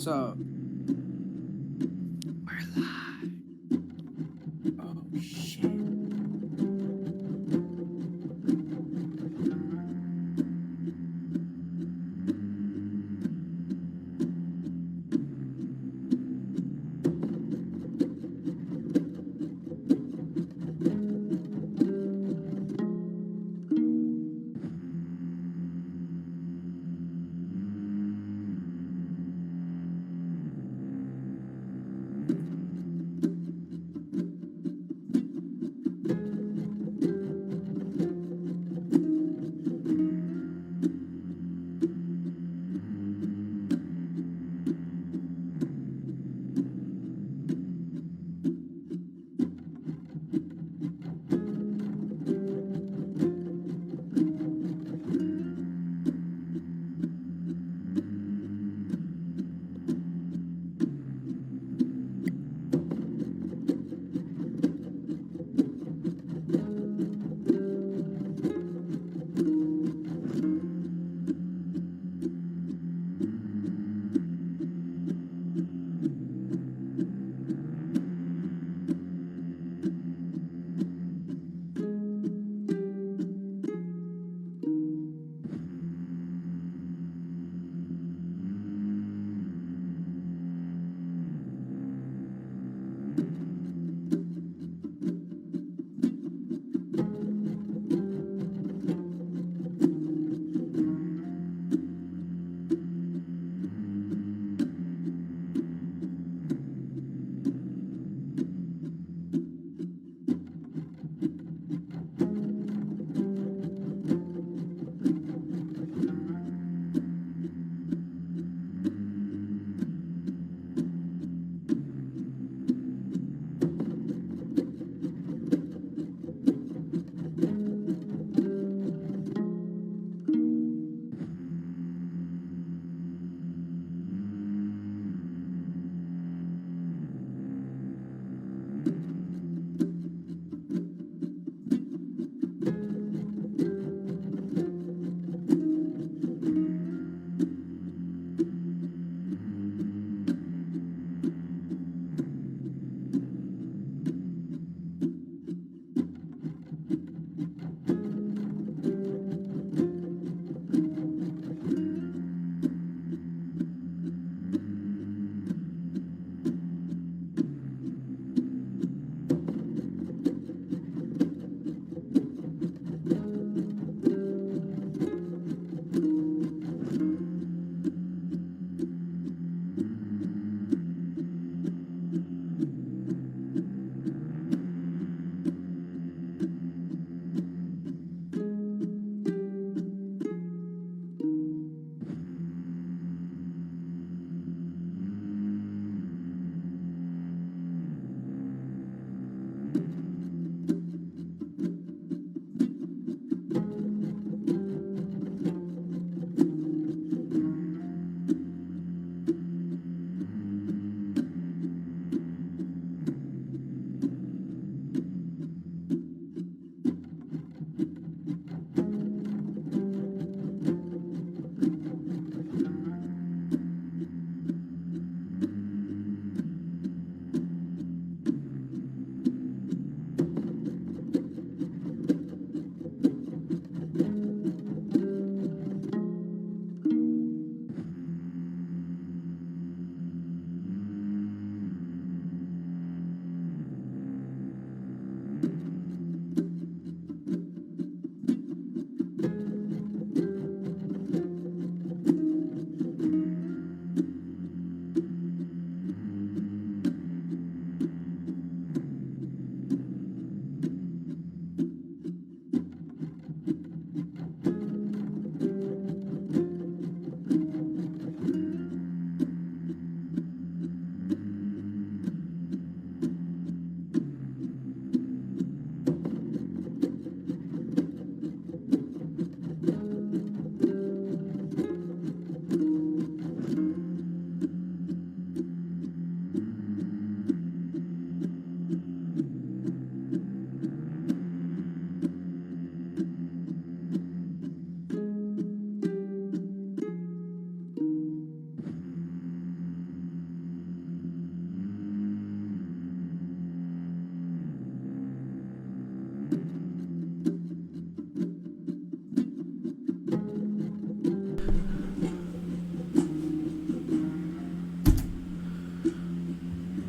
what's up? We're live. Oh shit.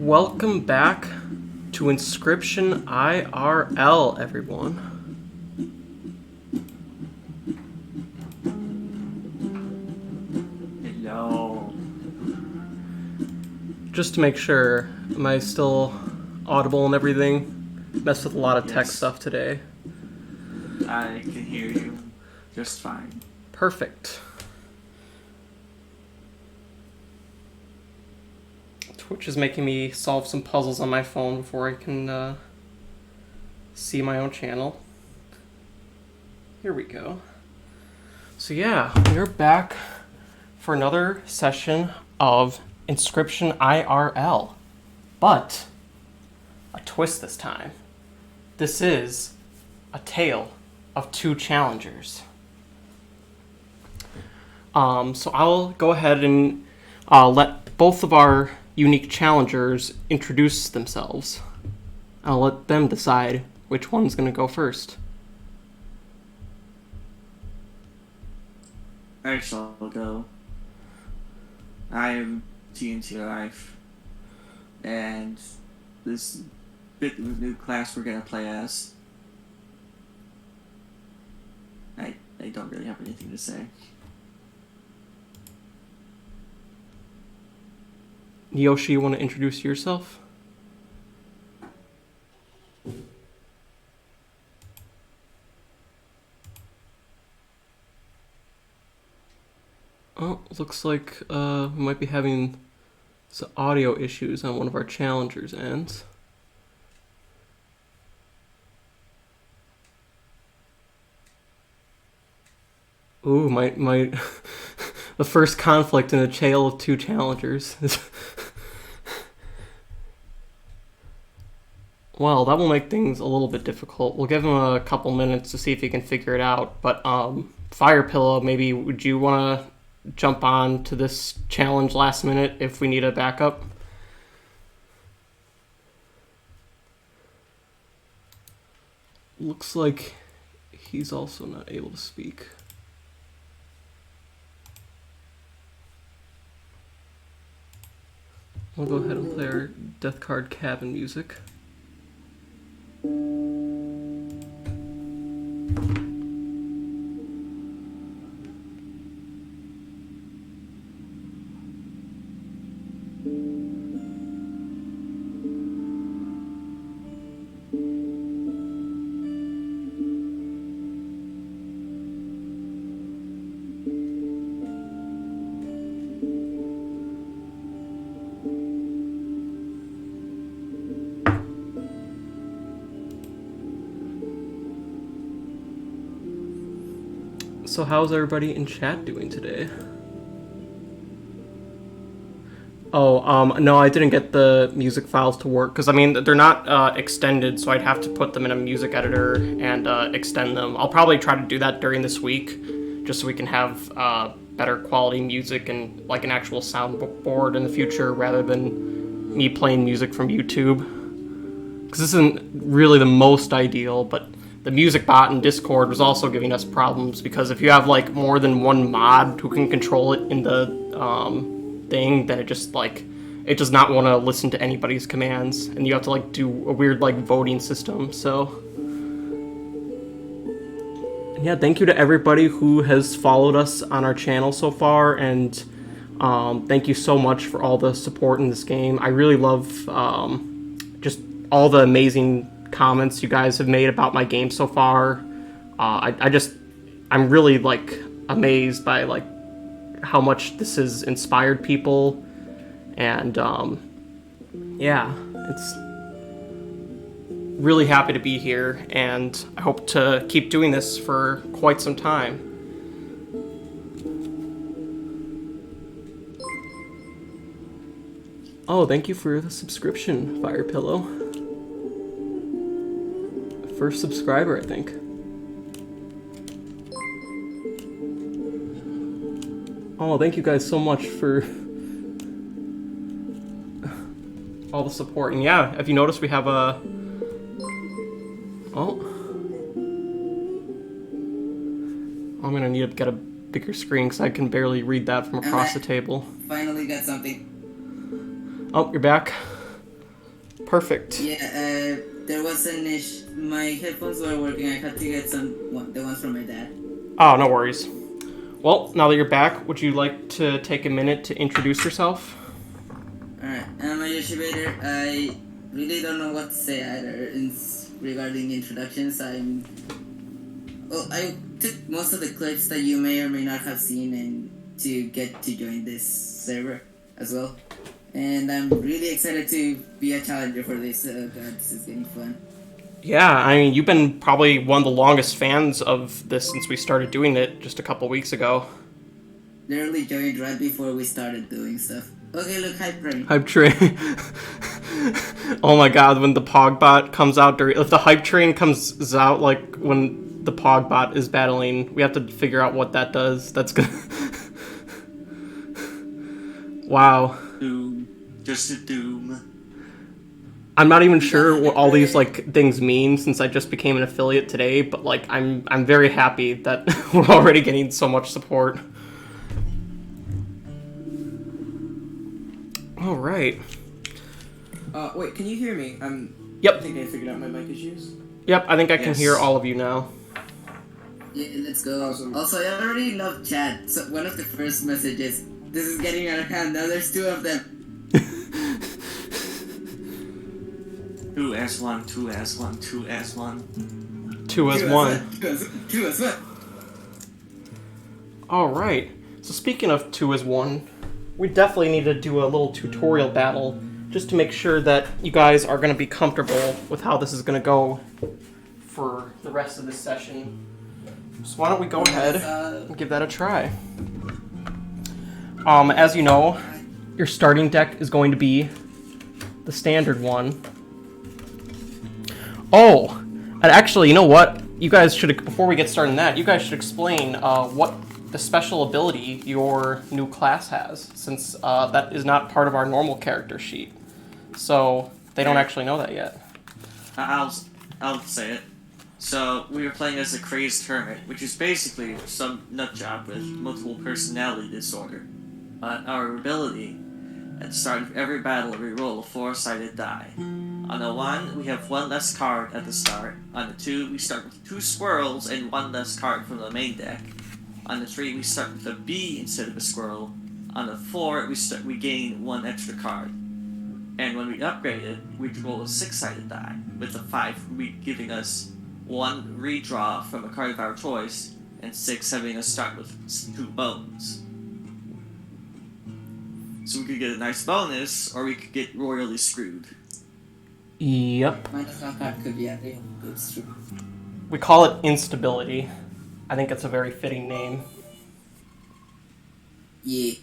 Welcome back to Inscryption IRL, everyone. Hello. Just to make sure, am I still audible and everything? Messed with a lot of tech Yes. stuff today. I can hear you just fine. Perfect. Twitch is making me solve some puzzles on my phone before I can see my own channel. Here we go. So yeah, we're back for another session of Inscryption IRL. But a twist this time. This is a tale of two challengers. So I'll go ahead and let both of our unique challengers introduce themselves. I'll let them decide which one's going to go first. I shall go. I am TNT Life, and this bit of new class we're gonna play as. I don't really have anything to say. Yoshi, you want to introduce yourself? Oh, looks like we might be having some audio issues on one of our challengers' ends. Ooh, my the first conflict in a tale of two challengers. Well, that will make things a little bit difficult. We'll give him a couple minutes to see if he can figure it out. But Fire Pillow, maybe would you want to jump on to this challenge last minute if we need a backup? Looks like he's also not able to speak. We'll go ahead and play our Death Card cabin music. So how's everybody in chat doing today? Oh, no, I didn't get the music files to work, because, I mean, they're not extended, so I'd have to put them in a music editor and extend them. I'll probably try to do that during this week, just so we can have better quality music and, like, an actual soundboard in the future, rather than me playing music from YouTube. Because this isn't really the most ideal, but the music bot in Discord was also giving us problems, because if you have, like, more than one mod who can control it in the thing, then it just, like, it does not want to listen to anybody's commands, and you have to, like, do a weird, like, voting system. So yeah, thank you to everybody who has followed us on our channel so far, and thank you so much for all the support in this game. I really love just all the amazing comments you guys have made about my game so far. I'm really, like, amazed by, like, how much this has inspired people, and yeah, it's really happy to be here, and I hope to keep doing this for quite some time. Oh, thank you for the subscription, Fire Pillow. First subscriber, I think. Oh, thank you guys so much for all the support. And yeah, if you notice, we have a... Oh. I'm gonna need to get a bigger screen because I can barely read that from across the table. Finally got something. Oh, you're back? Perfect. Yeah, there was an issue. My headphones were working. I had to get the ones from my dad. Oh, no worries. Well, now that you're back, would you like to take a minute to introduce yourself? Alright, I'm a Yoshibader. I really don't know what to say either regarding introductions. I took most of the clips that you may or may not have seen and to get to join this server as well. And I'm really excited to be a challenger for this. God, this is getting fun. Yeah, I mean, you've been probably one of the longest fans of this since we started doing it just a couple weeks ago. Literally joined right before we started doing stuff. Okay, look, Hype Train. Hype Train. Oh my god, when the Pogbot comes out if the Hype Train comes out, like, when the Pogbot is battling, we have to figure out what that does. That's gonna... Wow. Doom. Just a doom. I'm not even sure what all these, like, things mean since I just became an affiliate today, but, like, I'm very happy that we're already getting so much support. All right. Wait, can you hear me? Yep. I think I figured out my mic issues. Yep, I think I can Yes. hear all of you now. Yeah, let's go. Awesome. Also, I already love chat. So one of the first messages, this is getting out of hand. Now there's two of them. 2S1, 2S1, 2S1. 2 as 1. Two as one. All right. So speaking of 2 as 1, we definitely need to do a little tutorial battle just to make sure that you guys are going to be comfortable with how this is going to go for the rest of this session. So why don't we go ahead and give that a try. As you know, your starting deck is going to be the standard one. Oh, and actually, you know what? You guys should, before we get started on that, you guys should explain what the special ability your new class has, since that is not part of our normal character sheet. So they don't actually know that yet. I'll say it. So we were playing as a crazed hermit, which is basically some nutjob with multiple personality disorder. But our ability, at the start of every battle, we roll a 4-sided die. On the 1, we have 1 less card at the start. On the 2, we start with 2 squirrels and 1 less card from the main deck. On the 3, we start with a bee instead of a squirrel. On the 4, we gain 1 extra card. And when we upgrade it, we roll a 6-sided die, with the 5 giving us 1 redraw from a card of our choice, and 6 having us start with 2 bones. So we could get a nice bonus, or we could get royally screwed. Yep. My card could be a real good streak. We call it instability. I think it's a very fitting name. Yeah.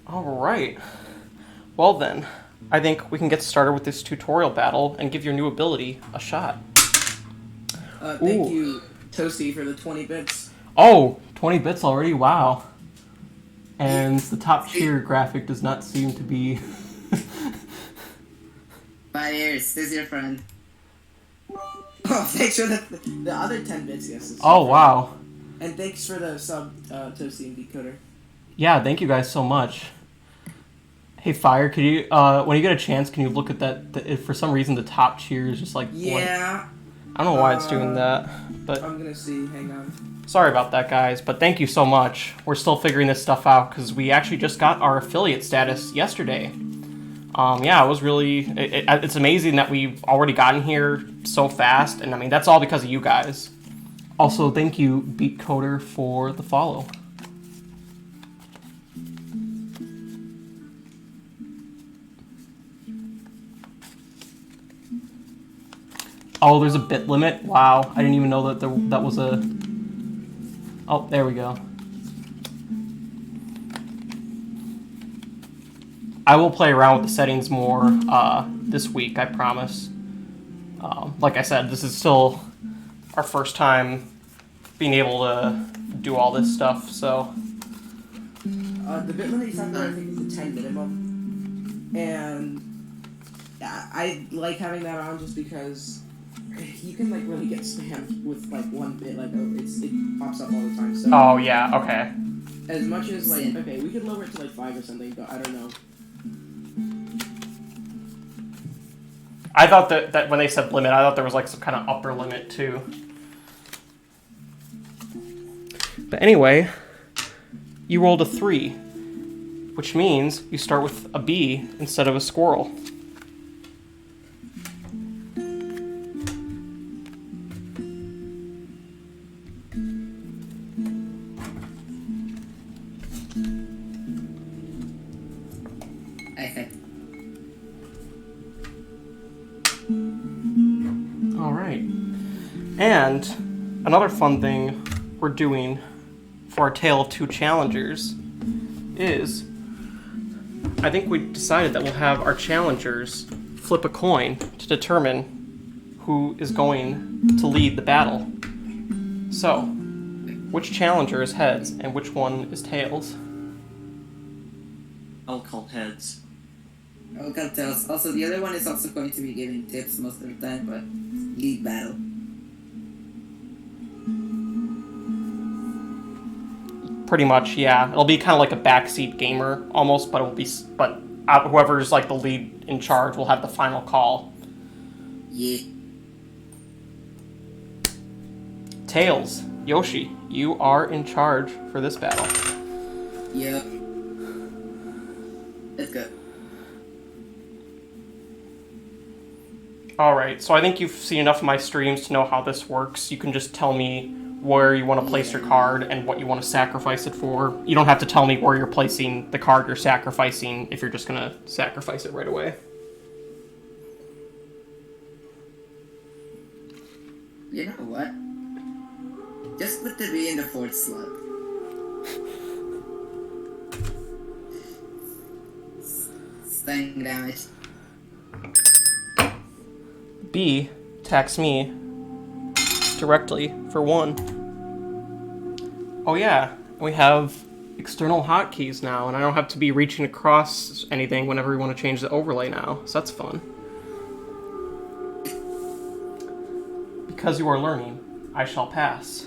Alright. Well then, I think we can get started with this tutorial battle and give your new ability a shot. Thank Ooh. you, Toasty, for the 20 bits. Oh, 20 bits already? Wow. And the top tier graphic does not seem to be... Fires, this is your friend. Oh, thanks for the other 10 bits, yes. Oh, wow. And thanks for the sub, Toasty and Decoder. Yeah, thank you guys so much. Hey, Fire, could you, when you get a chance, can you look at that? If for some reason the top tier is just like... Yeah. I don't know why it's doing that, but... I'm gonna see, hang on. Sorry about that, guys, but thank you so much. We're still figuring this stuff out because we actually just got our affiliate status yesterday. Yeah, it was really... It's amazing that we've already gotten here so fast, and I mean, that's all because of you guys. Also, thank you, Beatcoder, for the follow. Oh, there's a bit limit? Wow, I didn't even know that that was a... Oh, there we go. I will play around with the settings more this week, I promise. Like I said, this is still our first time being able to do all this stuff, so... The bit limit you talked about, I think, is the 10 minimum. And I like having that on just because you can, like, really get spammed with, like, 1 bit. Like, it pops up all the time, so... Oh, yeah, okay. As much as, like, okay, we could lower it to, like, 5 or something, but I don't know. I thought that when they said limit, I thought there was like some kind of upper limit too. But anyway, you rolled a 3, which means you start with a bee instead of a squirrel. Alright. And another fun thing we're doing for our Tale of Two Challengers is, I think we decided that we'll have our challengers flip a coin to determine who is going to lead the battle. So, which challenger is heads and which one is tails? I'll call heads. I'll call tails. Also, the other one is also going to be giving tips most of the time, but lead battle. Pretty much, yeah. It'll be kind of like a backseat gamer almost, but whoever's like the lead in charge will have the final call. Yeah. Tails, Yoshi, you are in charge for this battle. Yep. Let's go. Alright, so I think you've seen enough of my streams to know how this works. You can just tell me where you want to place your card and what you want to sacrifice it for. You don't have to tell me where you're placing the card you're sacrificing if you're just going to sacrifice it right away. You know what? Just put the bee in the 4th slot. Stunning damage. B attacks me directly for 1. Oh yeah, we have external hotkeys now, and I don't have to be reaching across anything whenever we want to change the overlay now, so that's fun. Because you are learning, I shall pass.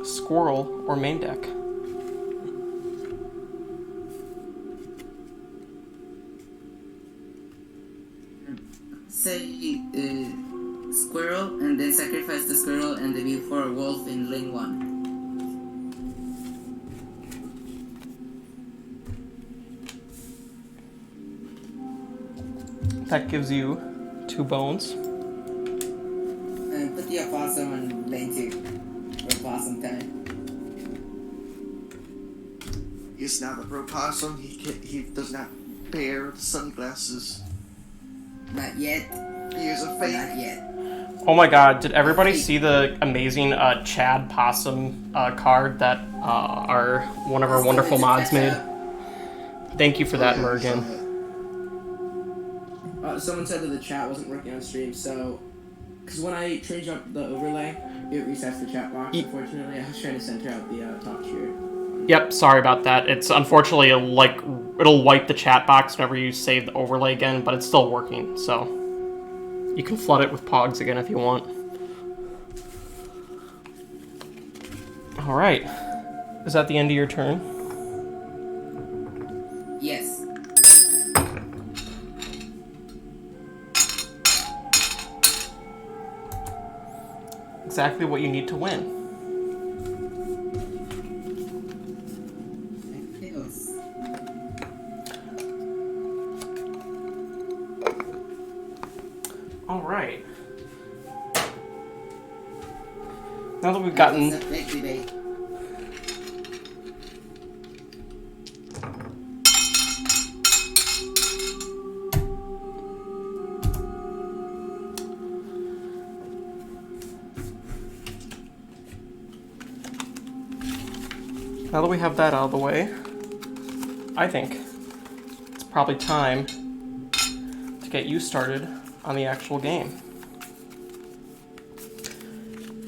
Squirrel or main deck? Say squirrel, and then sacrifice the squirrel and the bee for a wolf in lane 1. That gives you 2 bones. And put the opossum in lane 2 for opossum time. He's not a propossum. He does not bear the sunglasses. Not yet. He is a fake. Not yet. Oh my god, did everybody see the amazing Chad Possum card that one of our wonderful mods made? Thank you for that, Mergen. Someone said that the chat wasn't working on stream, so... Because when I changed up the overlay, it resets the chat box, unfortunately. I was trying to center out the top tier. Yep, sorry about that. It's unfortunately it'll wipe the chat box whenever you save the overlay again, but it's still working, so you can flood it with pogs again if you want. Alright. Is that the end of your turn? Yes. Exactly what you need to win. Alright. Now that we've gotten... Now that we have that out of the way, I think it's probably time to get you started on the actual game.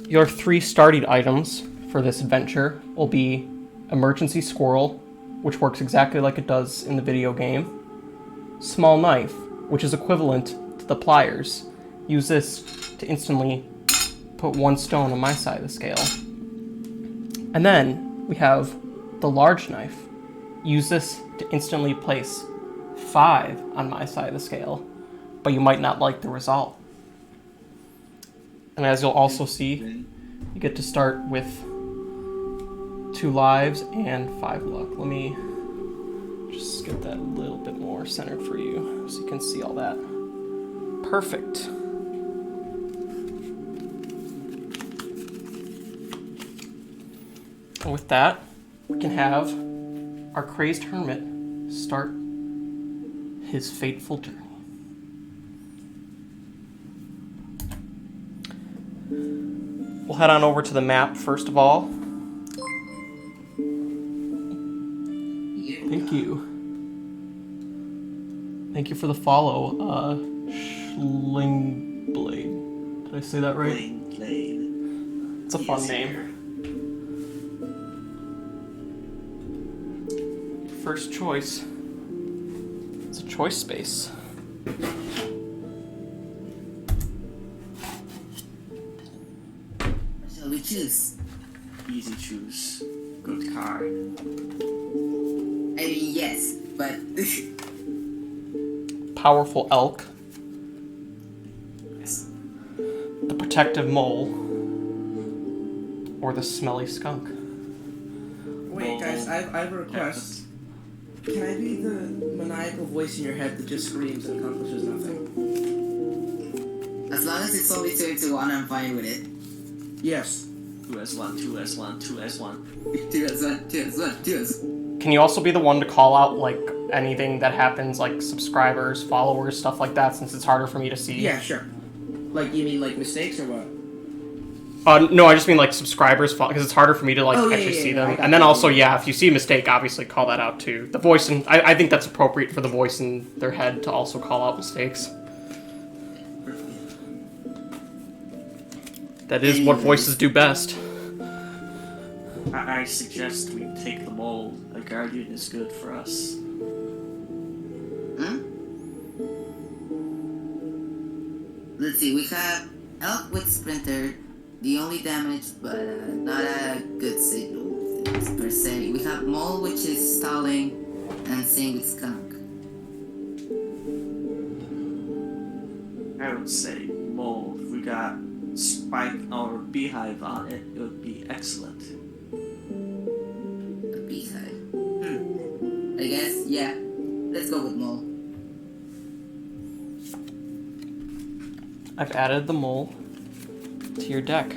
Your 3 starting items for this adventure will be Emergency Squirrel, which works exactly like it does in the video game, Small Knife, which is equivalent to the pliers. Use this to instantly put 1 stone on my side of the scale. And then we have the Large Knife. Use this to instantly place 5 on my side of the scale, but you might not like the result. And as you'll also see, you get to start with 2 lives and 5 luck. Let me just get that a little bit more centered for you so you can see all that. Perfect. And with that, we can have our crazed hermit start his fateful journey. We'll head on over to the map first of all. Thank you. Thank you for the follow, Schlingblade. Did I say that right? Schlingblade. It's a fun name. First choice. It's a choice space. What shall we choose? Easy choose. Good card. I mean, yes, but Powerful elk. Yes. The protective mole. Or the smelly skunk. Wait, guys, I have a request. Can I be the maniacal voice in your head that just screams and accomplishes nothing? as long as it's only 2 into 1, I'm fine with it. Yes. 2s1, 2s1, 2s1. 2s1, 2s1, 2s1. Can you also be the one to call out, like, anything that happens, like subscribers, followers, stuff like that, since it's harder for me to see? Yeah, sure. Like, you mean, like, mistakes or what? No, I just mean, like, subscribers, because it's harder for me to, like, Oh, yeah, actually yeah, see yeah, them. I got And then that, also, yeah. yeah, if you see a mistake, obviously call that out, too. The voice, and I think that's appropriate for the voice in their head to also call out mistakes. That is what voices do best. I suggest we take the mole. A guardian is good for us. Let's see, we have Elk with Sprinter, the only damage, but not a good signal per se. We have Mole, which is stalling, and same with Skunk. I would say mole. If we got Spike or Beehive on it, it would be excellent. A Beehive. I guess, yeah. Let's go with Mole. I've added the mole to your deck.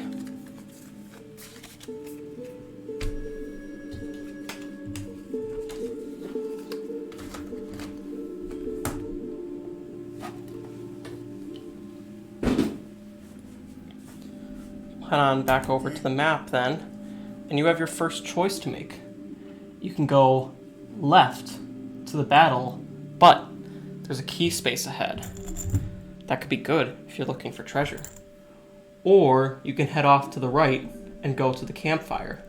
Head on back over to the map then, and you have your first choice to make. You can go left to the battle, but there's a key space ahead. That could be good if you're looking for treasure. Or you can head off to the right and go to the campfire.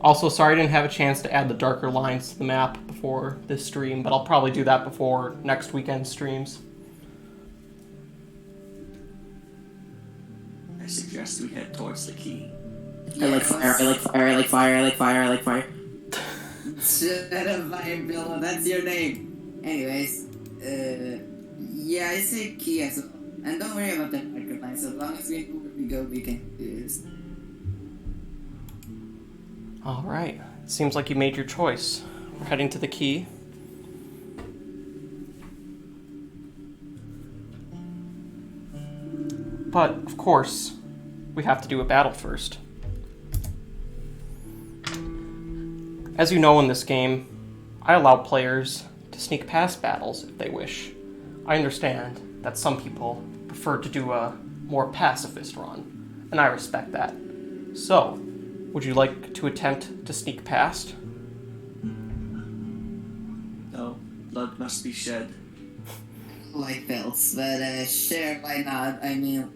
Also, sorry I didn't have a chance to add the darker lines to the map before this stream, but I'll probably do that before next weekend's streams. I suggest we head towards the key. I like fire, I like fire, I like fire, I like fire, I like fire. Shut up, Fire Bill, that's your name. Anyways, yeah, I say key as well. And don't worry about the darker lines, as long as we know where we go, we can do this. Alright, seems like you made your choice. We're heading to the key. But, of course, we have to do a battle first. As you know in this game, I allow players to sneak past battles if they wish. I understand that some people prefer to do a more pacifist run, and I respect that. So, would you like to attempt to sneak past? No, blood must be shed. Like belts, but sure, why not? I mean,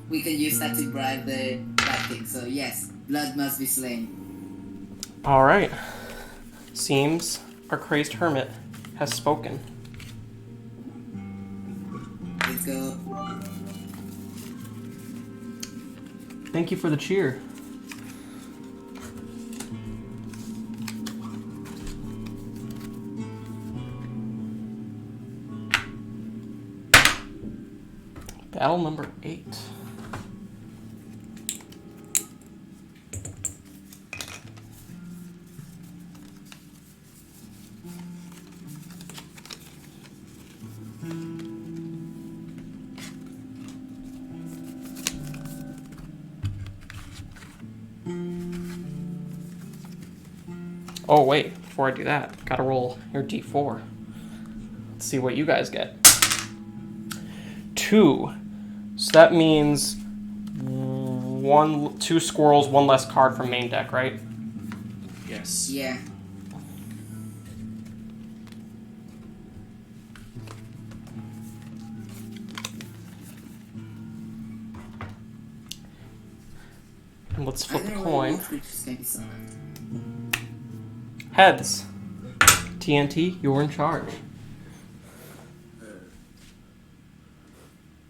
we can use that to bribe the bad thing, so yes, blood must be slain. Alright. Seems our crazed hermit has spoken. Let's go. Thank you for the cheer. Battle number 8. Oh wait, before I do that, gotta roll your d4. Let's see what you guys get. 2. So that means 2 squirrels, 1 less card from main deck, right? Yes. Yeah. And let's I flip a don't know coin. which creature's gonna be summoned. Heads. TNT, you're in charge.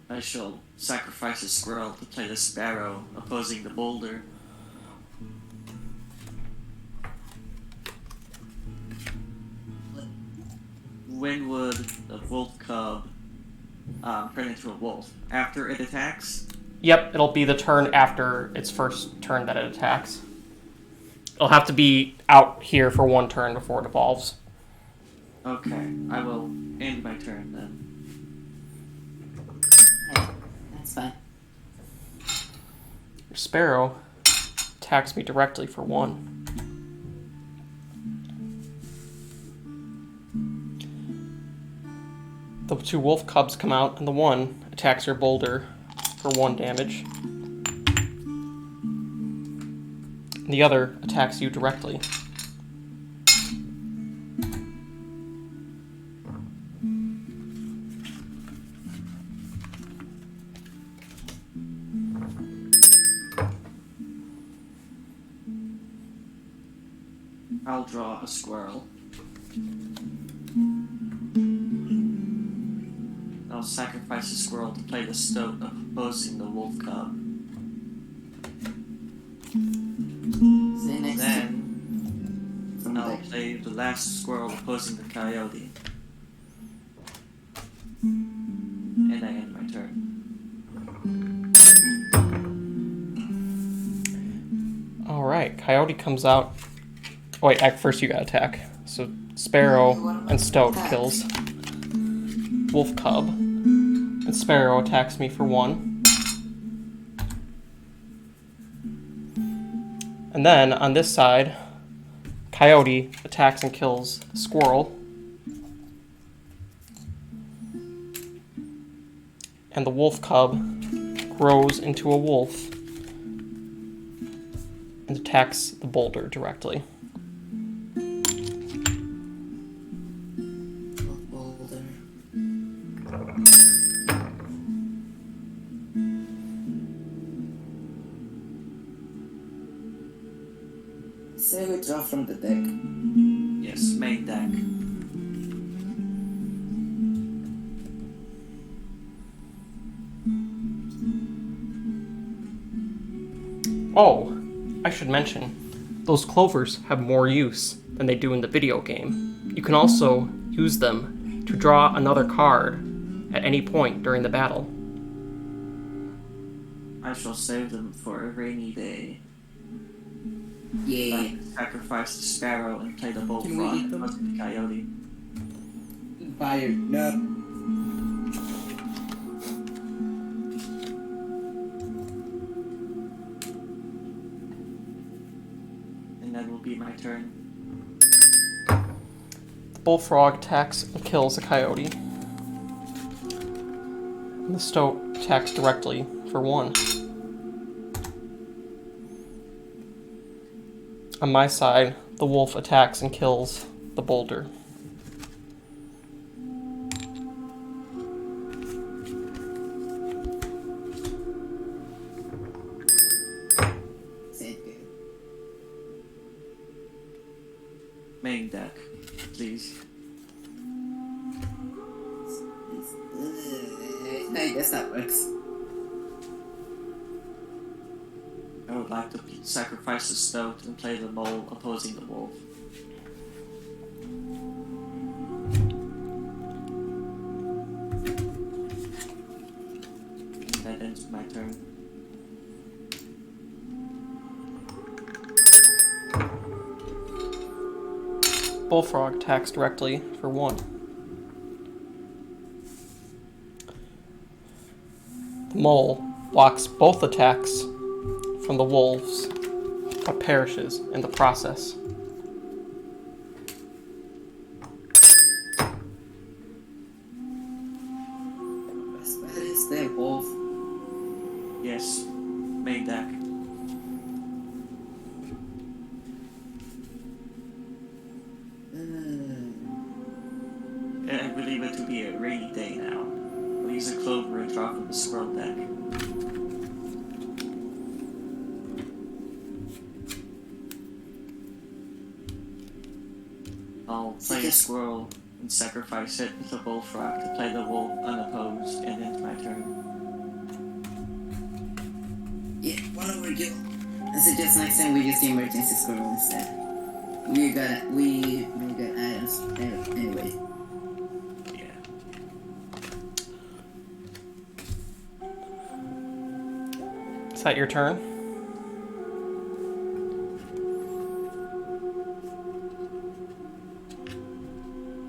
I shall sacrifice a squirrel to play the sparrow, opposing the boulder. When would the wolf cub turn into a wolf? After it attacks? Yep, it'll be the turn after its first turn that it attacks. It'll have to be out here for 1 turn before it evolves. Okay, I will end my turn then. Hey, that's fine. Your sparrow attacks me directly for 1. The 2 wolf cubs come out, and the 1 attacks your boulder for 1 damage. And the other attacks you directly. I'll draw a squirrel. I'll sacrifice a squirrel to play the stoat opposing the wolf cub. So next Then from I'll deck. play the last squirrel opposing the coyote. And I end my turn. Alright, coyote comes out. Oh, wait, first you gotta attack. So sparrow and stoat kills. Wolf cub. And sparrow attacks me for 1. And then on this side, coyote attacks and kills squirrel. And the wolf cub grows into a wolf and attacks the boulder directly. Boulder. Say we draw from the deck. Yes, main deck. Oh, I should mention, those clovers have more use than they do in the video game. You can also use them to draw another card at any point during the battle. I shall save them for a rainy day. Yeah. Sacrifice the sparrow and play the bullfrog Can we eat them? opposing the coyote. Fire. No. And that will be my turn. The bullfrog attacks and kills a coyote. And the stoat attacks directly for 1. On my side, the wolf attacks and kills the boulder. Say it good. Main deck, please. I guess that works. I would like to sacrifice the stoat and play the mole opposing the wolf. bullfrog attacks directly for 1. The mole blocks both attacks from the wolves, but perishes in the process. That is the wolf. Yes, main deck. I believe it to be a rainy day now. I'll use a clover and draw from the squirrel deck. I'll play a squirrel and sacrifice it with a bullfrog to play the wolf unopposed and end my turn. Yeah, one overkill. I suggest next time we use the emergency squirrel instead. We got items anyway. Yeah. Is that your turn?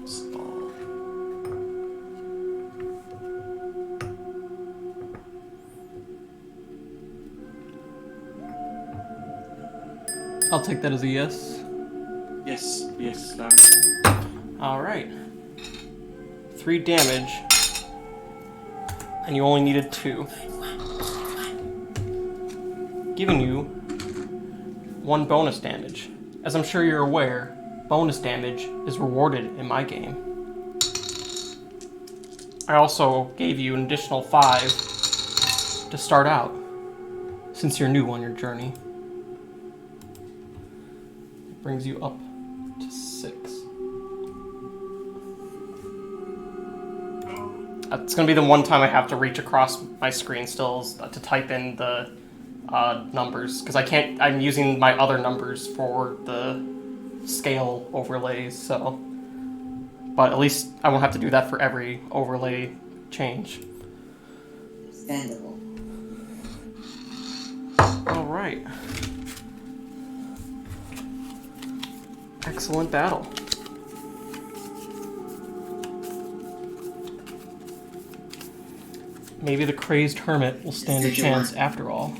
Small. I'll take that as a yes. Yes, done. Alright. 3 damage. And you only needed 2. Giving you 1 bonus damage. As I'm sure you're aware, bonus damage is rewarded in my game. I also gave you an additional 5 to start out, since you're new on your journey. It brings you up to 6. It's gonna be the one time I have to reach across my screen still to type in the numbers, because I'm using my other numbers for the scale overlays, so. But at least I won't have to do that for every overlay change. Understandable. Alright. Excellent battle. Maybe the crazed hermit will stand a chance after all.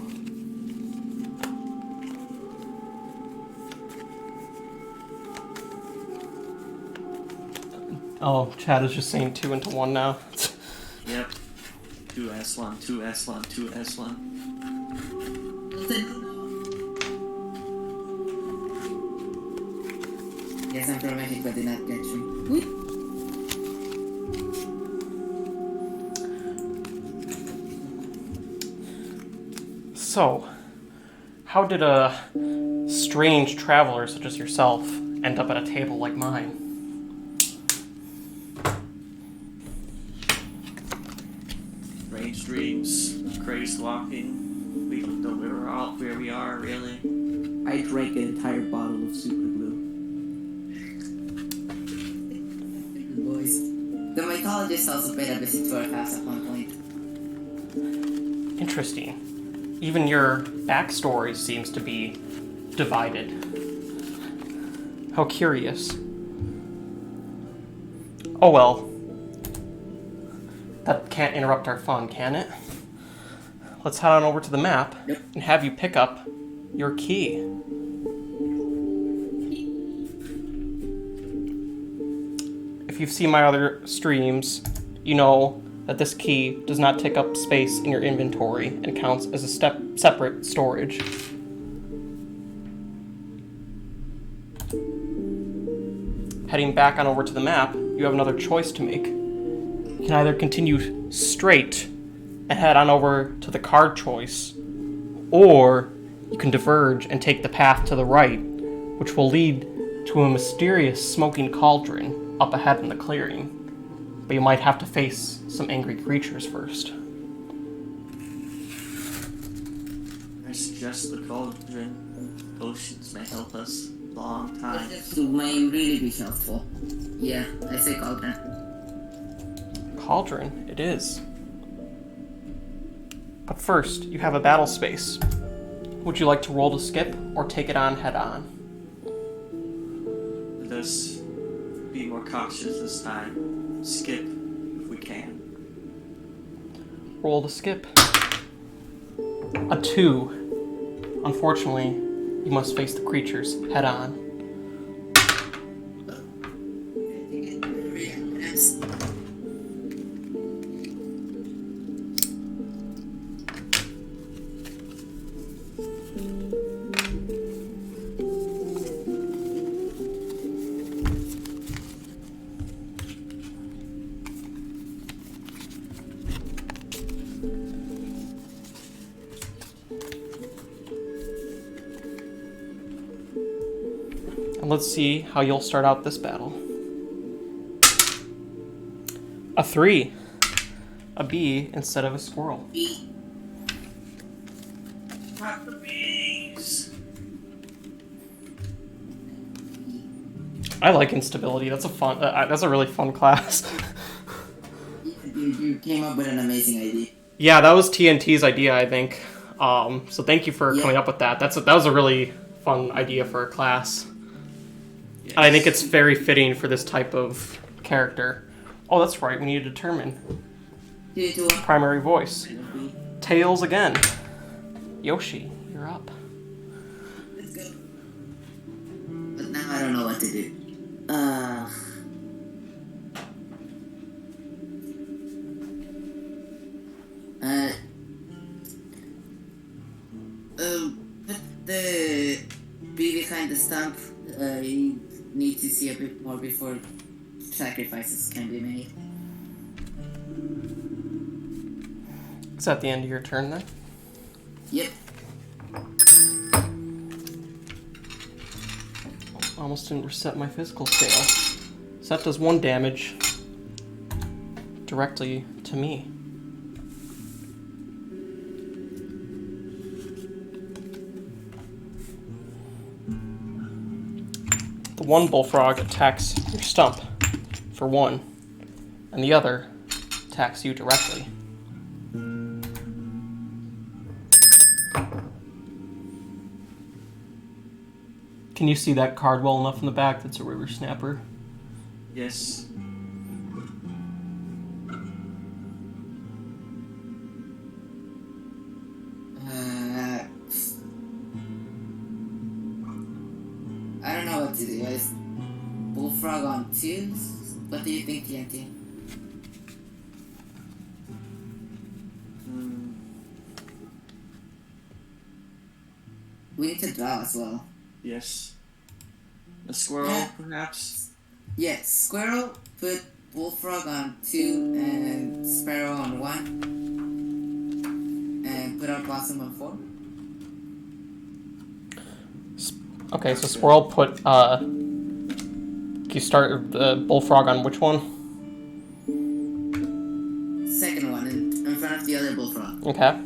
Oh, Chad is just saying 2 into 1 now. Yep. 2S1, 2S1, 2S1. Yes, I'm dramatic, but did not get you. So, how did a strange traveler such as yourself end up at a table like mine? Strange dreams, crazed walking. We don't know where we are, really. I drank an entire bottle of super glue. Boys. The mythologist also paid a visit to our house at one point. Interesting. Even your backstory seems to be divided. How curious. Oh well. That can't interrupt our fun, can it? Let's head on over to the map and have you pick up your key. If you've seen my other streams, you know that this key does not take up space in your inventory and counts as a separate storage. Heading back on over to the map, you have another choice to make. You can either continue straight and head on over to the card choice, or you can diverge and take the path to the right, which will lead to a mysterious smoking cauldron up ahead in the clearing. But you might have to face some angry creatures first. I suggest the cauldron. Potions may help us a long time. This may really be helpful. Yeah, I say cauldron. Cauldron, it is. But first, you have a battle space. Would you like to roll to skip or take it on head on? Let us be more cautious this time. Skip if we can. Roll to skip. A 2. Unfortunately, you must face the creatures head on. Let's see how you'll start out this battle. A 3. A bee instead of a squirrel. Not the bees! I like instability. That's a really fun class. You came up with an amazing idea. Yeah, that was TNT's idea, I think. So thank you for coming up with that. That was a really fun idea for a class. Yes. I think it's very fitting for this type of character. Oh, that's right. We need to determine primary voice. Tails again. Yoshi, you're up. Let's go. But now I don't know what to do. Put the bee behind the stump. You need to see a bit more before sacrifices can be made. Is that the end of your turn then? Yep. Almost didn't reset my physical scale. So that does 1 damage directly to me. The one bullfrog attacks your stump for 1, and the other attacks you directly. Can you see that card well enough in the back that's a river snapper? Yes. I don't know what to do, guys. Bullfrog on 2? What do you think, TNT? We need to draw as well. Yes. A squirrel, perhaps? Yes, squirrel, put bullfrog on 2 and sparrow on 1. And put our possum on 4. Okay, so squirrel put, can you start the bullfrog on which one? Second one, in front of the other bullfrog. Okay.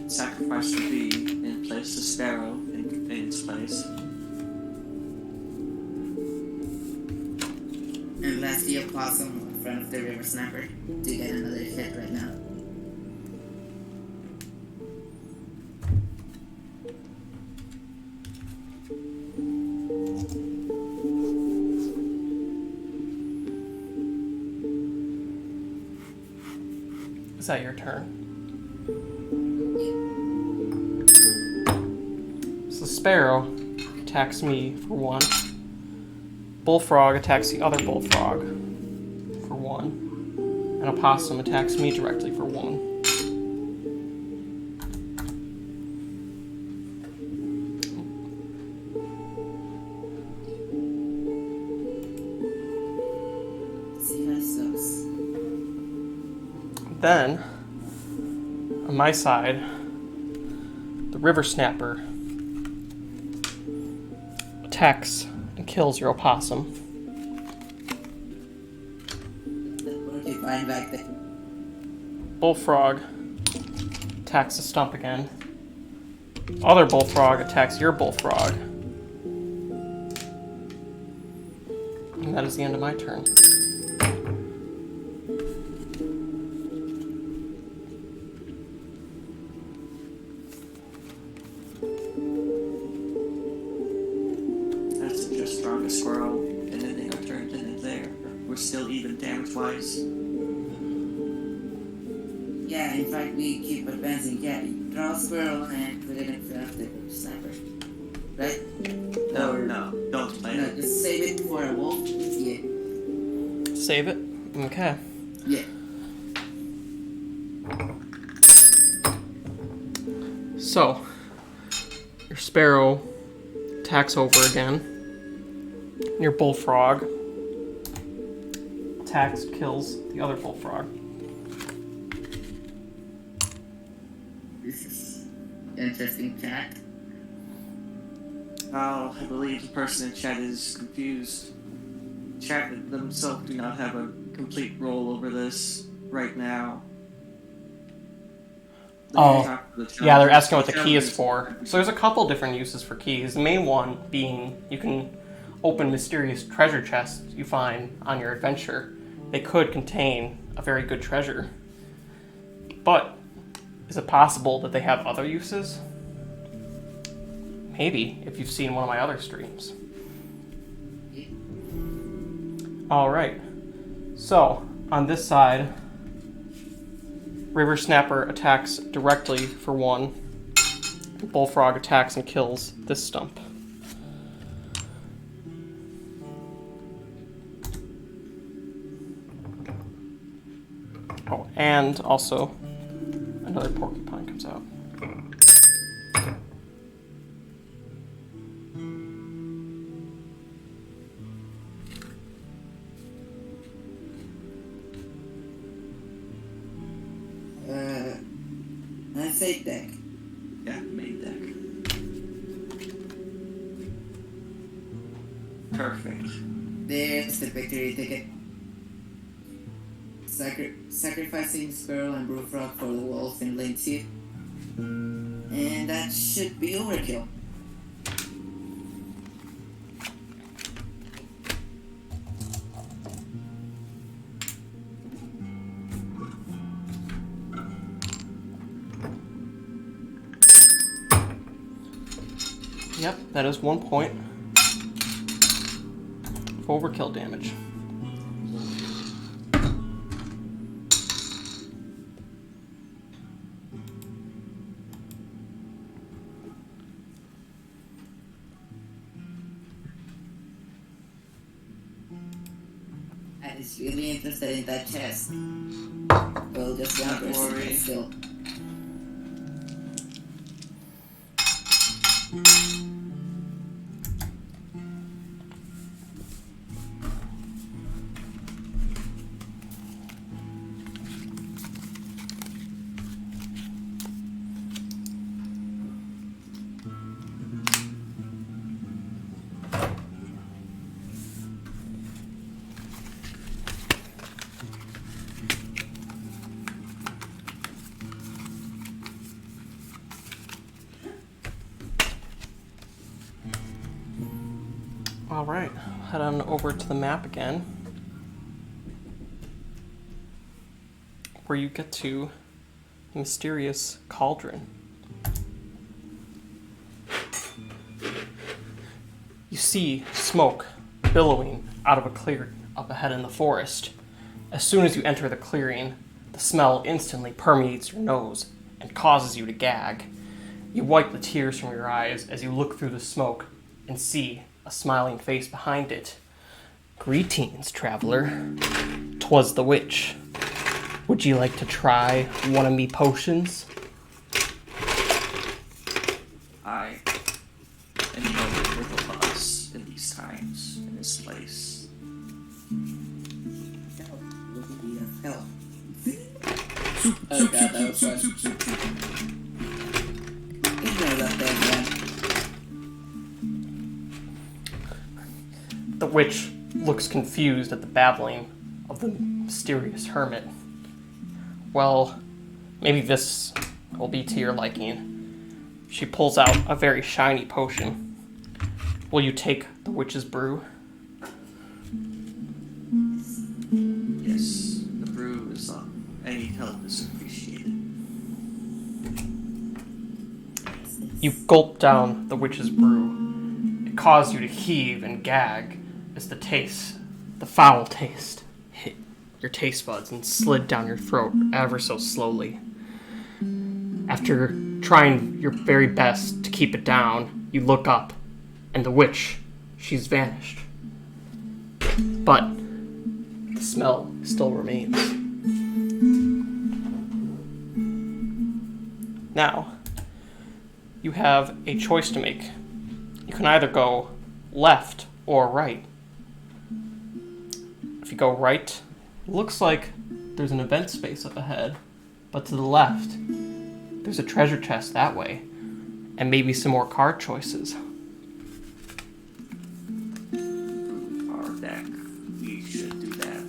Sacrifice the bee and place the sparrow in its place. And lastly, a possum in front of the river snapper to get another hit right now. Is that your turn? So sparrow attacks me for 1. Bullfrog attacks the other bullfrog for 1. And a possum attacks me directly for 1. See how this looks. Then, on my side, the river snapper attacks and kills your opossum. Okay, fine, back there. Bullfrog attacks the stump again. Other bullfrog attacks your bullfrog. And that is the end of my turn. Yeah, in fact, we keep advancing. Yeah, draw a squirrel and put it in front of the sniper. Right? No, Or- no, don't play No, it. just save it for a wolf. Yeah. Save it. Okay. Yeah. So, your sparrow attacks over again. Your bullfrog attacks, kills the other bullfrog. This is interesting chat. Oh, I believe the person in chat is confused. Chat themselves do not have a complete role over this right now. Oh, yeah, they're asking what the key is for. So there's a couple different uses for keys. The main one being you can open mysterious treasure chests you find on your adventure. They could contain a very good treasure. But is it possible that they have other uses? Maybe, if you've seen one of my other streams. Alright, so on this side, River Snapper attacks directly for 1. Bullfrog attacks and kills this stump. Oh, and also another porcupine comes out. I say deck. Yeah, main deck. Perfect. There's the victory ticket. Sacrificing squirrel and bullfrog for the wolf in lane 2. And that should be overkill. Yep, that is 1 point of overkill damage. I was really interested in that chest. Well, just one Don't person, worry. but still. Alright, head on over to the map again, where you get to the mysterious cauldron. You see smoke billowing out of a clearing up ahead in the forest. As soon as you enter the clearing, the smell instantly permeates your nose and causes you to gag. You wipe the tears from your eyes as you look through the smoke and see a smiling face behind it. Greetings, traveler. 'Twas the witch. Would you like to try one of me potions? I am no little of us in these times, in this place. Hell, look at me, hell. Oh god, that was fun. Ignore that dead man. The witch looks confused at the babbling of the mysterious hermit. Well, maybe this will be to your liking. She pulls out a very shiny potion. Will you take the witch's brew? Yes, the brew is any help is appreciated. You gulp down the witch's brew. It caused you to heave and gag as the foul taste hit your taste buds and slid down your throat ever so slowly. After trying your very best to keep it down, you look up, and the witch, she's vanished. But the smell still remains. Now, you have a choice to make. You can either go left or right. If you go right, it looks like there's an event space up ahead, but to the left, there's a treasure chest that way, and maybe some more card choices. Our deck. We should do that.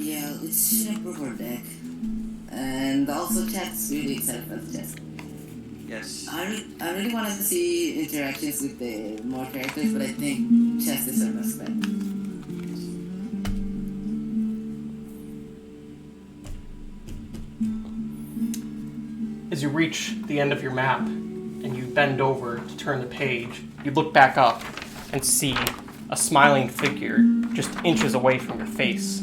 Yeah, let's check for our deck. And also chat's really excited about the chest. Yes. I really wanted to see interactions with the more characters, but I think chess is our best bet. As you reach the end of your map and you bend over to turn the page, you look back up and see a smiling figure just inches away from your face.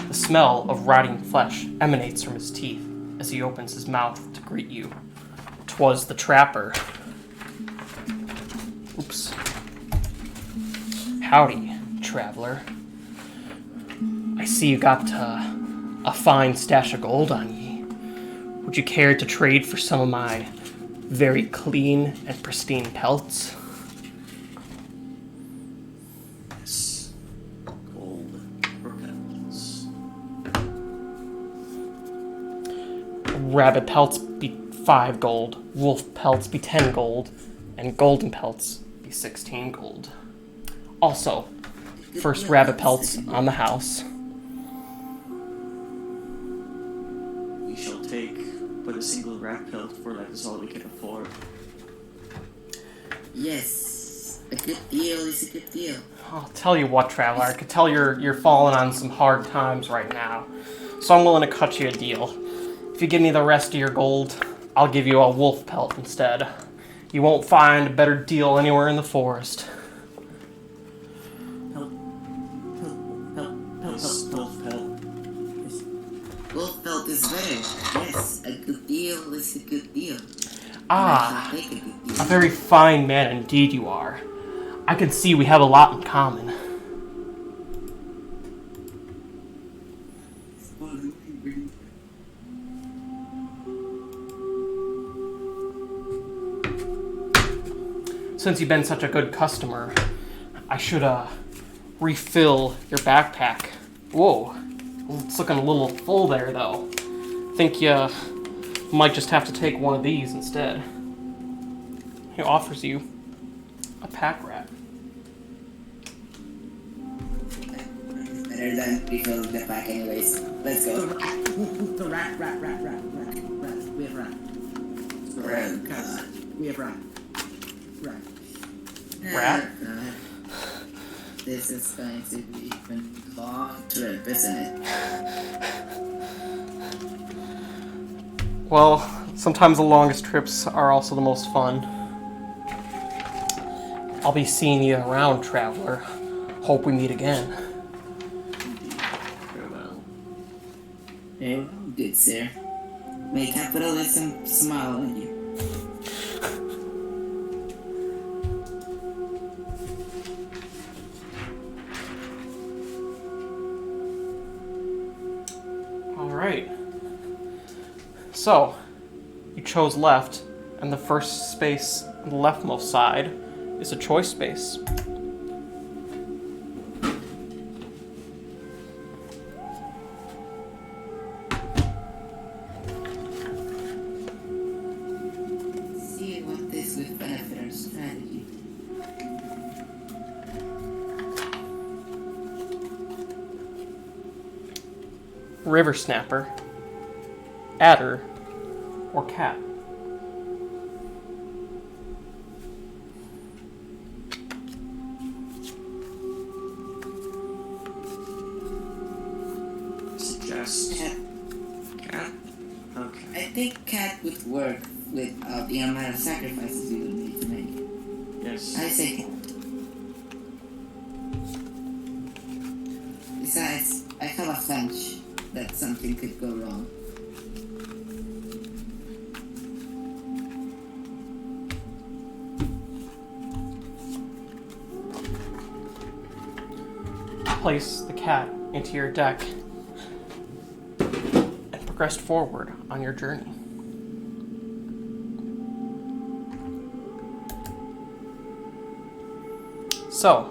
The smell of rotting flesh emanates from his teeth as he opens his mouth to greet you. 'Twas the trapper. Oops. Howdy, traveler. I see you got a fine stash of gold on ye. Would you care to trade for some of my very clean and pristine pelts? Yes. Gold repellents. Rabbit pelts be 5 gold, wolf pelts be 10 gold, and golden pelts be 16 gold. Also, first rabbit pelts on the house. We shall take but a single rat pelt, for that is all we can afford. Yes, a good deal is a good deal. I'll tell you what, traveler, I could tell you're falling on some hard times right now, so I'm willing to cut you a deal. If you give me the rest of your gold, I'll give you a wolf pelt instead. You won't find a better deal anywhere in the forest. Wolf pelt. Wolf pelt is better. Yes, a good deal is a good deal. Ah, I shall take a good deal. a very fine man indeed you are. I can see we have a lot in common. Since you've been such a good customer, I should refill your backpack. Whoa, it's looking a little full there though. Think you might just have to take one of these instead. He offers you a pack rat. Better than refill the pack anyways. Let's go. The rat. We have rat. We have rat. Rat? This is going to be a long trip, isn't it? Well, sometimes the longest trips are also the most fun. I'll be seeing you around, traveler. Hope we meet again. Farewell. Very good, sir. May capitalism smile on you. Alright. So, you chose left, and the first space on the leftmost side is a choice space. See what this would benefit our strategy. River snapper, adder, or cat. Suggest Cat. cat. Okay. I think cat would work with the amount of sacrifices we would need to make. Yes. I say cat. Besides, I nothing could go wrong. Place the cat into your deck and progress forward on your journey. So,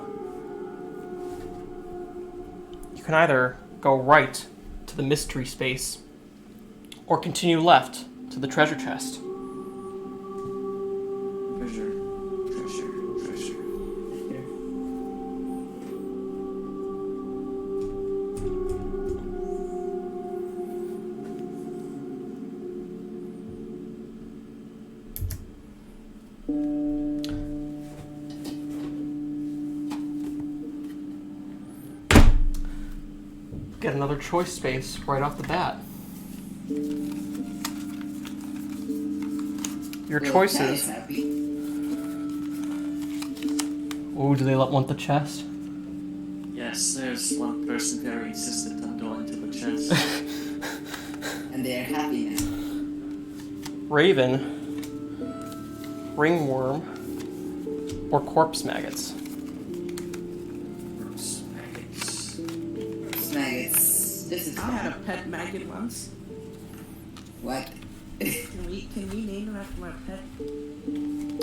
you can either go right to the mystery space or continue left to the treasure chest. Treasure. Get another choice space right off the bat. Your Well, choices. Cat is happy. Oh, do they want the chest? Yes, there's one person very insistent on going to the chest. And they are happy now. Raven, ringworm, or corpse maggots? Maggots. This is I had a pet maggot once. what? Can we name him after my pet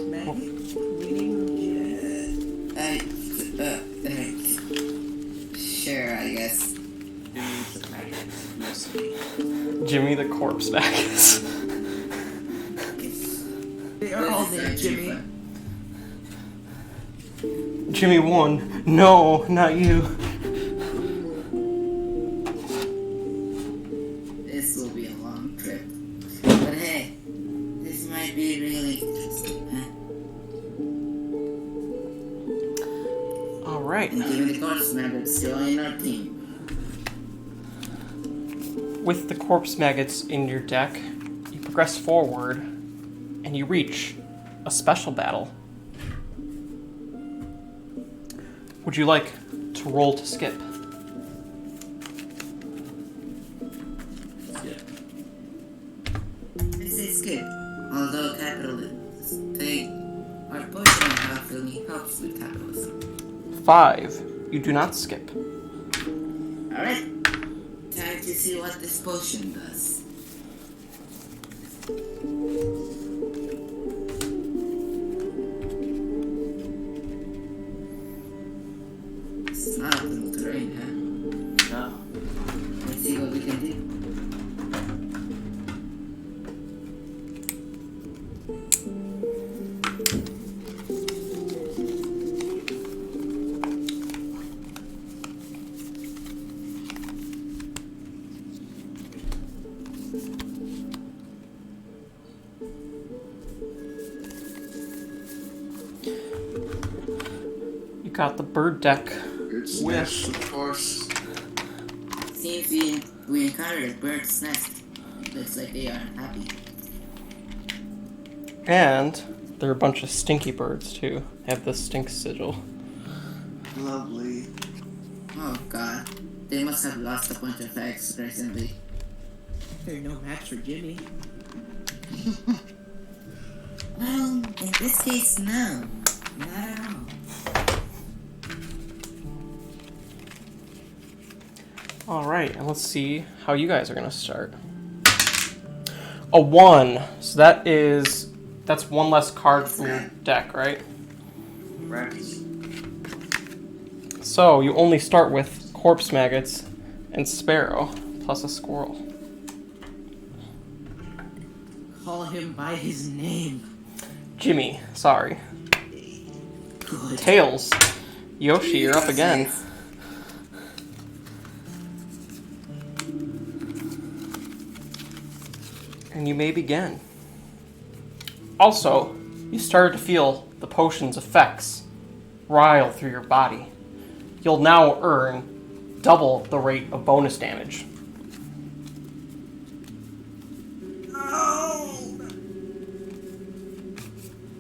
maggot? Can we name him? Sure, I guess. Jimmy the corpse maggots. They are all named Jimmy. Jimmy 1. No, not you. This will be a long trip. But hey, this might be really interesting, huh? Alright. And given the corpse maggots join our team. With the corpse maggots in your deck, you progress forward and you reach a special battle. Would you like to roll to skip? This is good. Although capitalists take our portion of health really helps with capitalism. 5. You do not skip. Alright. Time to see what this potion does. It's not optimal terrain, huh? No. Let's see what we can do. You got the bird deck. It's With- nest, of course. Seems we encountered a bird's nest. Looks like they are unhappy. And there are a bunch of stinky birds too. They have the stink sigil. Lovely. Oh god. They must have lost a bunch of eggs recently. They're no match for Jimmy. Well, in this case, no. Not at all. Alright, and let's see how you guys are gonna start. A 1. So that's one less card from your deck, right? Right. So you only start with corpse maggots and sparrow plus a squirrel. Call him by his name. Jimmy, sorry. Good. Tails. Yoshi, you're up again. And you may begin. Also, you started to feel the potion's effects rile through your body. You'll now earn double the rate of bonus damage.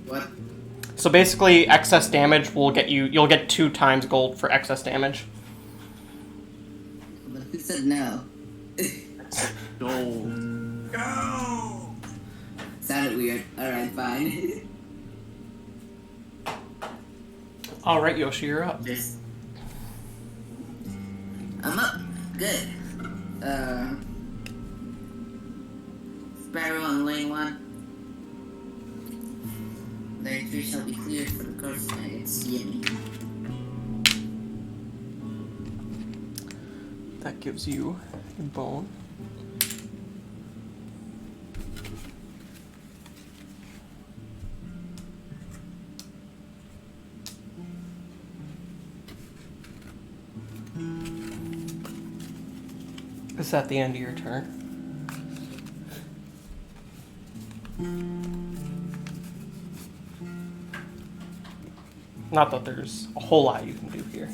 What? So basically, excess damage will get you'll get 2 times gold for excess damage. But who said no? fine. All right, Yoshi, you're up. Just... I'm up. Good. Sparrow on lane 1. Lane 3 shall be cleared for the course against Yemi. That gives you a bone. Is that the end of your turn? Not that there's a whole lot you can do here.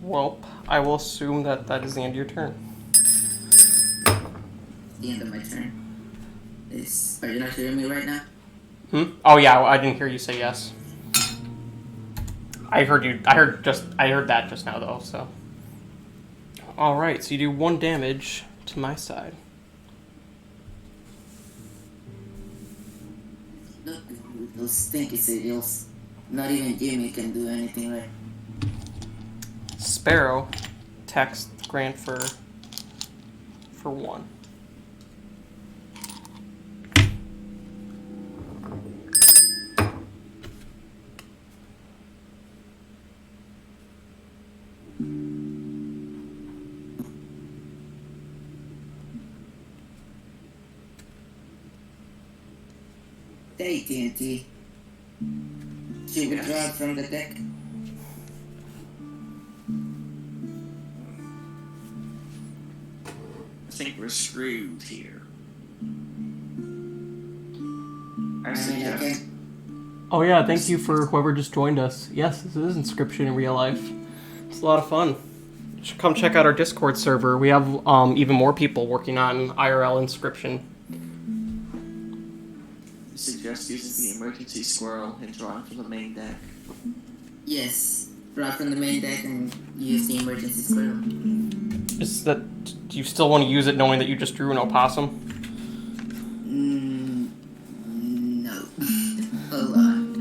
Well, I will assume that that is the end of your turn. The end of my turn. Are you not hearing me right now? Oh yeah, I didn't hear you say yes. I heard that just now though, so. Alright, so you do 1 damage to my side. Look, those stinky cereals. Not even Jimmy can do anything right. Sparrow attacks Grant for 1. Hey, TNT. Should we draw from the deck? I think we're screwed here. I I suggest. Oh yeah, thank you for whoever just joined us. Yes, this is Inscryption in real life. It's a lot of fun. You should come check out our Discord server. We have even more people working on IRL Inscryption. I suggest using the emergency squirrel and drawing from the main deck. Yes. Draw from the main deck and use the emergency squirrel. Is that... Do you still want to use it knowing that you just drew an opossum? No. Hold on.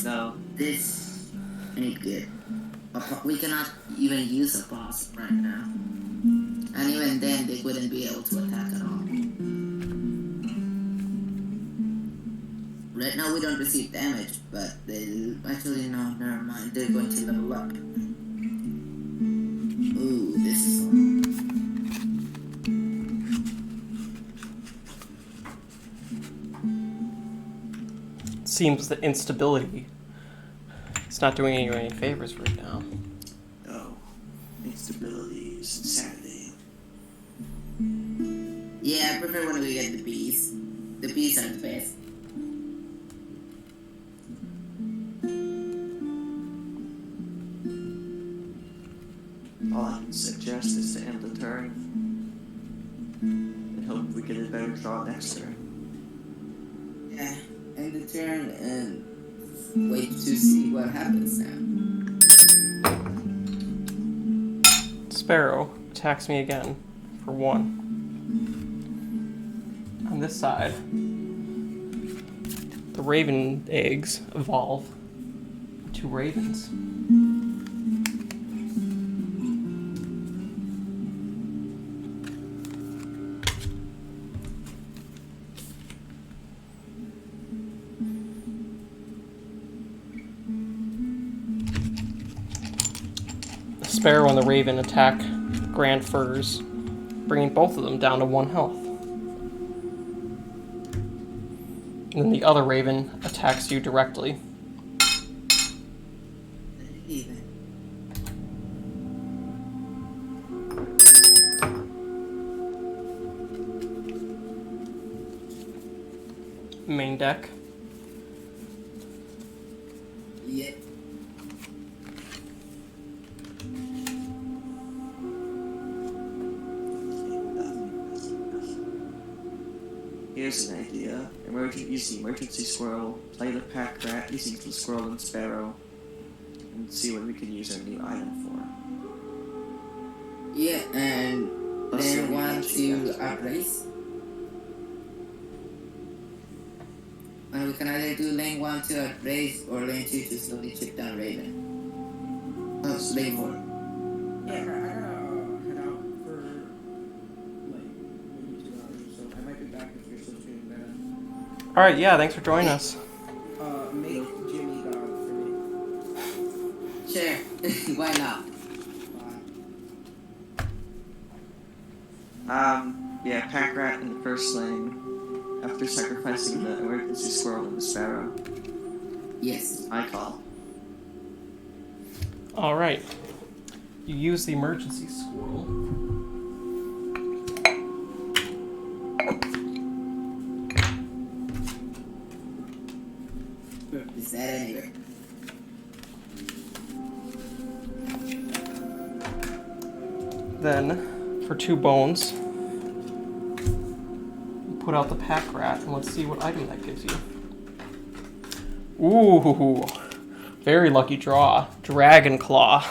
No. This ain't good. We cannot even use a boss right now. And even then, they wouldn't be able to attack at all. Right now, we don't receive damage, but they actually, no, never mind. They're going to level up. Ooh, this is fun. Seems that instability is not doing you any favors right now. No. Instability is insanity. Yeah, I prefer when we get the bees. The bees are the best. All I can suggest is to end the turn and hope we get a better draw next turn. Yeah, end the turn and wait to see what happens now. Sparrow attacks me again for 1. On this side, the raven eggs evolve into ravens. The sparrow and the raven attack Grand Furs, bringing both of them down to 1 health. And then the other raven attacks you directly. Even. Main deck. Yeah. Here's an idea. Use the emergency squirrel, play the pack rat using the squirrel and sparrow, and see what we can use our new item for. Yeah, and then want to upraise. And we can either do lane 1 to upraise or lane 2 to slowly chip down Raven. Oh, lane 4. Yeah, I gotta head out for like maybe 2 hours or so. I might be back if you're still tuning that. All right, yeah, thanks for joining us. Make Jimmy God for me. Sure, why not? Yeah, pack rat in the first lane, after sacrificing the emergency squirrel and the sparrow. Yes. I call. All right. You use the emergency squirrel. Is that anywhere? Then, for 2 bones, put out the pack rat, and let's see what item that gives you. Ooh, very lucky draw. Dragon Claw.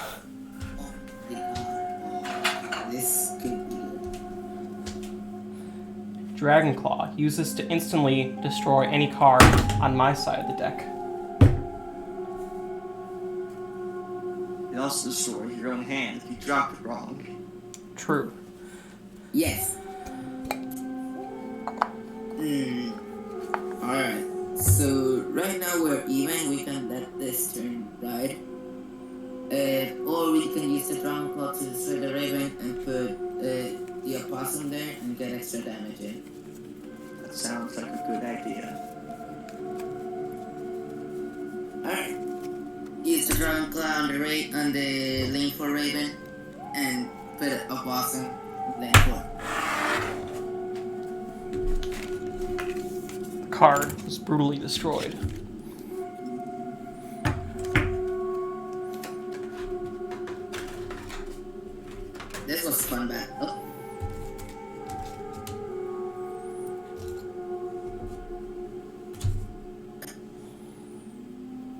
This could be good. Dragon Claw. Use this to instantly destroy any card on my side of the deck. It also destroys your own hand if you drop it wrong. True. Yes. Alright. So right now we're even. We can let this turn ride. Or we can use the Dragon Claw to destroy the Raven and put the opossum there and get extra damage in. That sounds like a good idea. Alright. Use the Dragon Claw on the lane 4 Raven and put a opossum lane 4. Card was brutally destroyed. This was fun battle.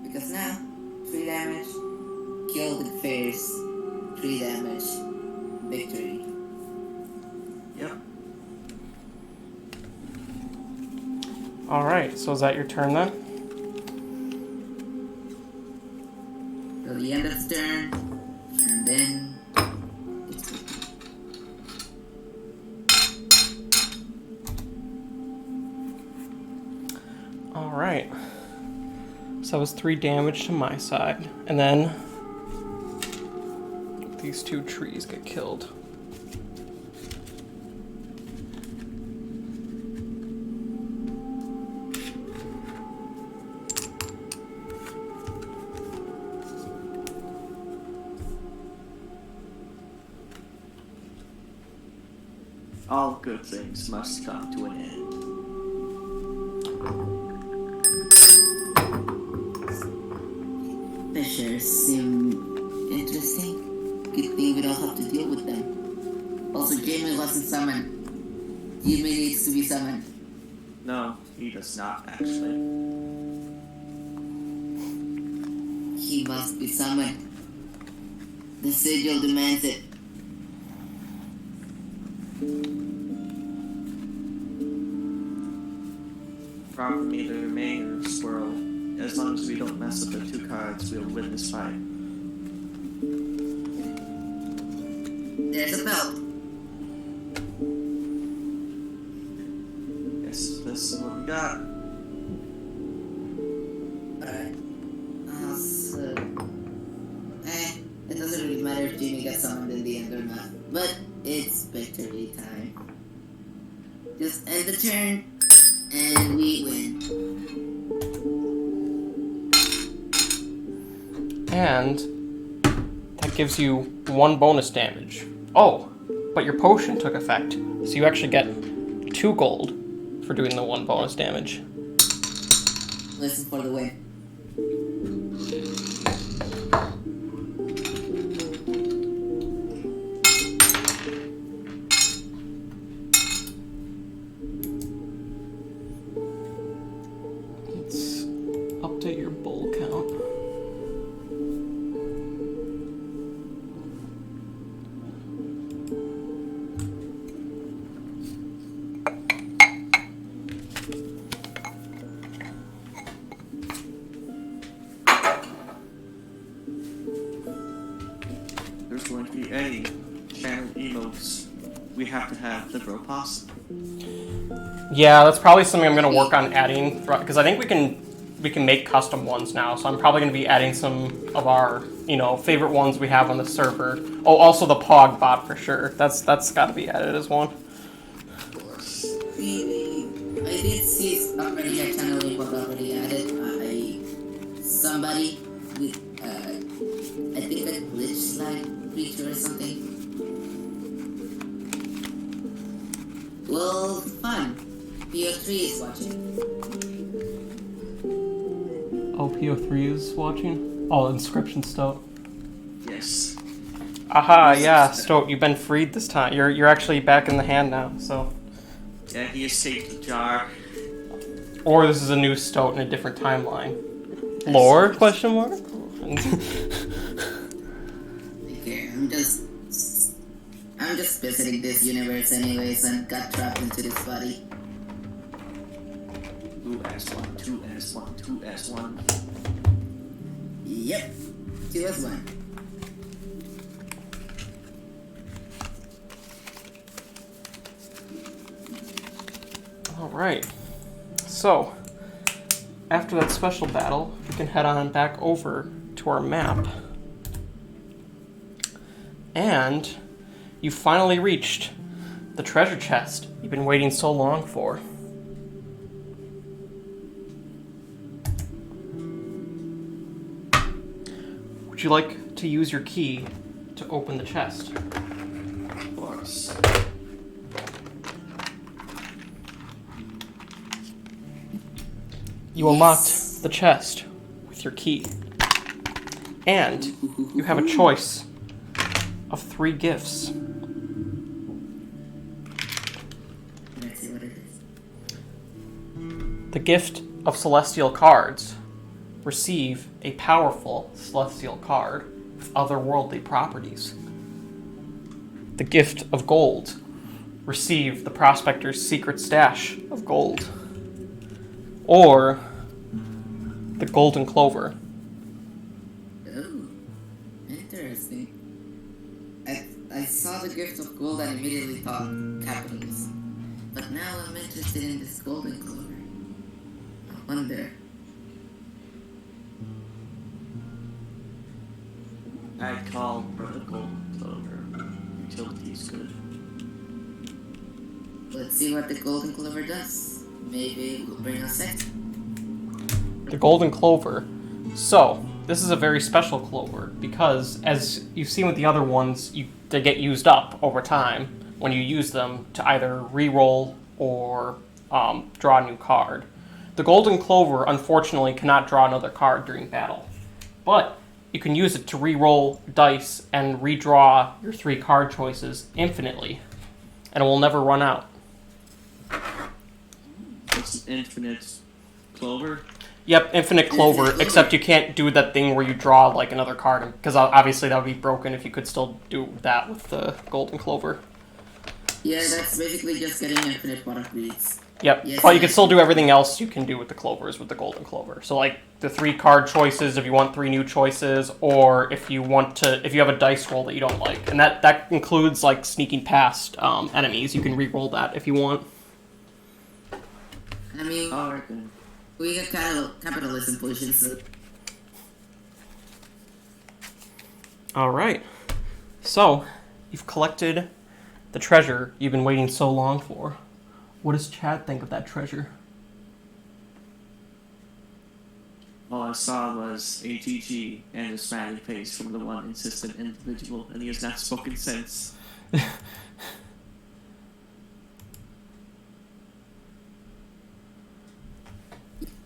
Because now, 3 damage, kill the fairs, 3 damage, victory. Yep. Alright, so is that your turn then? Till the end of the turn, and then it's good. Alright. So that was 3 damage to my side. And then these 2 trees get killed. All good things must come to an end. Fishers seem interesting. Good thing we don't have to deal with them. Also, Jamie wasn't summoned. Jamie needs to be summoned. No, he does not actually. He must be summoned. The sigil demands it. Drop from either main or squirrel. As long as we don't mess up the 2 cards, we'll win this fight. There's a belt. Yes, this is what we got. Alright. So... it doesn't really matter if Jimmy gets summoned in the end or not. But it's victory time. Just end the turn, and we win. And that gives you 1 bonus damage. Oh, but your potion took effect. So you actually get 2 gold for doing the 1 bonus damage. Listen for the win. any channel emotes, we have to have the bro possum. Yeah, that's probably something I'm gonna work on adding because I think we can make custom ones now. So I'm probably gonna be adding some of our favorite ones we have on the server. Oh, also the Pog bot for sure. That's got to be added as one. Of course. I did see already a channel report already added by somebody with I think a glitch-like creature or something. Well, fun. PO3 is watching. Oh, PO3 is watching? Oh, Inscryption Stoat. Yes. Aha, yeah, Stoat, you've been freed this time. You're actually back in the hand now, so. Yeah, he escaped the jar. Or this is a new Stoat in a different timeline. Lore? Question mark? Okay, I'm just visiting this universe anyways and got trapped into this body. 2S1, 2S1, 2S1. Yep, 2S1. Alright. So, after that special battle, we can head on back over to our map. And you finally reached the treasure chest you've been waiting so long for. Would you like to use your key to open the chest? Of course. You unlocked the chest with your key. And you have a choice of 3 gifts. Let's see what it is. The gift of celestial cards. Receive a powerful celestial card with otherworldly properties. The gift of gold. Receive the Prospector's secret stash of gold. Or the golden clover. Oh, interesting. I saw the gift of gold and immediately thought capitalism. But now I'm interested in this golden clover. I wonder. I'd call for the golden clover. Utility's good. Let's see what the golden clover does. Maybe it will bring us it. The golden clover. So, this is a very special clover because, as you've seen with the other ones, they get used up over time when you use them to either re-roll or draw a new card. The golden clover, unfortunately, cannot draw another card during battle, but you can use it to re-roll dice and redraw your 3 card choices infinitely, and it will never run out. It's infinite clover. Yep, infinite clover, except you can't do that thing where you draw like another card, because obviously that would be broken if you could still do that with the golden clover. Yeah, that's basically just getting infinite product reads. Yep, Yes, but you can still do everything else you can do with the clovers with the golden clover. So like the 3 card choices if you want 3 new choices, or if you have a dice roll that you don't like, and that includes like sneaking past enemies. You can re-roll that if you want. I mean, Alright then. we got capitalism pushing, so All right, so you've collected the treasure you've been waiting so long for. What does Chad think of that treasure? All I saw was ATG and a smiley face from the one insistent individual, and he has not spoken since.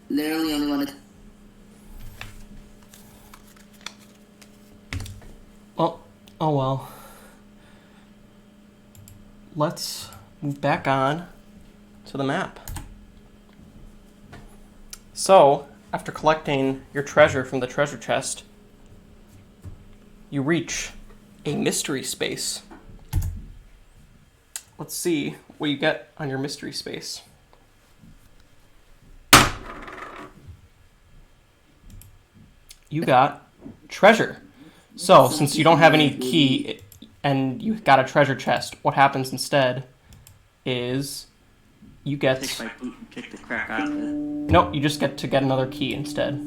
literally only wanted. Oh well. Let's move back on to the map. So, after collecting your treasure from the treasure chest, you reach a mystery space. Let's see what you get on your mystery space. You got treasure. So, since you don't have any key, and you got a treasure chest. What happens instead is you get... Take my boot and kick the crap out of it. Nope, you just get to get another key instead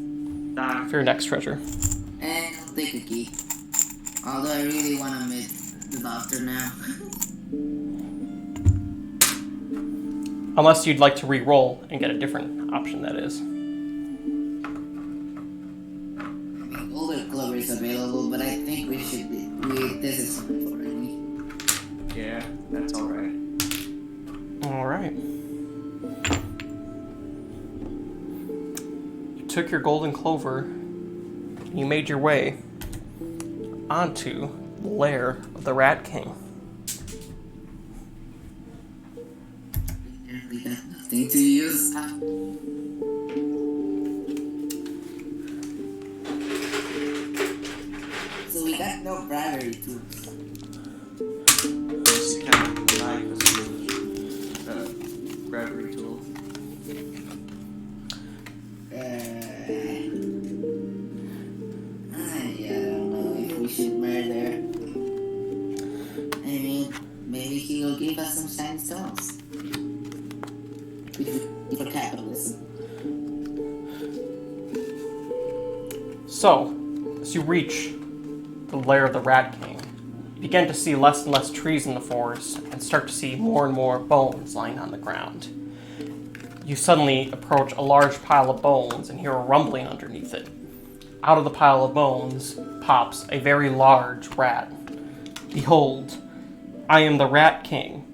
Ah, for your next treasure. And I'll take a key. Although I really want to meet the doctor now. Unless you'd like to re-roll and get a different option, that is. Older clover is available, but I think we should be. This is fine already. yeah, that's alright. Alright. You took your golden clover, and you made your way onto the lair of the Rat King. We got nothing to use. So we got no bribery tools. Just kind of alive as a bribery tool. I don't know if we should murder. I mean, maybe he'll give us some shiny stones. For capitalism. So, as you reach the lair of the Rat King, you begin to see less and less trees in the forest and start to see more and more bones lying on the ground. You suddenly approach a large pile of bones and hear a rumbling underneath it. Out of the pile of bones pops a very large rat. "Behold, I am the Rat King,"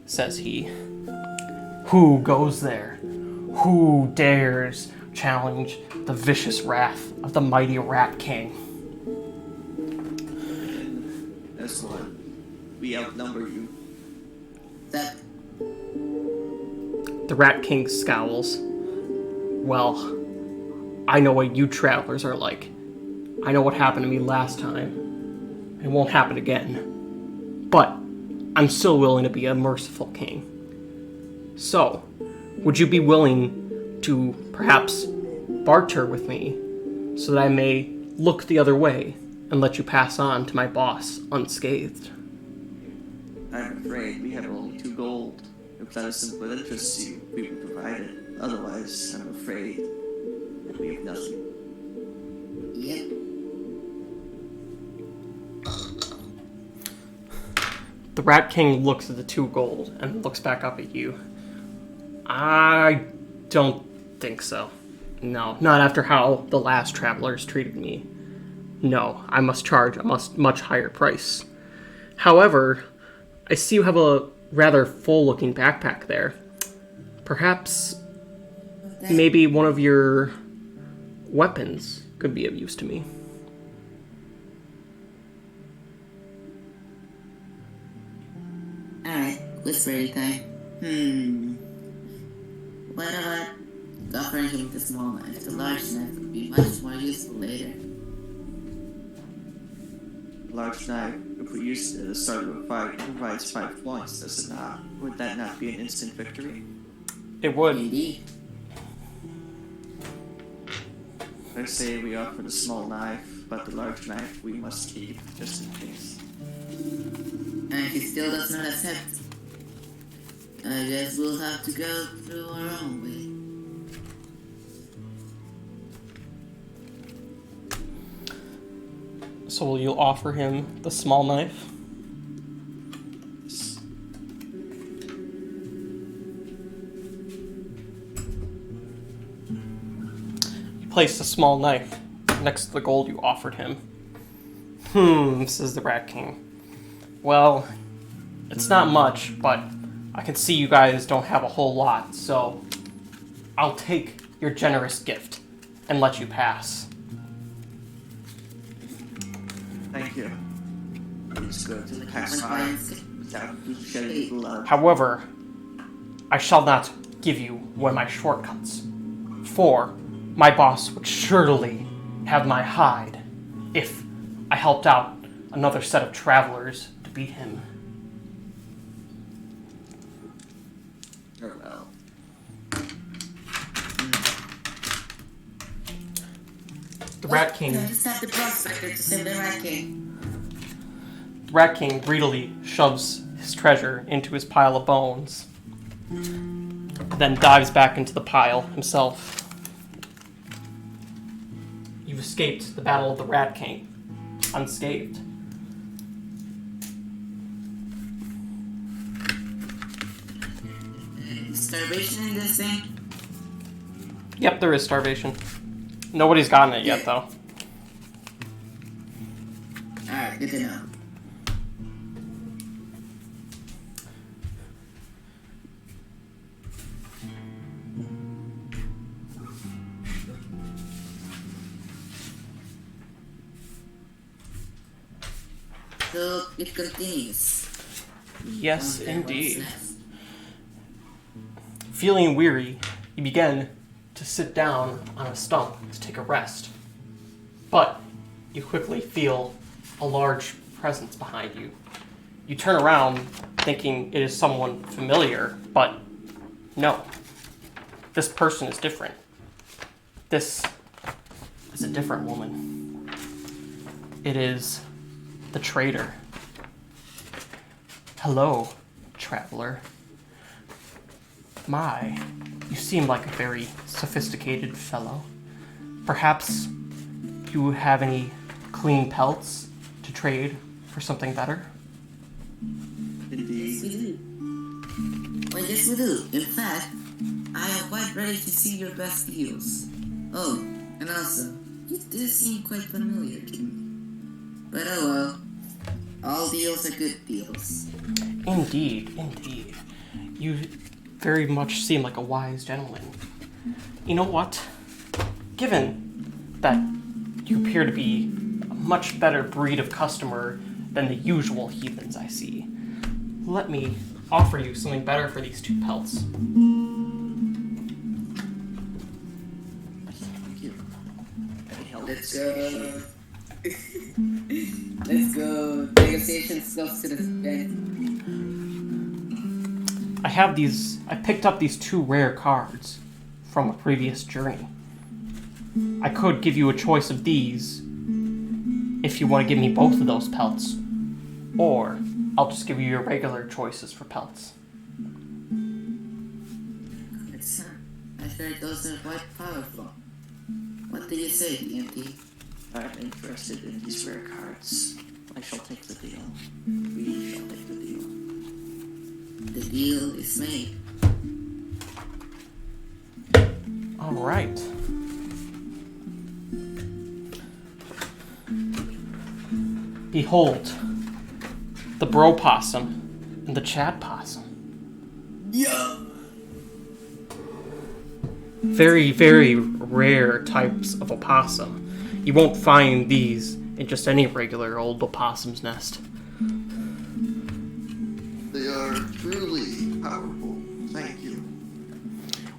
says he. "Who goes there? Who dares challenge the vicious wrath of the mighty Rat King?" That's what. We outnumber you. That The Rat King scowls. "Well, I know what you travelers are like. I know what happened to me last time. It won't happen again. But I'm still willing to be a merciful king. So, would you be willing to perhaps barter with me so that I may look the other way and let you pass on to my boss unscathed?" I'm afraid we have only 2 gold. If that isn't what interests you, we will provide it. Otherwise, I'm afraid that we have nothing. yep. The Rat King looks at the 2 gold and looks back up at you. "I don't think so. No, not after how the last travelers treated me. No, I must charge a much higher price. However, I see you have a rather full-looking backpack there. Perhaps maybe one of your weapons could be of use to me." Alright, what's ready time? What about offering him the small knife? The large knife would be much more useful later. Large knife, if we use it at the start of a fight, provides 5 points, does it not? Would that not be an instant victory? It would. Maybe. I say we offer the small knife, but the large knife we must keep, just in case. And if he still does not accept, I guess we'll have to go through our own way. So will you offer him the small knife? You place the small knife next to the gold you offered him. Says the Rat King. "Well, it's not much, but I can see you guys don't have a whole lot, so I'll take your generous gift and let you pass." Thank you. It's good to pass by without shedding blood. However, I shall not give you one of my shortcuts, for my boss would surely have my hide if I helped out another set of travelers to beat him. Or well. The Rat King. Just have the Prospector to save the Rat King. Rat King greedily shoves his treasure into his pile of bones, then dives back into the pile himself. You've escaped the Battle of the Rat King unscathed. Starvation in this thing? Yep, there is starvation. Nobody's gotten it yet, though. Alright, good to know. So it continues. Yes, What's indeed. next? Feeling weary, you begin to sit down on a stump to take a rest. But you quickly feel a large presence behind you. You turn around thinking it is someone familiar, but no. This person is different. This is a different woman. It is the trader. Hello, traveler. My, you seem like a very sophisticated fellow. Perhaps you have any clean pelts to trade for something better? Yes, we do. Well, yes, we do. In fact, I am quite ready to see your best deals. Oh, and also, you do seem quite familiar to me. But oh well. All deals are good deals. Indeed, indeed. You very much seem like a wise gentleman. You know what? Given that you appear to be a much better breed of customer than the usual heathens I see, let me offer you something better for these 2 pelts. Thank you. Any help? Let's go. Let's go. Negotiation skills to the bank. I picked up these 2 rare cards from a previous journey. I could give you a choice of these if you want to give me both of those pelts, or I'll just give you your regular choices for pelts. I heard those are quite powerful. What do you say, DMT? I'm interested in these rare cards. I shall take the deal. We shall take the deal. The deal is made. All right. Behold, the bro possum and the Chad possum. Yeah. Very, very rare types of opossum. You won't find these in just any regular old opossum's nest. They are truly powerful. Thank you.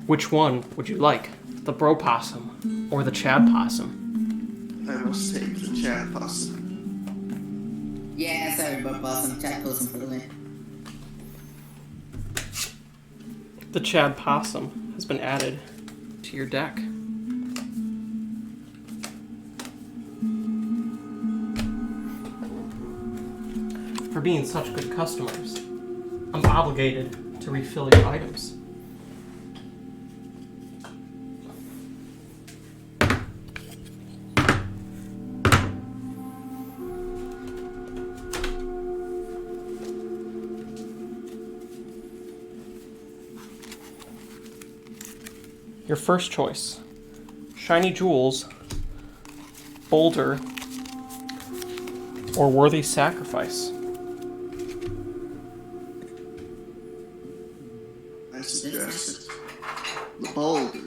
Which one would you like? The bro possum or the Chad possum? I must take the Chad possum. Yeah, sorry, but Possum. Chat Possum for the win. The Chad possum has been added to your deck. For being such good customers, I'm obligated to refill your items. Your first choice: shiny jewels, boulder, or worthy sacrifice. I suggest the boulder.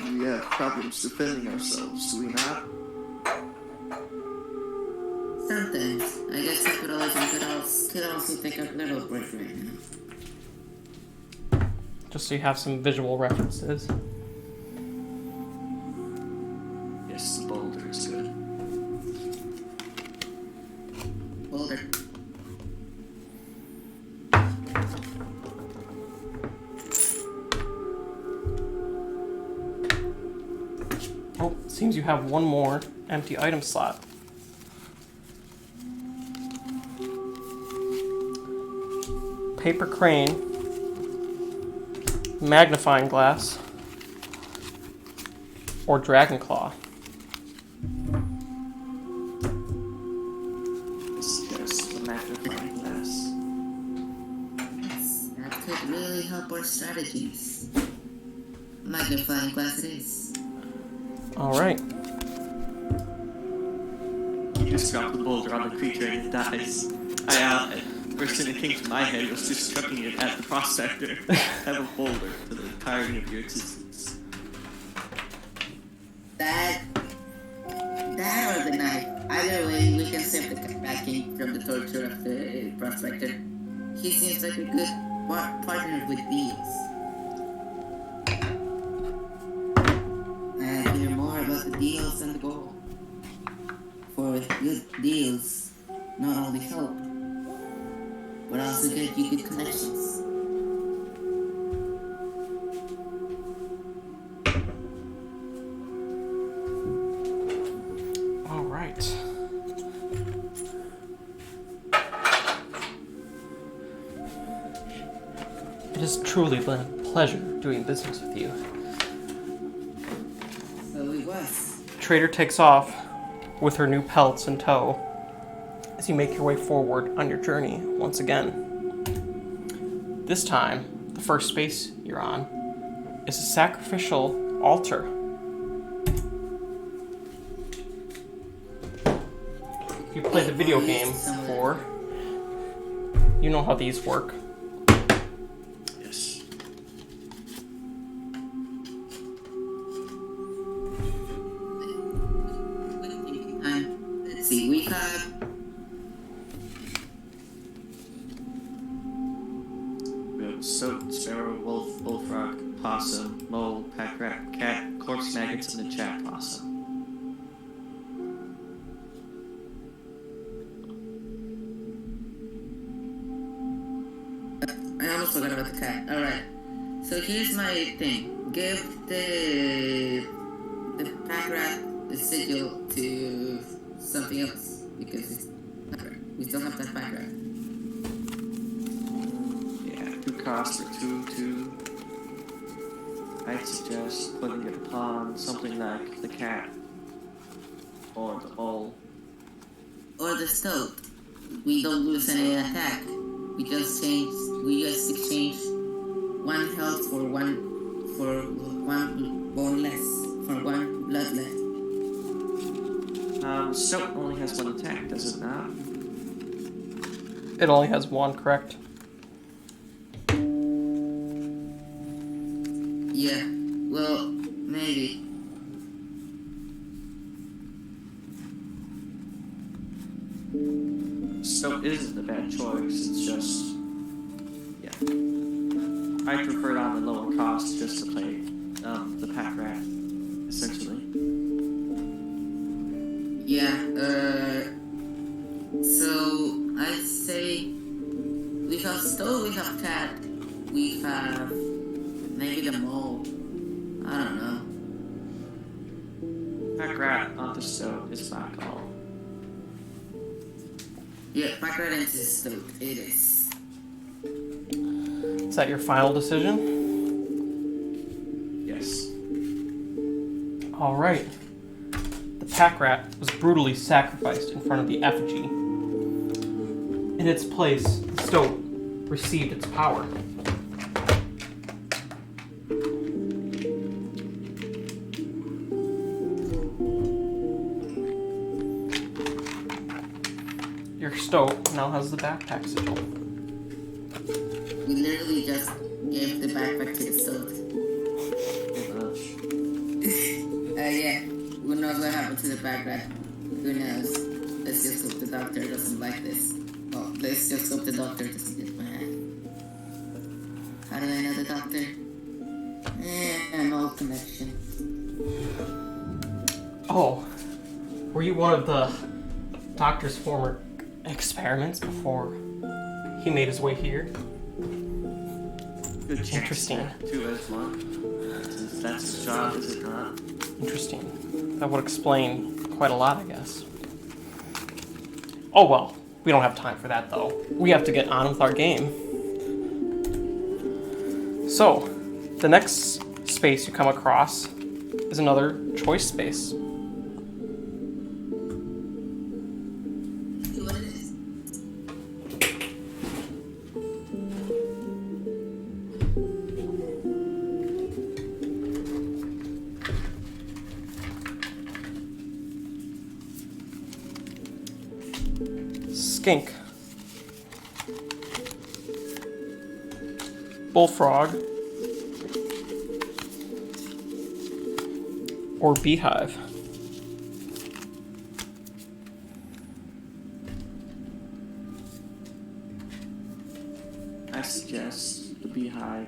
We have problems defending ourselves, do we not? Sometimes. I guess capitalism could also take a little break right now. Just so you have some visual references. Yes, the boulder is good. Boulder. Oh, seems you have one more empty item slot. paper crane, magnifying glass, or dragon claw. It's just the magnifying glass. That could really help our strategies. Magnifying glass it is. Alright. You just drop the boulder on the creature and it dies. First thing that came to my head was just chucking it at the Prospector. Have a boulder for the entirety of your existence. That or the knife. Either way, we can save the backing from the torture of the Prospector. He seems like a good partner with deals. And hear more about the deals and the goal. For with good deals, not only help, but also get you good connections. All right. It has truly been a pleasure doing business with you. So it was. Trader takes off with her new pelts in tow as you make your way forward on your journey once again. This time, the first space you're on is a sacrificial altar. If you play the video game before, you know how these work. Yes. Let's see, we have Soap, sparrow, wolf, bullfrog, possum, mole, pack rat, cat, corpse maggots, and a jack possum. I almost forgot about the cat. Alright. So here's my thing. Give the pack rat the sigil to something else. Because it's pack rat. We still have that pack rat. Yeah, 2 costs for 2. I'd suggest putting it upon something like the cat or the owl. Or the stoat. We don't lose any attack. We just exchange 1 health for one bone less, for 1 blood less. Soap only has 1 attack, does it not? It only has 1, correct? Yeah, well, maybe. Soap isn't a bad choice, it's just... yeah. I prefer it on the lower cost just to play the pack rat, essentially. Yeah, so I say we have stove, we have cat, we have maybe the mole. I don't know. Pack rat on the stove is my call. Yeah, pack rat into the stove, it is. Is that your final decision? Yes. All right. The pack rat was brutally sacrificed in front of the effigy. In its place, the stoat received its power. Your stoat now has the backpack sigil. We literally just gave the backpack to the stove. Yeah, who knows what happened to the back rat? Who knows? Let's just hope the doctor doesn't like this. Well, let's just hope the doctor doesn't get mad. How do I know the doctor? An old connection. Oh, were you one of the doctor's former experiments before he made his way here? Good chance. Interesting. 2 as 1. That's his job, is it not? Interesting. That would explain quite a lot, I guess. Oh well, we don't have time for that though. We have to get on with our game. So, the next space you come across is another choice space. What it is? Skink. Bullfrog. Or beehive. I suggest the beehive.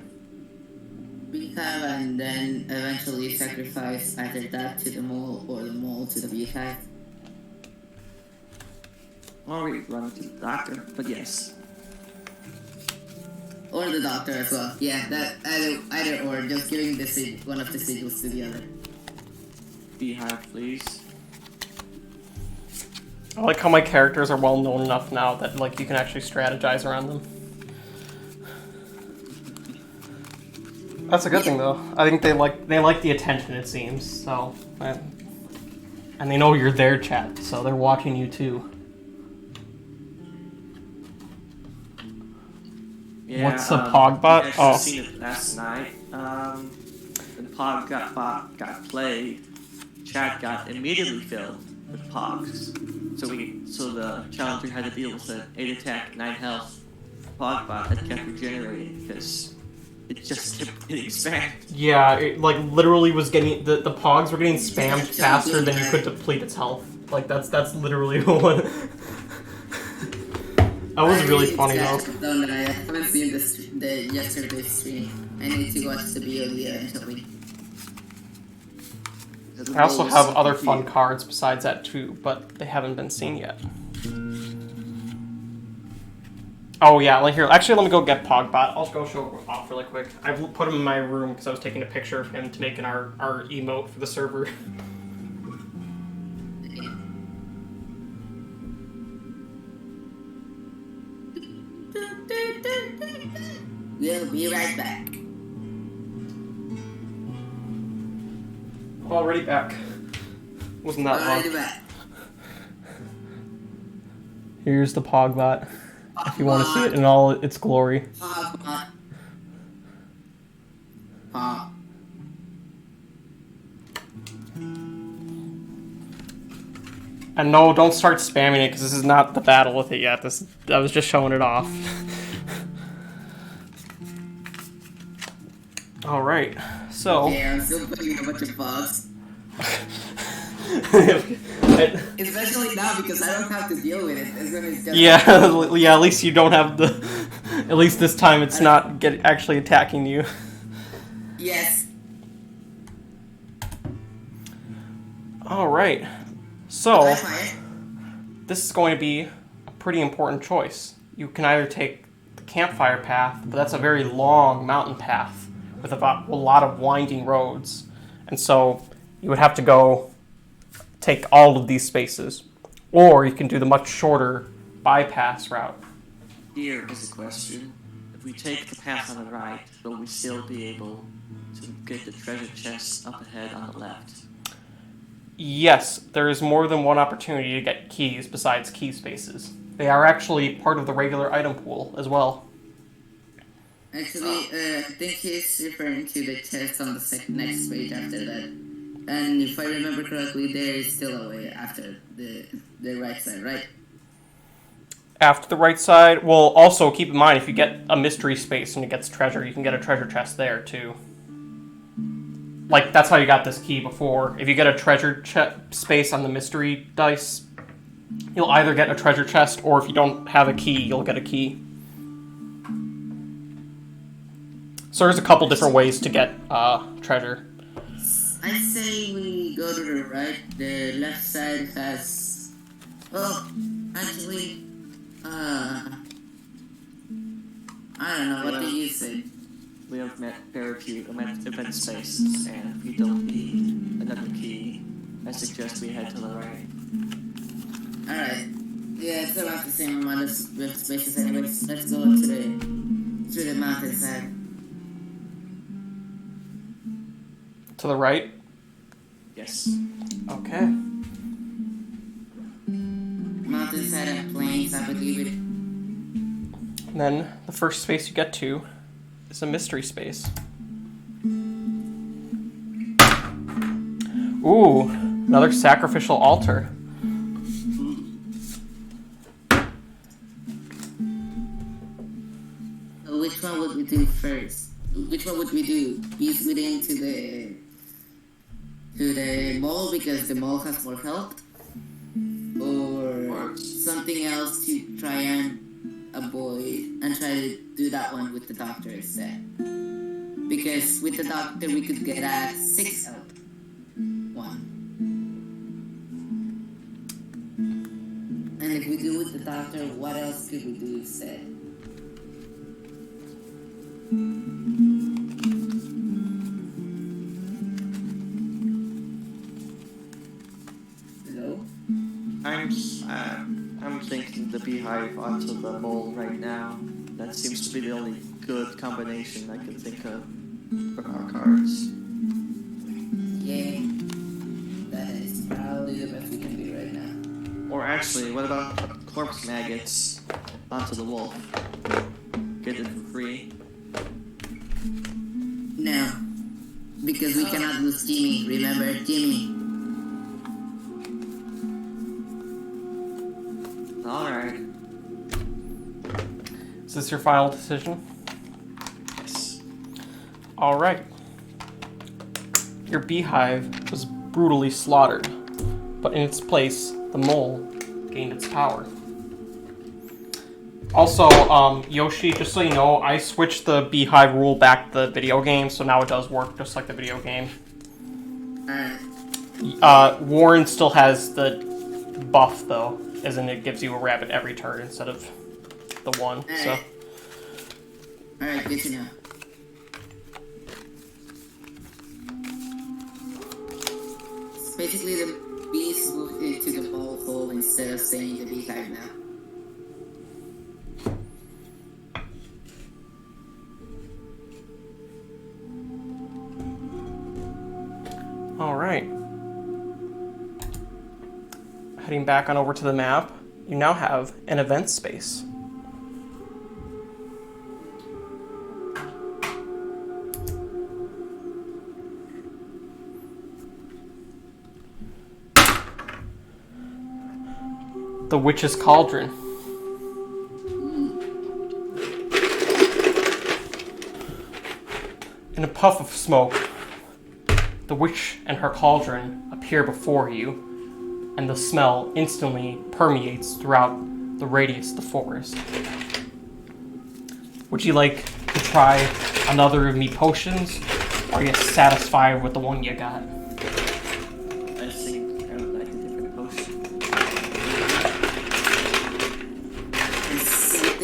Beehive, and then eventually sacrifice either that to the mole or the mole to the beehive. Or we run to the doctor, but yes. Or the doctor as well. Yeah, that either or, just giving the one of the sigils to the other. Beehive, please. I like how my characters are well known enough now that like you can actually strategize around them. That's a good thing though. I think they like the attention, it seems. So, and they know you're there, chat. So they're watching you too. Yeah, What's a Pogbot? I Oh, seen it last night. When Pog got played, chat got immediately filled with Pogs. So the challenger had to deal with an 8 attack, 9 health Pogbot that kept regenerating because it just kept getting spammed. yeah. It like literally was getting the Pogs were getting spammed faster than you could deplete its health. Like that's literally what. That was really funny though. Don't I haven't seen the yesterday's stream. I need to watch the VOD eventually. I also have other fun cards besides that too, but they haven't been seen yet. Oh yeah, like here. Actually, let me go get Pogbot. I'll go show it off really quick. I put him in my room because I was taking a picture of him to make our emote for the server. We'll be right back. Already back. Wasn't that Already long. back. Here's the Pogbot. If you want to see it in all its glory. Pog. Pog. And no, don't start spamming it because this is not the battle with it yet. I was just showing it off. All right, so. Yeah, I'm still putting a bunch of Pogs. Especially now because I don't have to deal with it. As soon as just yeah. At least you don't have the. At least this time it's not actually attacking you. Yes. All right, so That's fine. this is going to be a pretty important choice. You can either take the campfire path, but that's a very long mountain path with a lot of winding roads, and so you would have to go take all of these spaces, or you can do the much shorter bypass route. Here is a question. If we take the path on the right, will we still be able to get the treasure chest up ahead on the left? Yes, there is more than one opportunity to get keys besides key spaces. They are actually part of the regular item pool as well. Actually, I think he's referring to the chest on the next page after that. And if I remember correctly, there is still a way after the right side, right? After the right side, well, also keep in mind if you get a mystery space and it gets treasure, you can get a treasure chest there too. Like, that's how you got this key before. If you get a treasure space on the mystery dice, you'll either get a treasure chest, or if you don't have a key, you'll get a key. So there's a couple different ways to get treasure. I say we go to the right. The left side has... Well, actually... I don't know, what do you say? We have met very few event spaces, and if you don't need another key, I suggest we head to the right. Alright. Yeah, it's about the same amount of spaces anyways. Let's go to the mountainside. To the right? Yes. Okay. Mountainside and plains, I believe it. And then the first space you get to is a mystery space. Ooh, another sacrificial altar. So which one would we do first? Which one would we do? Ease within to the mall because the mall has more health? Or something else to try and avoid and try to do that one with the doctor instead? Because with the doctor we could get a 6 health one. And if we do with the doctor, what else could we do instead? Hello? I'm thinking the beehive onto the mole right now. That seems to be the only good combination I can think of for our cards. Yeah, that is probably the best we can do right now. Or actually, what about corpse maggots onto the wolf? Get it for free. No, because we cannot lose Jimmy. Remember, Jimmy. Alright. Is this your final decision? Yes. Alright. Your beehive was brutally slaughtered, but in its place, the mole gained its power. Also, Yoshi, just so you know, I switched the beehive rule back to the video game, so now it does work just like the video game. Warren still has the buff, though, as in it gives you a rabbit every turn instead of the one, so... Alright, good to know. So basically, the bees moved into the mole hole instead of staying in the beehive now. Alright. Heading back on over to the map, you now have an event space. The Witch's Cauldron. In a puff of smoke, the witch and her cauldron appear before you, and the smell instantly permeates throughout the radius of the forest. Would you like to try another of me potions, or are you satisfied with the one you got? I think I would like a different potion. I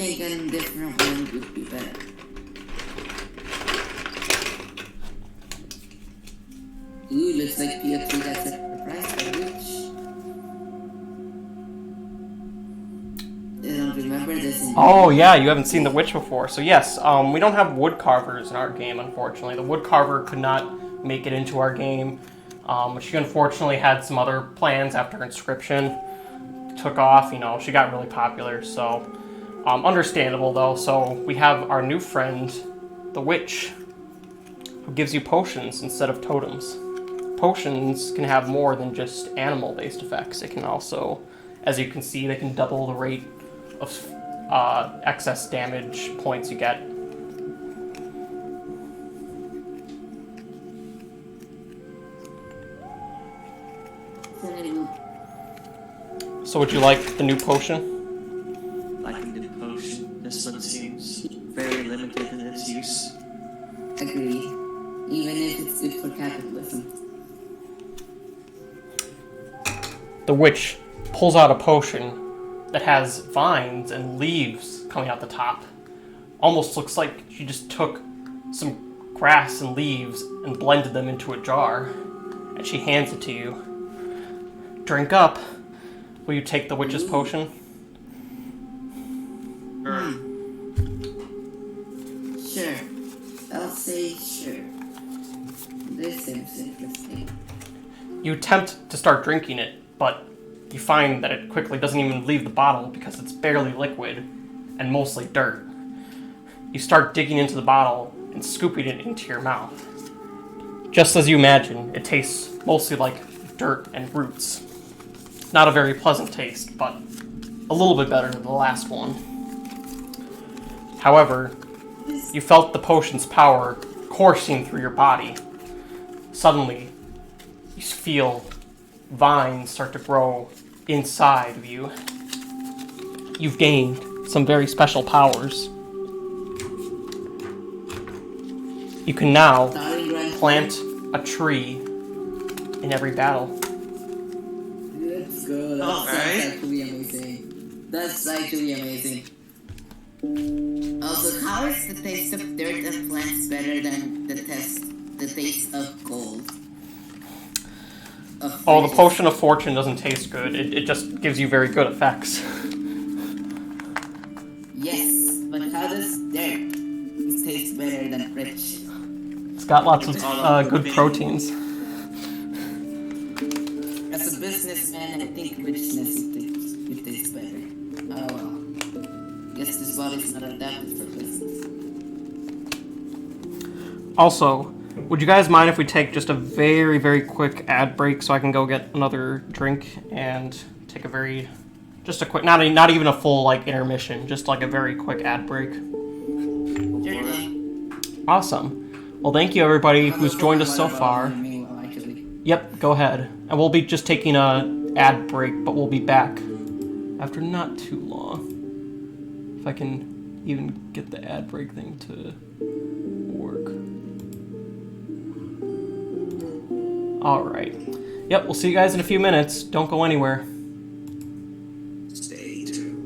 think a different one would be better. Ooh, looks like POT got set the price for which. I don't remember this. Oh yeah, you haven't seen the witch before. So yes, we don't have wood carvers in our game, unfortunately. The wood carver could not make it into our game. She unfortunately had some other plans after Inscryption took off. You know, she got really popular, so understandable though. So we have our new friend, the witch, who gives you potions instead of totems. Potions can have more than just animal-based effects. It can also, as you can see, they can double the rate of excess damage points you get. So would you like the new potion? Like a new potion. This one seems very limited in its use. Agree. Even if it's good for capitalism. The witch pulls out a potion that has vines and leaves coming out the top. Almost looks like she just took some grass and leaves and blended them into a jar. And she hands it to you. Drink up. Will you take the witch's potion? Sure. I'll say sure. This seems interesting. You attempt to start drinking it, but you find that it quickly doesn't even leave the bottle because it's barely liquid and mostly dirt. You start digging into the bottle and scooping it into your mouth. Just as you imagine, it tastes mostly like dirt and roots. Not a very pleasant taste, but a little bit better than the last one. However, you felt the potion's power coursing through your body. Suddenly, you feel vines start to grow inside of you. You've gained some very special powers. You can now plant a tree in every battle. Let's go. That's actually amazing. That's actually amazing. Also, how is the taste of dirt and plants better than the taste of gold? Oh, the potion of fortune doesn't taste good. It just gives you very good effects. Yes, but how does dirt taste better than rich? It's got lots of good proteins. As a businessman, I think richness it tastes better. Oh well. Guess this body's not adapted for business. Also, would you guys mind if we take just a very, very quick ad break so I can go get another drink and take a just a quick, not even a full like intermission, just like a very quick ad break. Awesome. Well, thank you everybody who's joined us so far. Yep, go ahead. And we'll be just taking a ad break, but we'll be back after not too long. If I can even get the ad break thing to work. Alright. Yep, we'll see you guys in a few minutes. Don't go anywhere. Stay tuned.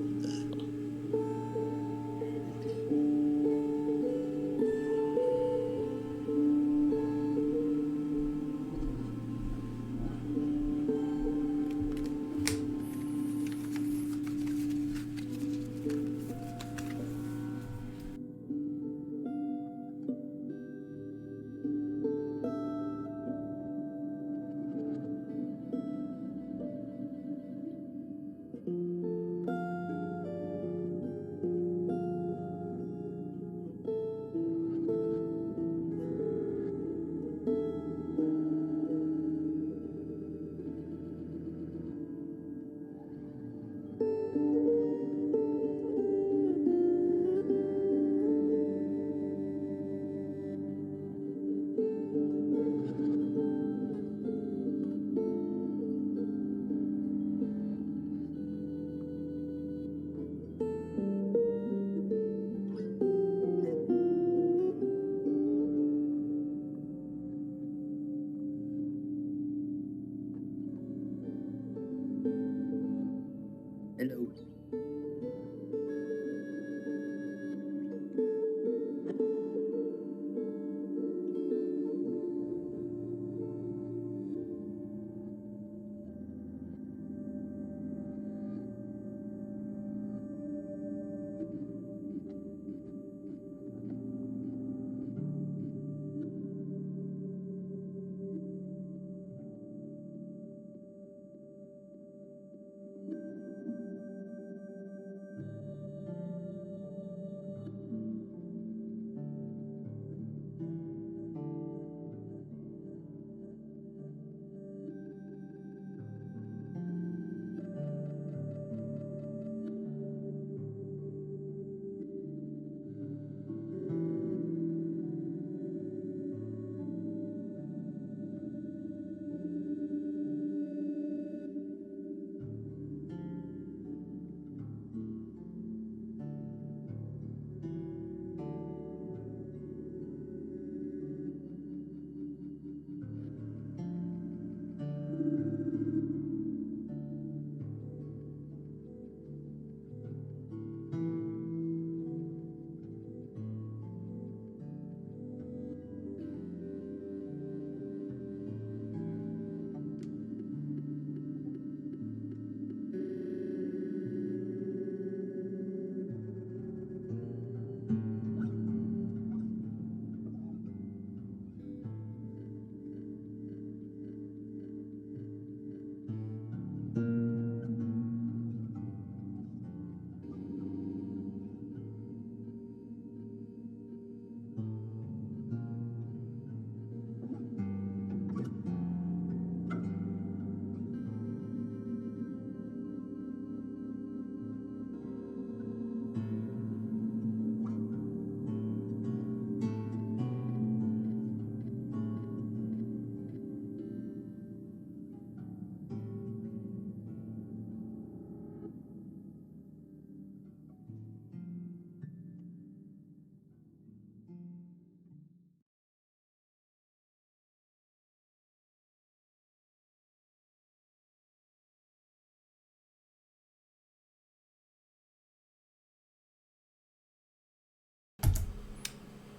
Hello.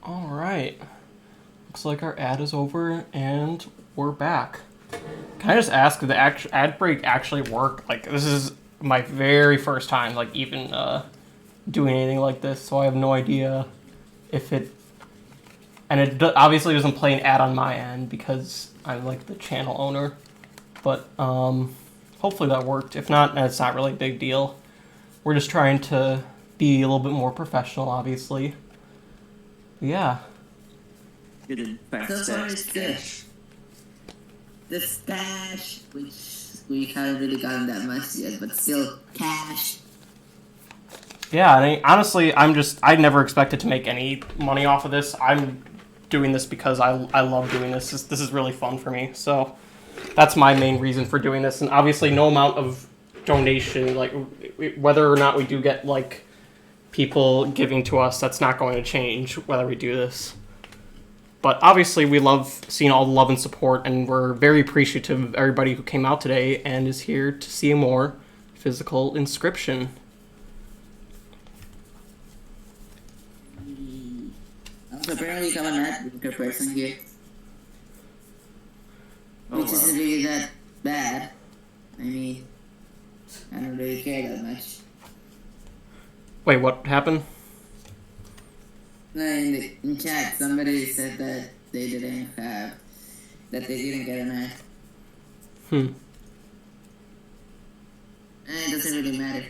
All right. Looks like our ad is over, and we're back. Can I just ask, did the ad break actually work? Like, this is my very first time, like, even doing anything like this, so I have no idea if it... And it obviously doesn't play an ad on my end because I'm, like, the channel owner. But, hopefully that worked. If not, it's not really a big deal. We're just trying to be a little bit more professional, obviously. But yeah. It in fact So far, stacks it's good. cash. The stash, which we haven't really gotten that much yet, but still cash. Yeah, and honestly, I never expected to make any money off of this. I'm doing this because I love doing this. This is really fun for me. So that's my main reason for doing this. And obviously no amount of donation, like whether or not we do get like people giving to us, that's not going to change whether we do this. But obviously we love seeing all the love and support, and we're very appreciative of everybody who came out today and is here to see more physical Inscryption. Also, apparently we have an ad person here, Oh, which isn't really that bad. I mean, I don't really care that much. Wait, what happened? No, in chat, somebody said that they didn't get an ad. Hmm. And it doesn't really matter.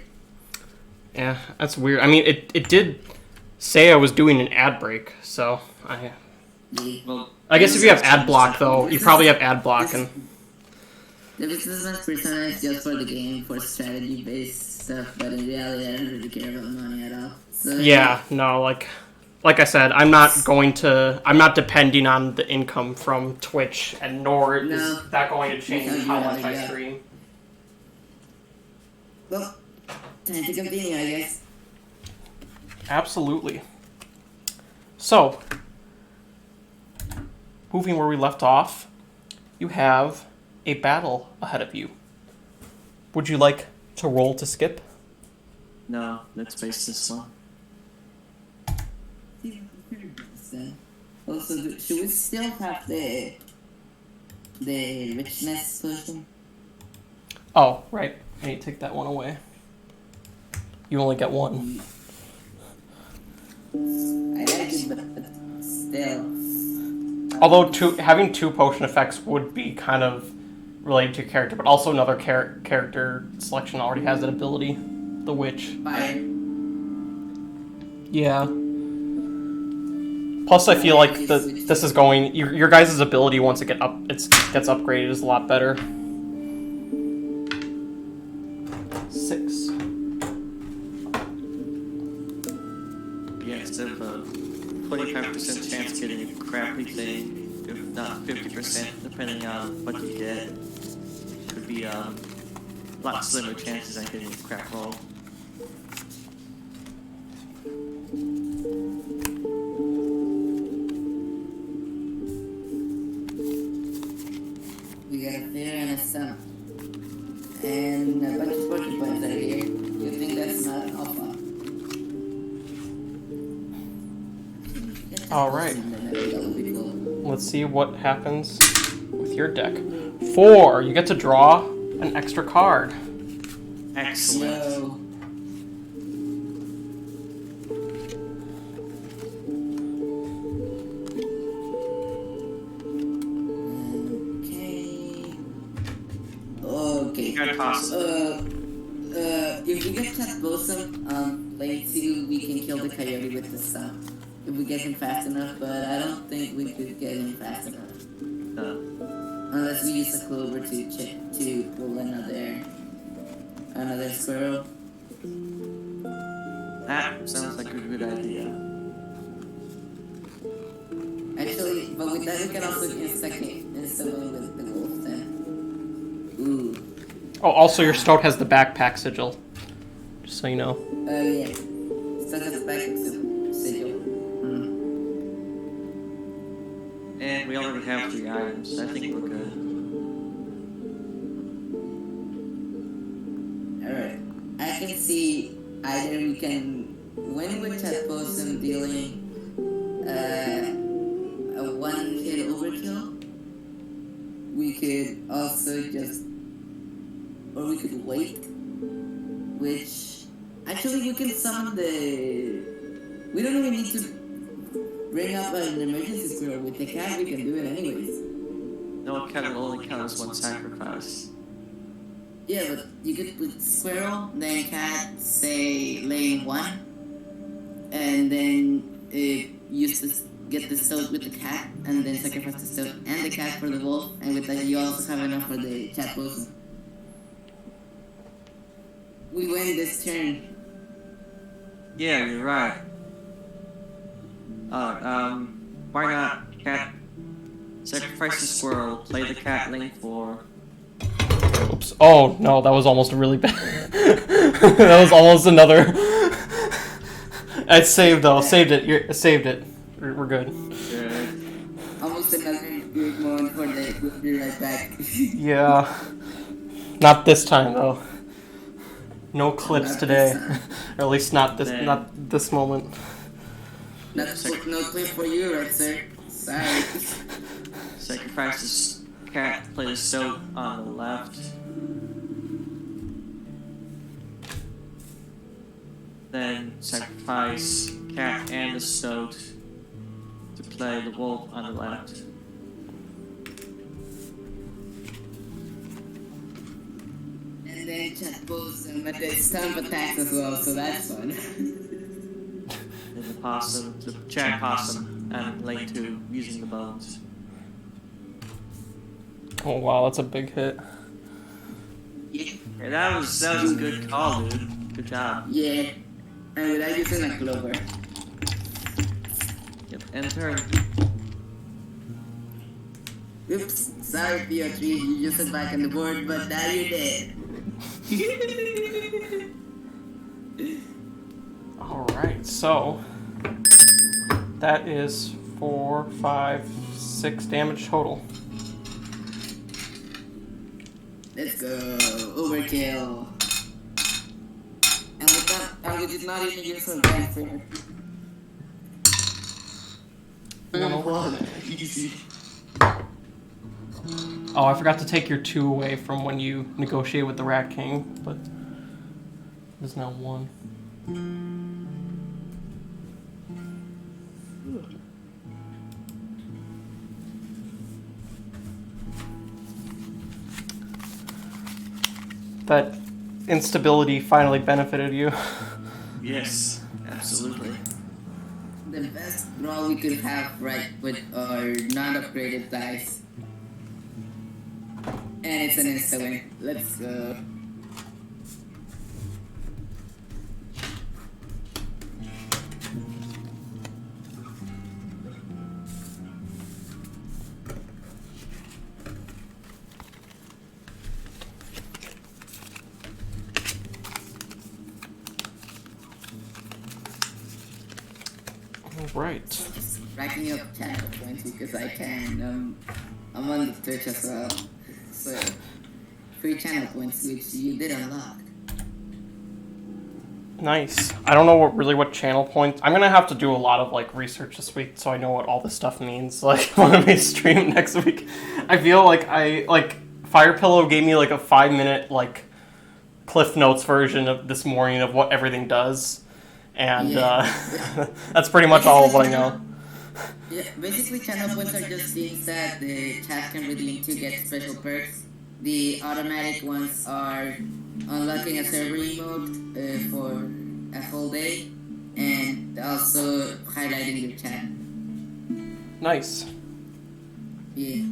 Yeah, that's weird. I mean, it did say I was doing an ad break, so Yeah. Well, I guess if you have ad block, though, you probably have ad block, and The business was personalized just for the game, for strategy-based stuff, but in reality, I don't really care about money at all. So yeah, no, like I said, I'm not depending on the income from Twitch, and nor No. is that going to change Because how you much have- I yeah. stream. Well, time to continue, I guess. Absolutely. So, moving where we left off, you have a battle ahead of you. Would you like to roll to skip? no, let's face this one. Also, should we still have the richness potion? Oh, right. I need to take that one away. You only get one. I like it, but still. Although having two potion effects would be kind of related to character, but also another character selection already has that ability, the witch. Fire. Yeah. Plus, I feel like this is going your guys' ability once it gets upgraded is a lot better. 6. Yeah, instead of a 25% chance getting a crappy thing, if not 50%, depending on what you get, could be a lot slimmer chances on getting a crap roll. We got a fear and a stomach. And a bunch of potion points out here. You think that's not an alpha? Alright. That would be cool. Let's see what happens with your deck. 4. You get to draw an extra card. Excellent. So, okay. You gotta toss it. If we get Chat Bosom, play 2, we can kill the coyote with the stuff. If we get him fast enough, but I don't think we could get him fast enough. Unless we use a clover to pull another squirrel. That sounds like a good idea. Actually, but with that we can also insta-win with the wolf then. Ooh. Oh, also your stout has the backpack sigil. Just so you know. Yeah. So that's back to sigil. And we already have 3 items. I think we're good. Alright. I can see either we can win with Chat Bosom dealing a one hit overkill. We could also or we could wait, which actually we can summon we don't even need to bring up an emergency squirrel. With the cat we can do it anyways. No, cat will only count as one sacrifice. Yeah, but you could put squirrel, then cat, say lane 1, and then get the stoat with the cat, and then sacrifice the stoat and the cat for the wolf, and with that you also have enough for the cat potion. We win this turn. Yeah, you're right. Why not cat? Sacrifice the squirrel, play the cat lane 4. Oops. Oh, no, that was almost really bad. That was almost another... I saved, though. Saved it. Saved it. We're good. Almost another good moment for the we'll be right back. Yeah. Not this time, though. No clips Not today. this time. Or at least not this moment. No clip for you, right, sir? Sorry. Sacrifice the cat, play the stoat on the left. Then sacrifice cat and the stoat to play the wolf on the left. And then chat pulls them, but they stomp attacks as well, so that's fun. Then the chat possum, and lane 2 using the bones. Oh, wow, that's a big hit. Yeah, that was a good call, dude. Good job. Yeah. And without using a clover. Yep, end turn. Oops, sorry PO3, you used it back on the board, but now you're dead. Alright, so... that is 4, 5, 6 damage total. Let's go, overkill. And with that, I did not even use a bank for her. Easy. Oh, I forgot to take your 2 away from when you negotiate with the Rat King, but there's now 1. That instability finally benefited you. Yes, absolutely. The best draw we could have right with our non-upgraded dice. And it's an insta win. Let's go. Right. Racking up channel points because I can. I'm on the Twitch as well. So, free channel points which you did unlock. Nice. I don't know what channel points. I'm gonna have to do a lot of like research this week so I know what all this stuff means. Like when we stream next week, I feel like Firepillow gave me like a 5-minute like Cliff Notes version of this morning of what everything does. And that's pretty much all of what I know. Yeah, basically channel points are just things that the chat can redeem to get special perks. The automatic ones are unlocking a server emote for a whole day, and also highlighting your chat. Nice. Yeah.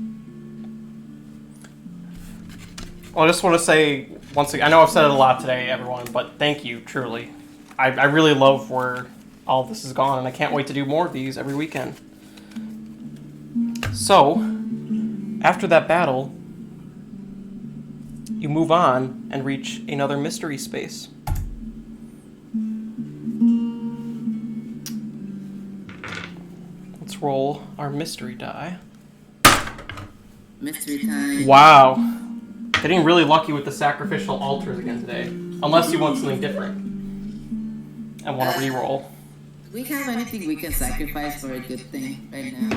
Well, I just want to say once again, I know I've said it a lot today, everyone, but thank you, truly. I really love where all this has gone, and I can't wait to do more of these every weekend. So, after that battle, you move on and reach another mystery space. Let's roll our mystery die. Mystery time. Wow. Getting really lucky with the sacrificial altars again today. Unless you want something different and want to reroll. we have anything we can sacrifice for a good thing right now?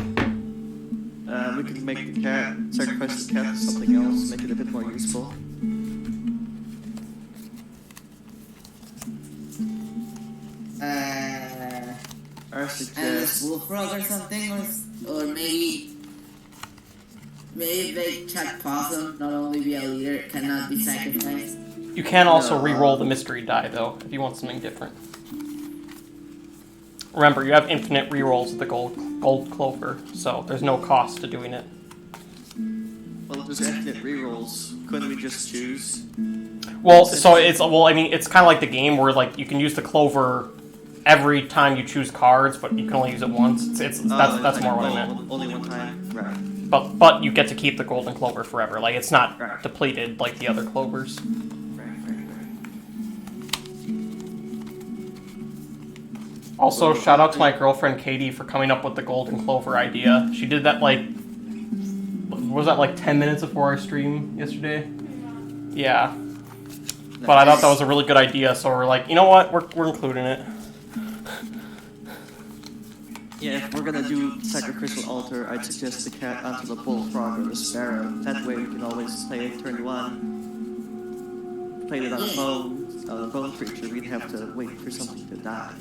We could make the cat, sacrifice the cat to something else, make it a bit more useful. I And suggest... bullfrog or something, or maybe they chat possum, not only be a leader, cannot be sacrificed. You can also re-roll the mystery die, though, if you want something different. Remember, you have infinite re-rolls with the gold clover, so there's no cost to doing it. Well, if there's infinite rerolls, couldn't we just choose? Well, so it's kind of like the game where like you can use the clover every time you choose cards, but you can only use it once. That's more what I meant. Only one time, right? But you get to keep the golden clover forever. Like it's not Right. depleted like the other clovers. Right. Also, shout out to my girlfriend Katie for coming up with the golden clover idea. She did that like, was that like 10 minutes before our stream yesterday? Yeah. But I thought that was a really good idea, so we're like, you know what, we're including it. Yeah, if we're gonna do sacrificial altar, I'd suggest the cat onto the bullfrog or the sparrow. That way we can always play it turn 1. Played it on a bone creature, we'd have to wait for something to die.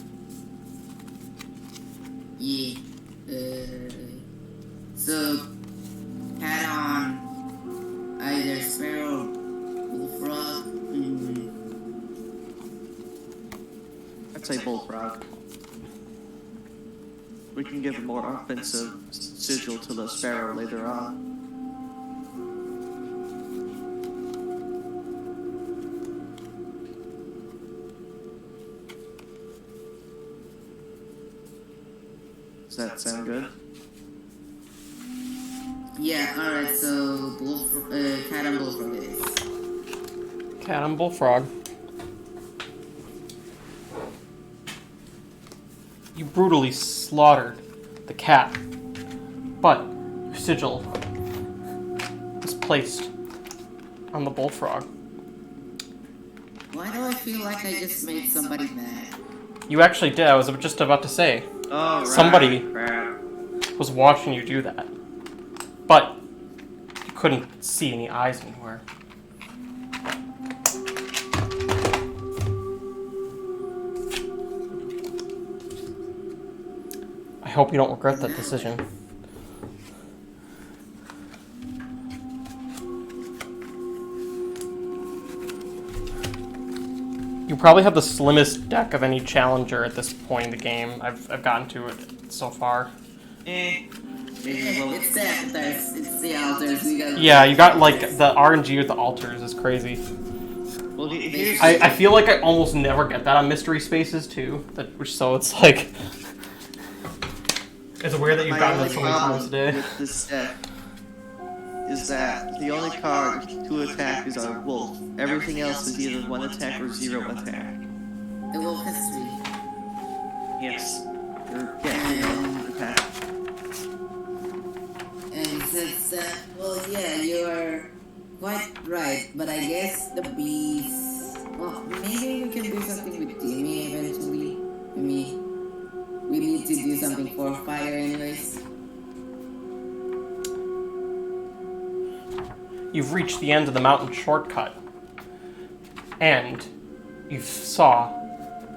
Yeah. So cat on either sparrow or bullfrog. I'd say bullfrog. We can give a more offensive sigil to the sparrow later on. Does that sound good? Yeah, alright, so cat and bullfrog it is. Cat and bullfrog. You brutally slaughtered the cat, but your sigil was placed on the bullfrog. Why do I feel like I just made somebody mad? You actually did. I was just about to say. Oh, right. Somebody Crap. was watching you do that, but you couldn't see any eyes anywhere. I hope you don't regret that decision. You probably have the slimmest deck of any challenger at this point in the game. I've gotten to it so far. Maybe It's the altars. We got. Yeah, you got like the RNG with the altars is crazy. well, here's I feel like I almost never get that on mystery spaces too. So it's like it's weird that you've gotten it so many times today. with this deck is that the only card to attack is our wolf. Everything else is either 1 attack or 0 attack. The wolf has 3. Yes. Attack. And since well, yeah, you are quite right, but I guess the beast. Well, maybe we can do something with Timmy eventually. I mean, we need to do something for fire, anyways. You've reached the end of the mountain shortcut, and you saw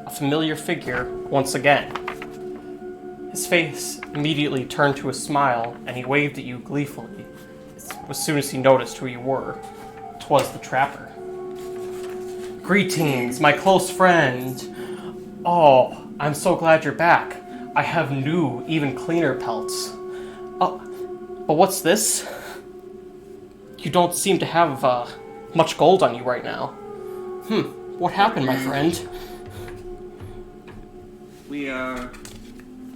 a familiar figure once again. His face immediately turned to a smile, and he waved at you gleefully as soon as he noticed who you were. 'Twas the trapper. Greetings, my close friend. Oh, I'm so glad you're back. I have new, even cleaner pelts. Oh, but what's this? You don't seem to have much gold on you right now. What happened, my friend? We are...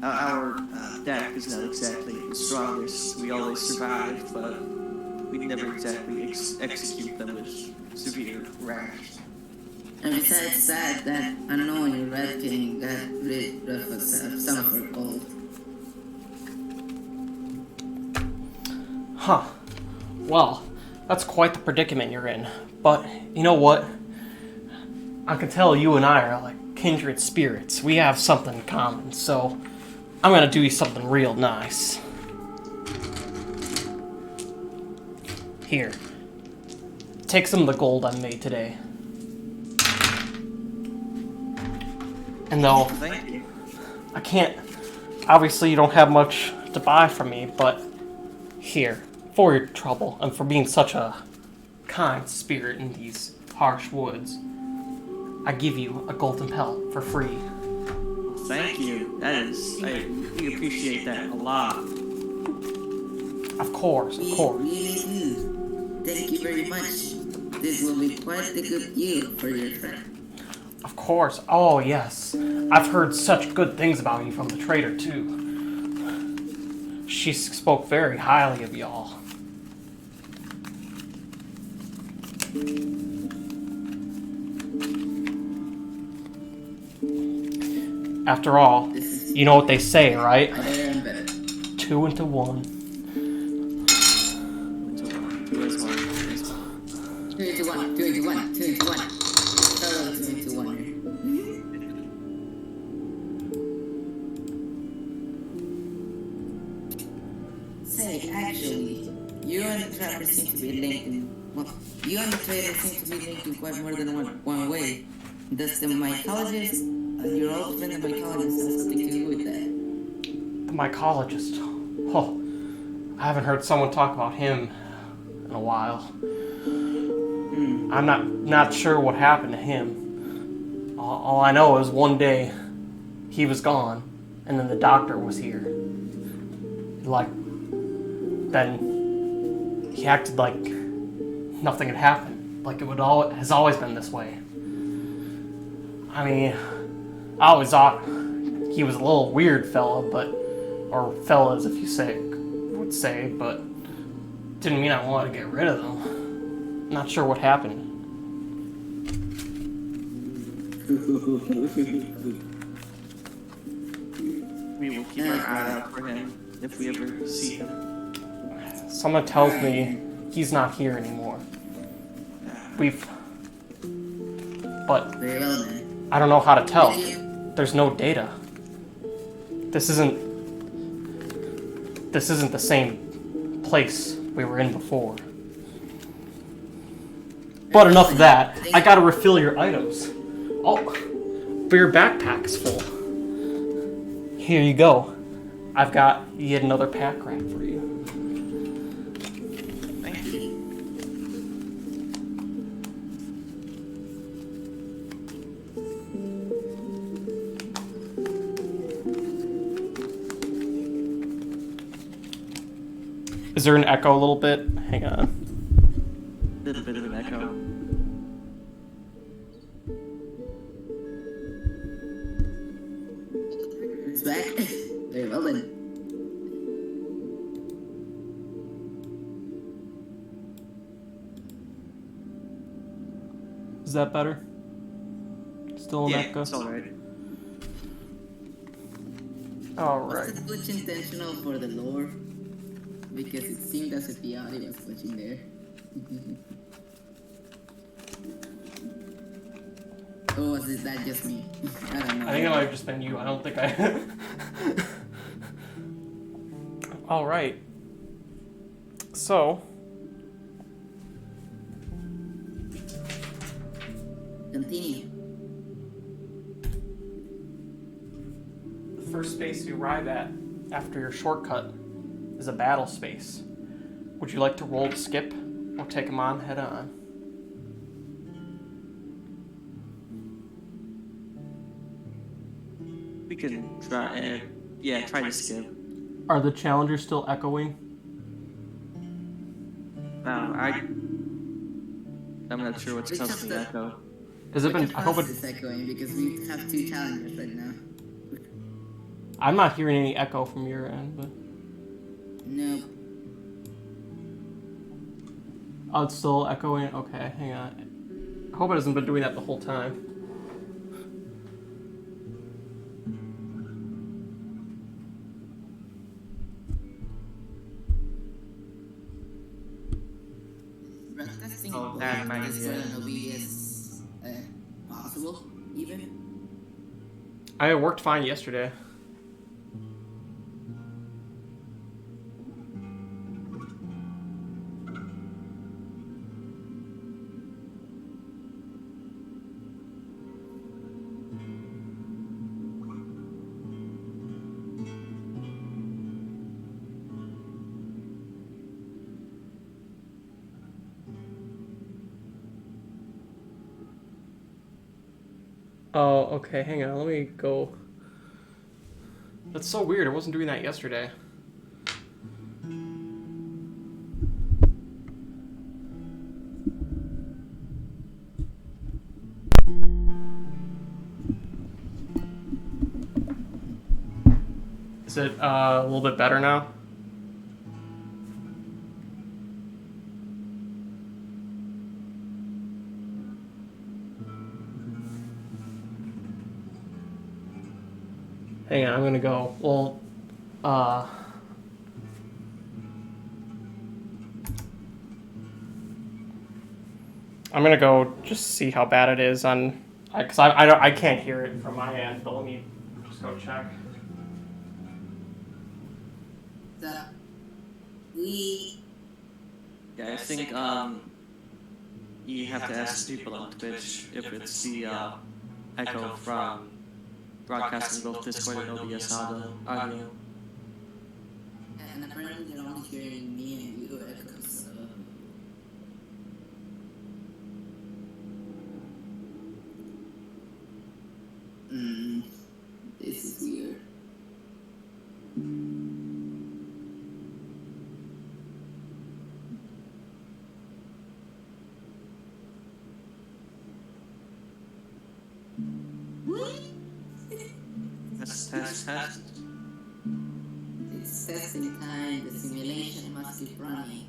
Our deck is not exactly the strongest. We always survive, but we never exactly execute them with severe rash. And besides that unknowing Red King got rid of some of her gold. Huh. Well, that's quite the predicament you're in. But, you know what? I can tell you and I are like kindred spirits. We have something in common, so I'm gonna do you something real nice. Here. Take some of the gold I made today. And though Thank you. I can't, obviously you don't have much to buy from me, but here, for your trouble and for being such a kind spirit in these harsh woods, I give you a golden pellet for free. Thank you. We appreciate that a lot. Of course, of We course. really do. Thank you very much. This will be quite a good yield for your friend. Of course. Oh, yes. I've heard such good things about you from the trader, too. She spoke very highly of y'all. After all, you know what they say, right? Better and better. 2 into 1. 2 as 1. 2 into 1, 2 into 1, 2 into 1. Oh, 2 into 1 here. Say, actually, you and the trapper seem to be linked in... Well, you and the trader seem to be linked in quite more than one way. Does the mycologist, your old friend the mycologist, have something to do with that? The mycologist. Oh, I haven't heard someone talk about him in a while. I'm not sure what happened to him. All I know is one day he was gone, and then the doctor was here. Then he acted like nothing had happened, like has always been this way. I mean, I always thought he was a little weird fella, or fellas if you would say, but didn't mean I wanted to get rid of them. Not sure what happened. We will keep our eye out for him if we ever see him. Someone tells me he's not here anymore. But Very well, then. I don't know how to tell. There's no data. This isn't the same place we were in before. But enough of that. I gotta refill your items. Oh, but your backpack's full. Here you go. I've got yet another pack rat for you. Thank you. Is there an echo a little bit? Hang on. Little bit of an echo. It's back. Very well, then. Is that better? Still an Yeah, echo? it's alright. Alright. Was it glitch intentional for the lore? Because it seemed as if the audio was glitching there. Or was that just me? I don't know. I think it might have just been you. I don't think I... Alright. So... Continue. The first space you arrive at after your shortcut is a battle space. Would you like to roll to skip or take them on head on? We can try, try to skip. Are the challengers still echoing? I'm not sure what's causing the echo. Has it been? I hope it. It's echoing because we have 2 challengers right now. I'm not hearing any echo from your end, but Nope. oh, it's still echoing. Okay, hang on. I hope it hasn't been doing that the whole time. Broadcasting Oh, that might is be it. an OBS possible, even. I worked fine yesterday. Oh, okay, hang on, let me go. That's so weird, I wasn't doing that yesterday. Is it a little bit better now? Hang on, I'm gonna go. Well, I'm gonna go just see how bad it is on, because I can't hear it from my end. But let me just go check. So, we... Yeah, I think you have to ask people on Twitch if it's the echo from broadcasting both Discord and OBS audio. And apparently they're only hearing me and you echoes, so... This is weird. Test. It's testing time, the simulation must keep running.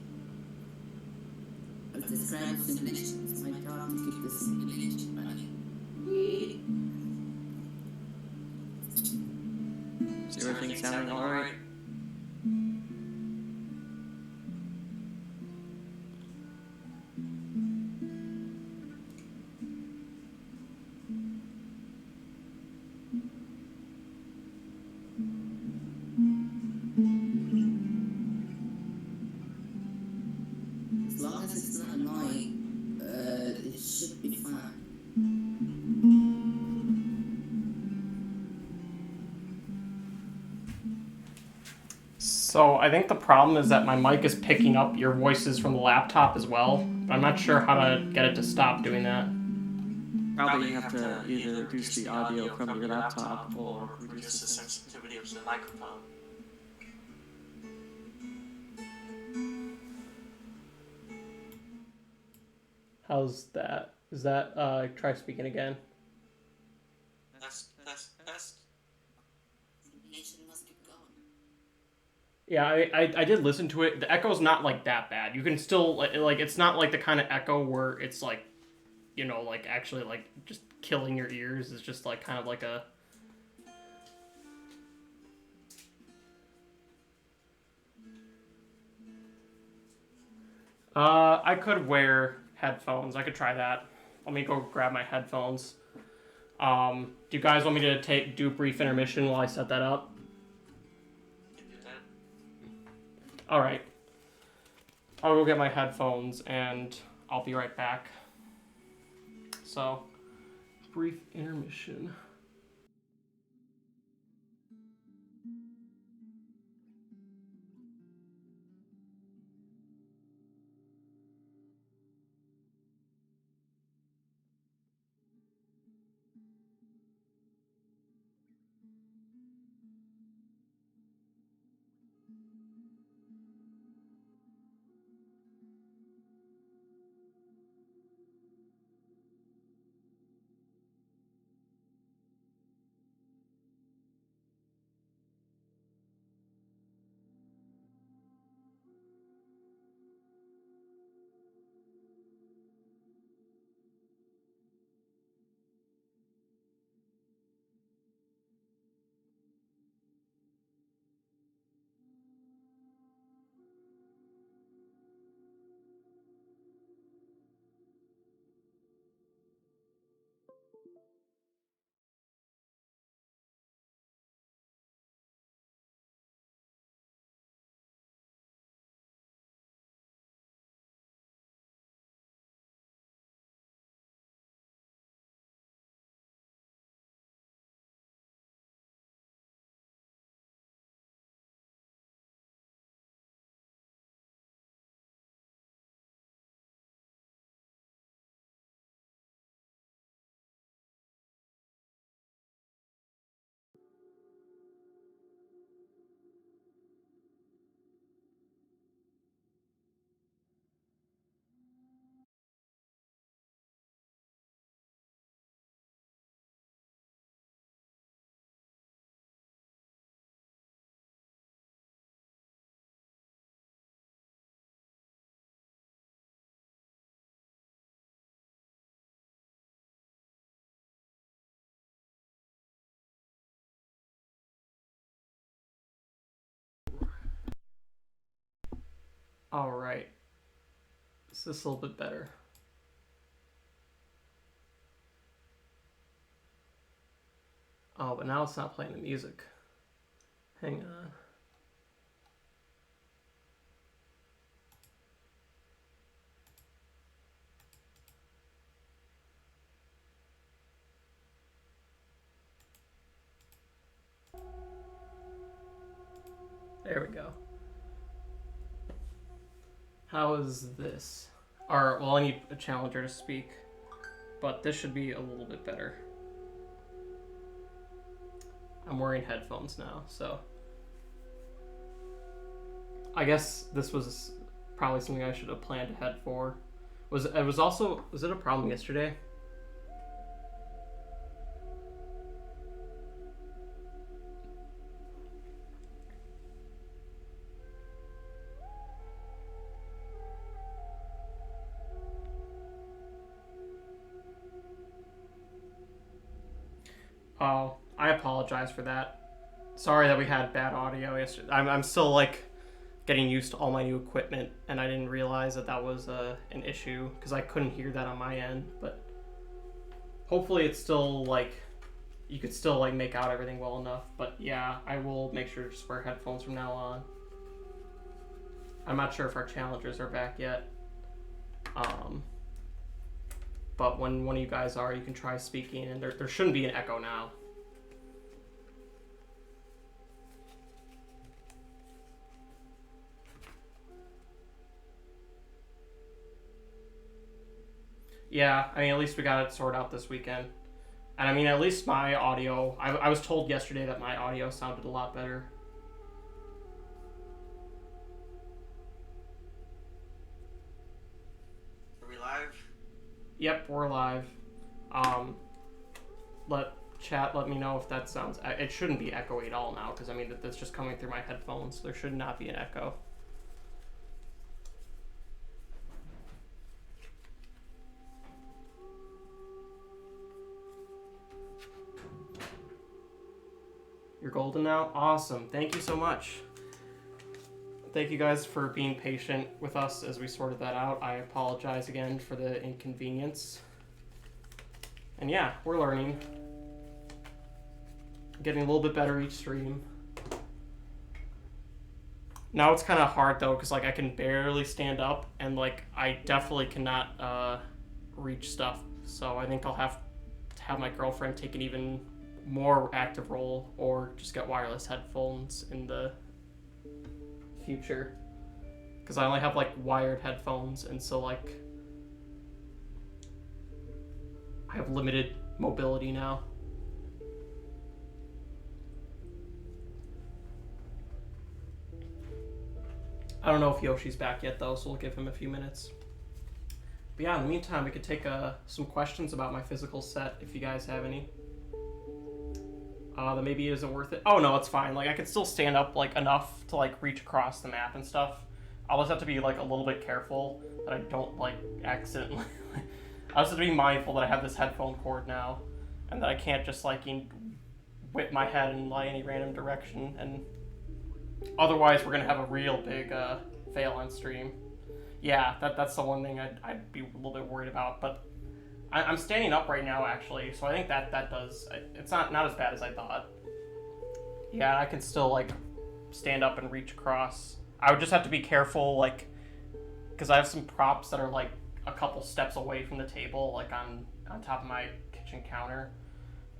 As described simulation, it's my job to keep the simulation running. Is everything sounding alright? As long as it's not annoying, it should be fine. So I think the problem is that my mic is picking up your voices from the laptop as well. But I'm not sure how to get it to stop doing that. Probably you have to either reduce the audio from your laptop or reduce the sensitivity of the microphone. How's that? Is that, try speaking again? Test. Simulation must keep going. Yeah, I did listen to it. The echo's not like that bad. You can still like it's not like the kind of echo where it's like, you know, like actually like just killing your ears. It's just like kind of like a. I could wear headphones. I could try that. Let me go grab my headphones. Do you guys want me to do a brief intermission while I set that up? All right. I'll go get my headphones and I'll be right back. So, brief intermission. All right. Is this a little bit better? Oh, but now it's not playing the music. Hang on. There we go. How is this? Well, I need a challenger to speak, but this should be a little bit better. I'm wearing headphones now, so I guess this was probably something I should have planned ahead for. Was it a problem yesterday? Oh, I apologize for that. Sorry that we had bad audio yesterday. I'm still like getting used to all my new equipment, and I didn't realize that was an issue because I couldn't hear that on my end. But hopefully, it's still like you could still like make out everything well enough. But yeah, I will make sure to just wear headphones from now on. I'm not sure if our challengers are back yet. But when one of you guys are, you can try speaking, and there shouldn't be an echo now. Yeah, I mean, at least we got it sorted out this weekend. And I mean, at least my audio, I was told yesterday that my audio sounded a lot better. Are we live? Yep, we're live. Let me know if that sounds... It shouldn't be echoey at all now, because I mean, that's just coming through my headphones. There should not be an echo. You're golden now? Awesome. Thank you so much. Thank you guys for being patient with us as we sorted that out. I apologize again for the inconvenience. And yeah, we're learning. Getting a little bit better each stream. Now it's kind of hard though, because like I can barely stand up, and like I definitely cannot reach stuff. So I think I'll have to have my girlfriend take an even more active role, or just get wireless headphones in the future, because I only have like wired headphones, and so like I have limited mobility now. I don't know if Yoshi's back yet though, so we'll give him a few minutes. But yeah, in the meantime, we could take some questions about my physical set if you guys have any. That maybe isn't worth it. Oh no, it's fine. Like I can still stand up like enough to like reach across the map and stuff. I'll just have to be like a little bit careful that I don't like accidentally. I just have to be mindful that I have this headphone cord now, and that I can't just like whip my head in like any random direction. And otherwise, we're gonna have a real big fail on stream. Yeah, that's the one thing I'd be a little bit worried about, but I'm standing up right now, actually, so I think that does... It's not as bad as I thought. Yeah, I can still, like, stand up and reach across. I would just have to be careful, like... Because I have some props that are, like, a couple steps away from the table, like, on top of my kitchen counter.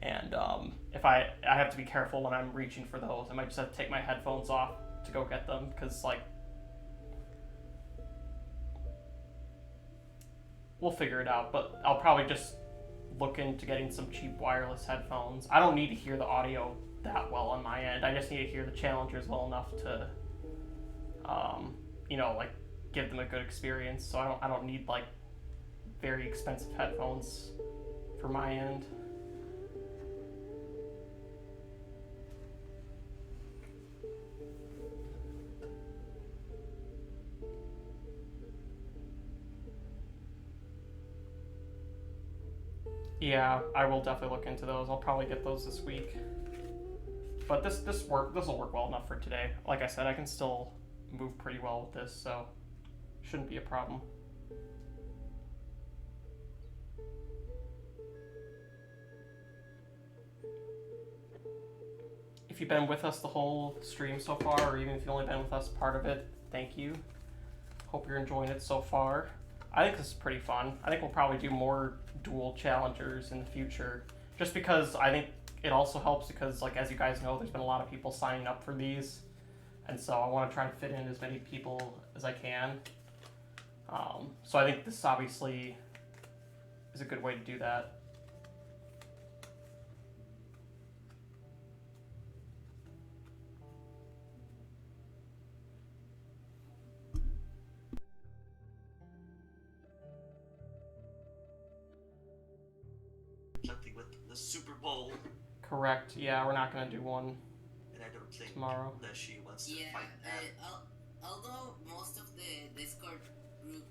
And, if I have to be careful when I'm reaching for those. I might just have to take my headphones off to go get them, because, like... We'll figure it out, but I'll probably just look into getting some cheap wireless headphones. I don't need to hear the audio that well on my end. I just need to hear the challengers well enough to, you know, like, give them a good experience. So I don't need, like, very expensive headphones for my end. Yeah, I will definitely look into those. I'll probably get those this week. But this will work well enough for today. Like I said, I can still move pretty well with this, so Shouldn't be a problem. If you've been with us the whole stream so far, or even if you've only been with us part of it, thank you. Hope you're enjoying it so far. I think this is pretty fun. I think we'll probably do more dual challengers in the future, just because I think it also helps because, like, as you guys know, there's been a lot of people signing up for these, and so I want to try to fit in as many people as I can. So I think this obviously is a good way to do that. Something with the Super Bowl, Correct. Yeah, we're not gonna do one and I don't think tomorrow. that she wants to Yeah, fight that. although most of the Discord group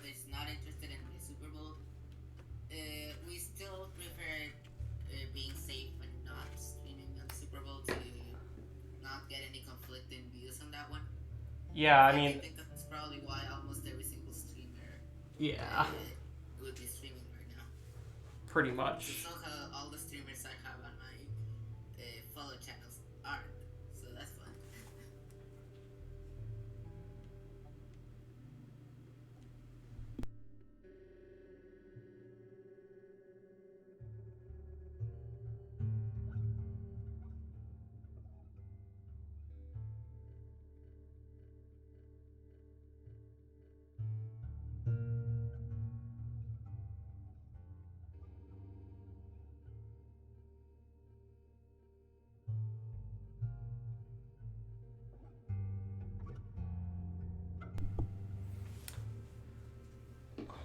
is not interested in the Super Bowl, we still prefer being safe and not streaming on Super Bowl to not get any conflicting views on that one. Yeah, I I mean, think that's probably why almost every single streamer yeah, would be streaming right now. pretty So much. somehow all the streamers I have on my follow channels aren't, so that's fun.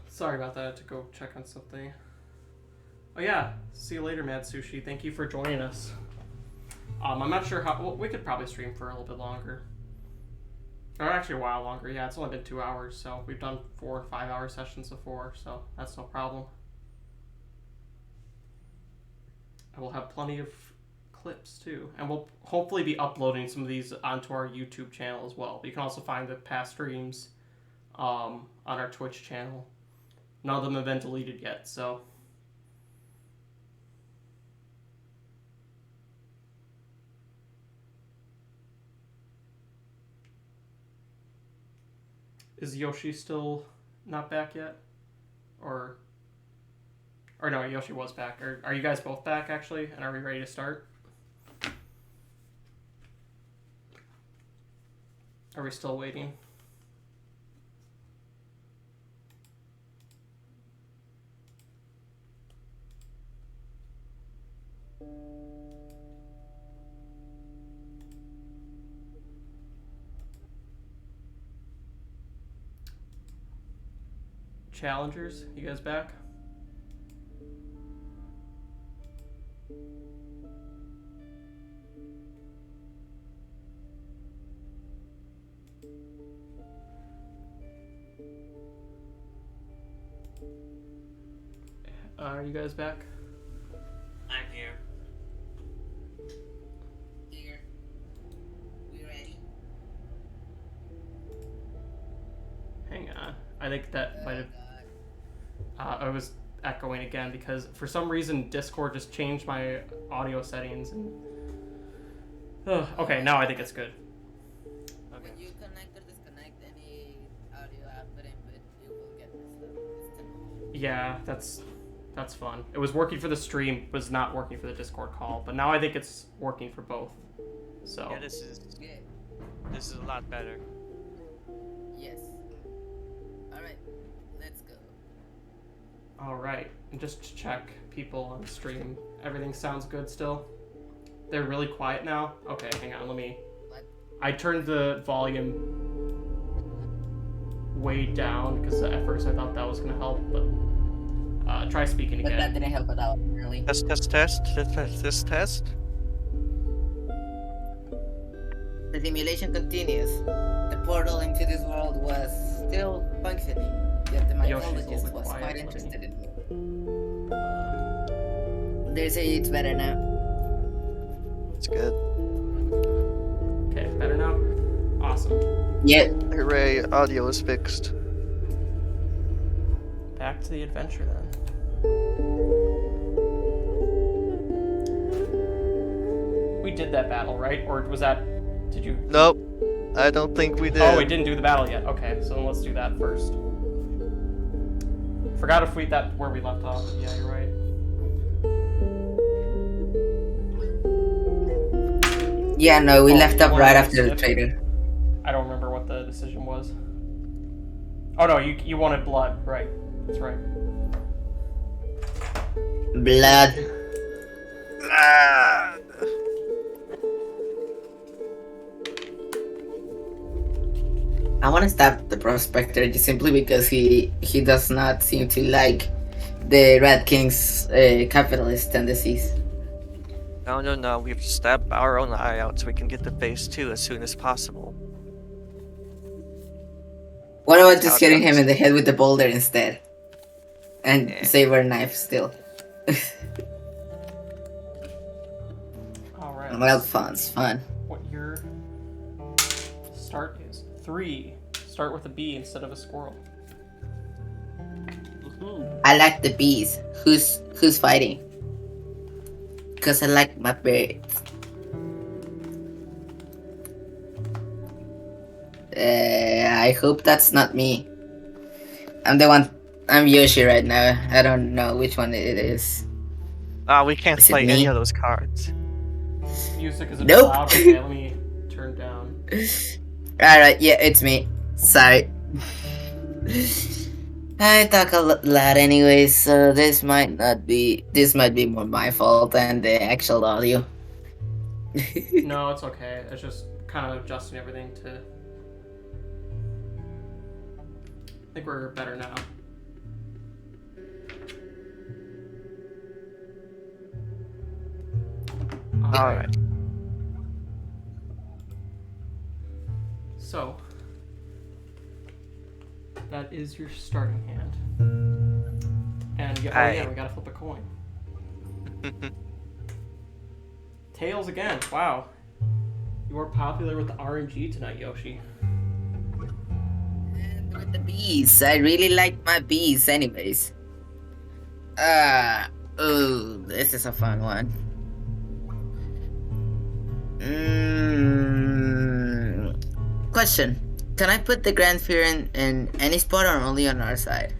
Sorry about that. I had to go check on something. Oh yeah, see you later, Mad Sushi. Thank you for joining us. I'm not sure how. Well, we could probably stream for a little bit longer, or actually a while longer. Yeah, it's only been 2 hours, so we've done 4 or 5 hour sessions before, so that's no problem. And we'll have plenty of clips too, and we'll hopefully be uploading some of these onto our YouTube channel as well. You can also find the past streams on our Twitch channel. None of them have been deleted yet, so. Is Yoshi still not back yet? Or no, Yoshi was back. Are you guys both back, actually? And are we ready to start? Are we still waiting? Challengers, you guys back? Are you guys back? I'm here. Here. We ready? Hang on. I think that might have. God. I was echoing again because for some reason Discord just changed my audio settings. And... okay, now I think it's good. When you connect or disconnect any audio output input, it will get messed up. It's typical. Yeah, that's fun. It was working for the stream, was not working for the Discord call, but now I think it's working for both. So. Yeah, this is Good. a lot better. Yes. Alright, let's go. All right, and just to check people on stream, everything sounds good still? They're really quiet now? Okay, hang on, let me... What? I turned the volume way down because at first I thought that was gonna help, but try speaking But that again. didn't help at all, really. Test. The simulation continues. The portal into this world was still functioning, yet the Yoshi's a mycologist little bit was quiet, quite buddy. interested in me. They say it's better now. It's good. Okay, better now? Awesome. Yeah. Hooray, audio is fixed. back to the adventure then. We did that battle, right? Or was that... Did you... Nope. I don't think we did. Oh, we didn't do the battle yet. Okay, so then let's do that first. Forgot if we... that where we left off. Yeah, you're right. Yeah, no, we Oh, left you up wanna right go after the skip? trader. I don't remember what the decision was. Oh no, you wanted blood, right? That's right. Blood. Ah. I want to stab the Prospector just simply because he does not seem to like the Rat King's capitalist tendencies. No. We have to stab our own eye out so we can get to phase 2 as soon as possible. What about That's how just it hitting him goes. in the head with the boulder instead? And Yeah. saber knife still. Alright. Well, fun's fun. What your start is. 3. Start with a bee instead of a squirrel. I like the bees. Who's fighting? Cause I like my birds. I hope that's not me. I'm the one. I'm Yoshi right now. I don't know which one it is. We can't Is it play any me? of those cards. Music is a bit Nope. loud. Okay, let me turn down. Alright, yeah, it's me. Sorry. I talk a lot anyway, so this might be more my fault than the actual audio. No, it's okay. It's just kind of adjusting everything to... I think we're better now. Alright. So, that is your starting hand. And yeah, we gotta flip a coin. Tails again. Wow. You are popular with the RNG tonight, Yoshi. And with the bees, I really like my bees anyways. Oh, this is a fun one. Question. Can I put the Grand Fear in any spot or only on our side?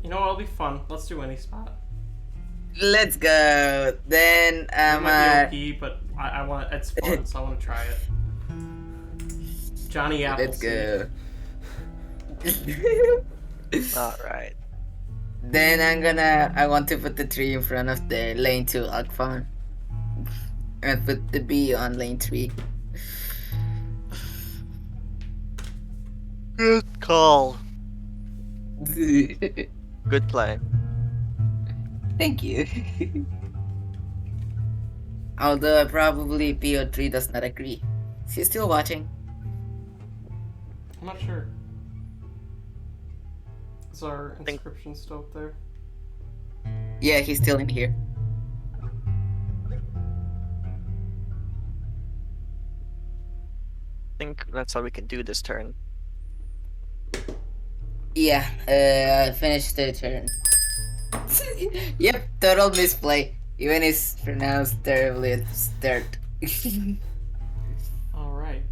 You know, it'll be fun. Let's do any spot. Let's go. Then It might be OP, but I want it's fun, so I want to try it. Johnny let's Appleseed. go. Alright. Then I want to put the tree in front of the lane 2 Alkfan. And put the bee on lane 3. Good call. Good play. Thank you. Although probably PO3 does not agree. Is he still watching? I'm not sure. Is our inscription still up there? Yeah, he's still in here. I think that's all we can do this turn. Yeah, I finished the turn. Yep, total misplay. Even it's pronounced terribly at the start. Alright.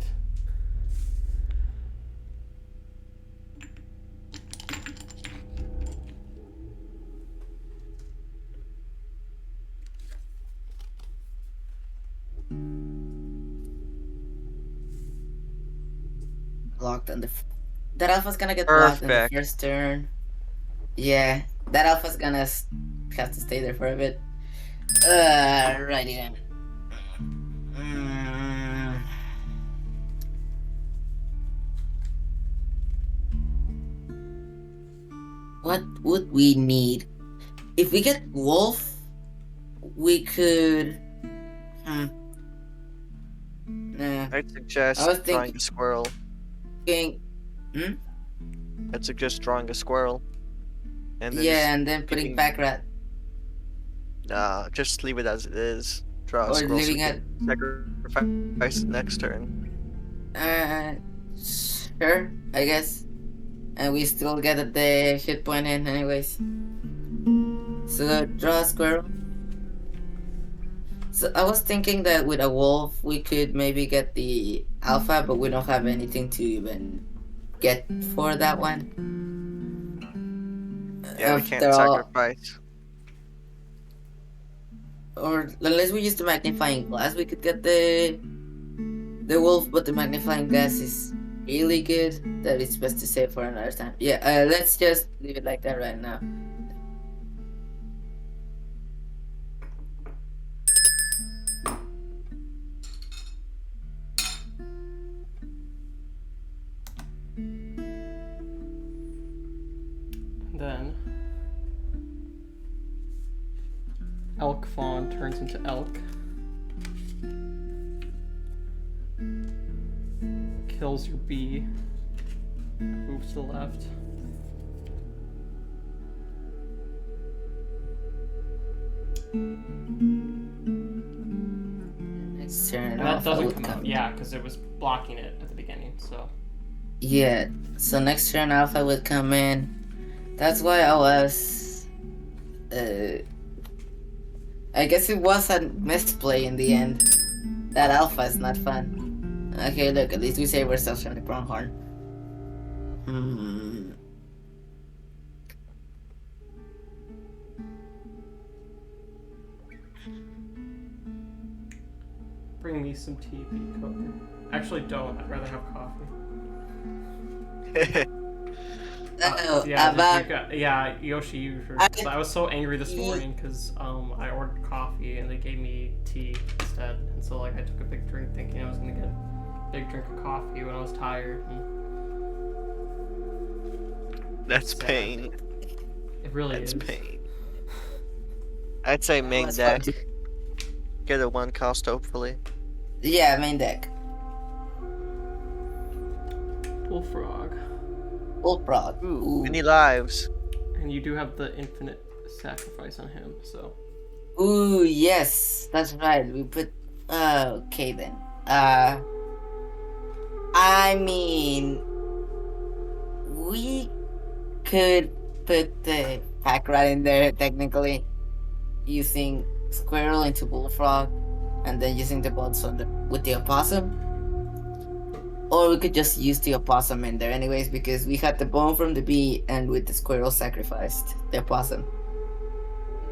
Blocked on the... That alpha's gonna get blocked on the Perfect. first turn. Yeah, that alpha's gonna have to stay there for a bit. Righty then. What would we need? If we get wolf, we could... Nah. I'd suggest I was drawing a squirrel. I'd suggest drawing a squirrel. And then yeah, and then putting keeping- back rat. just leave it as it is. Draw a Or squirrel so leaving we it... can sacrifice it next turn. Sure, I guess. and we still get the hit point in anyways. So draw a squirrel. So I was thinking that with a wolf we could maybe get the alpha, but we don't have anything to even get for that one. Yeah, we can't After all- sacrifice. Or unless we use the magnifying glass, we could get the wolf, but the magnifying glass is really good that it's best to save for another time. Yeah, let's just leave it like that right now. Then elk fawn turns into elk. Kills your bee. Moves to the left. Next turn And that alpha doesn't would come out. Yeah, because it was blocking it at the beginning, so. Yeah, so next turn alpha would come in. That's why I was I guess it was a misplay in the end. That alpha is not fun. Okay, look, at least we save ourselves from the pronghorn. Bring me some tea, bee cooker. Actually, don't. I'd rather have coffee. Yeah, Yoshi, you heard. I was so angry this morning because I ordered coffee and they gave me tea instead, and so like I took a big drink thinking I was gonna get a big drink of coffee when I was tired. And That's pain. it really That's is. pain. I'd say main That's deck. fine. Get a 1 cost, hopefully. Yeah, main deck. Bullfrog. Bullfrog. Ooh, many lives. And you do have the infinite sacrifice on him, so. Ooh, yes, that's right. We put. Okay then. I mean, we could put the pack rat in there technically, using squirrel into bullfrog, and then using the bots on with the opossum. Or we could just use the opossum in there anyways, because we had the bone from the bee, and with the squirrel sacrificed the opossum.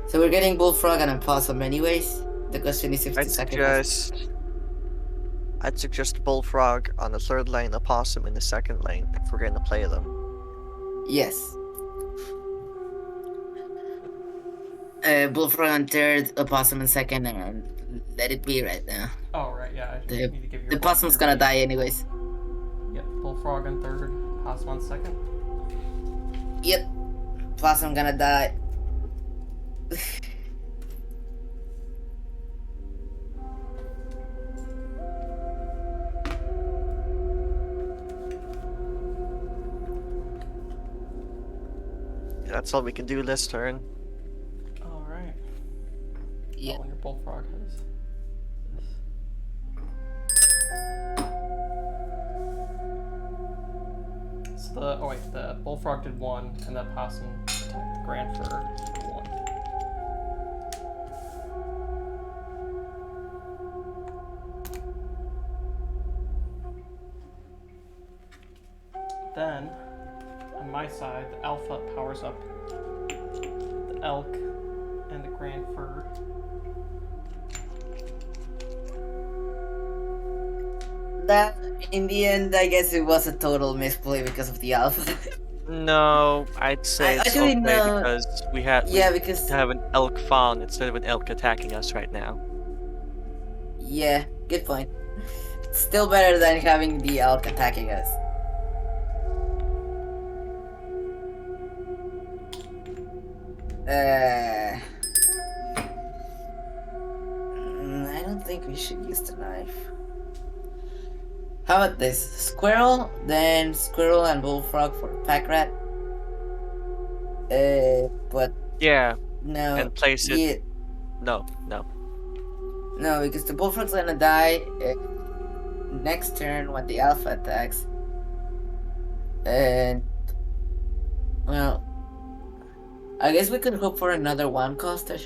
So we're getting bullfrog and opossum anyways. The question is if to sacrifice. I'd suggest bullfrog on the 3rd lane, opossum in the 2nd lane if we're going to play them. Yes. Bullfrog on 3rd, opossum in 2nd, and let it be right now. Oh right, yeah. I The, need to give you. the opossum's gonna die anyways. Yep, bullfrog on 3rd, possum on 2nd. Yep. Opossum gonna die. That's all we can do this turn. Alright. Yeah. Oh, and your bullfrog has this. The bullfrog did 1, and the possum attacked the grand fur for 1. Then, on my side, the alpha powers up the elk and the grand fur. That, in the end, I guess it was a total misplay because of the alpha. No, I'd say it's Actually, okay no. because we because have an elk fawn instead of an elk attacking us right now. yeah, good point. It's still better than having the elk attacking us. I don't think we should use the knife. How about this? Squirrel, then squirrel and bullfrog for pack rat. But Yeah, no. and place it. Yeah, No. no, because the bullfrog's gonna die next turn when the alpha attacks. And Well, I guess we could hope for another one coaster.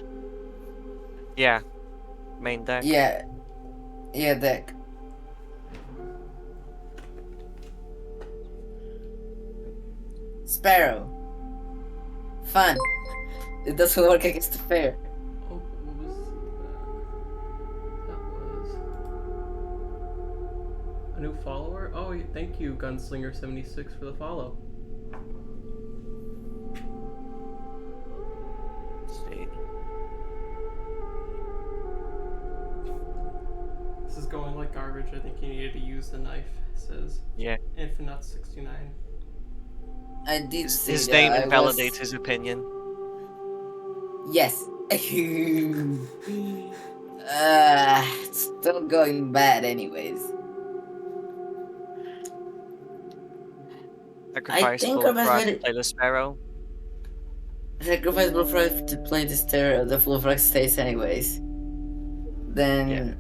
Yeah. Main deck. Yeah. Yeah, deck. Sparrow. Fun. It doesn't work against the fair. Oh, what was that? That was a new follower. Oh, thank you, Gunslinger76, for the follow. Let's see. This is going like garbage. I think you needed to use the knife. It says Yeah. Infinite69. I did see His that. name I invalidates was... his opinion. Yes. It's still going bad anyways. Sacrifice think Bullfrog our best way to to- play the Sparrow. Sacrifice Bullfrog to play the Bullfrog stays anyways. Then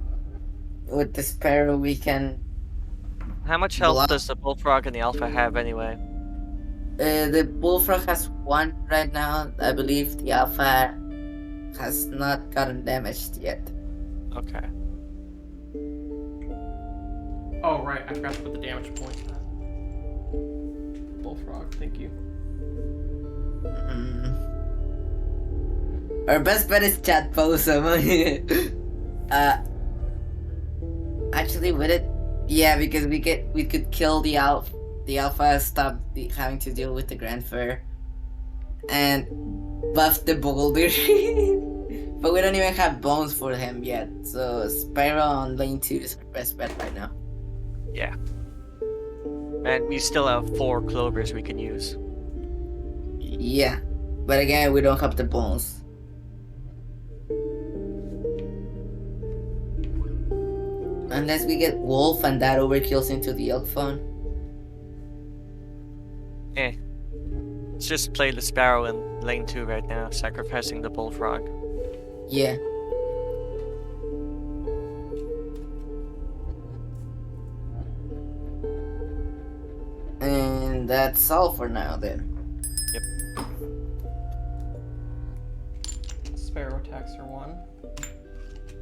with the Sparrow we can... How much health Block. does the Bullfrog and the Alpha have anyway? The Bullfrog has 1 right now. I believe the Alpha has not gotten damaged yet. Okay. Oh, right. I forgot to put the damage points on. Bullfrog, thank you. Our best bet is Chat Possum. Actually, with it, yeah, because we could kill the Alpha, stop having to deal with the Grand Fair, and buff the Boulder. But we don't even have bones for him yet, so Spyro on lane 2 is our best bet right now. Yeah. And we still have 4 Clovers we can use. Yeah, but again, we don't have the bones. Unless we get Wolf and that overkills into the Elk phone. Let's just play the Sparrow in lane 2 right now, sacrificing the Bullfrog. Yeah. And that's all for now then. Sparrow attacks are 1.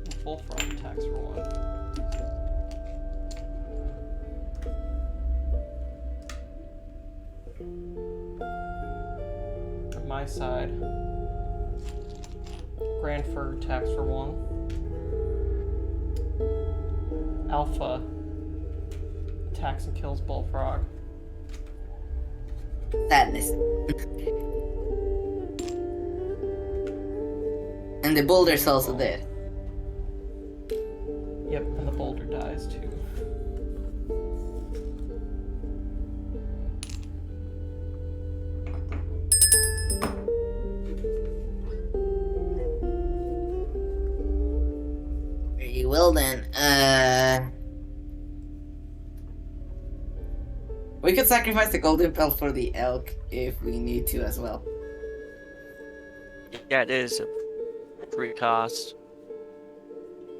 And Bullfrog attacks are 1. On my side, Grand Fur attacks for 1. Alpha attacks and kills Bullfrog. Sadness. And the boulder's also dead. Yep, and the boulder dies too. Very well then. We could sacrifice the golden pelt for the elk if we need to as well. Yeah, it is a free cost.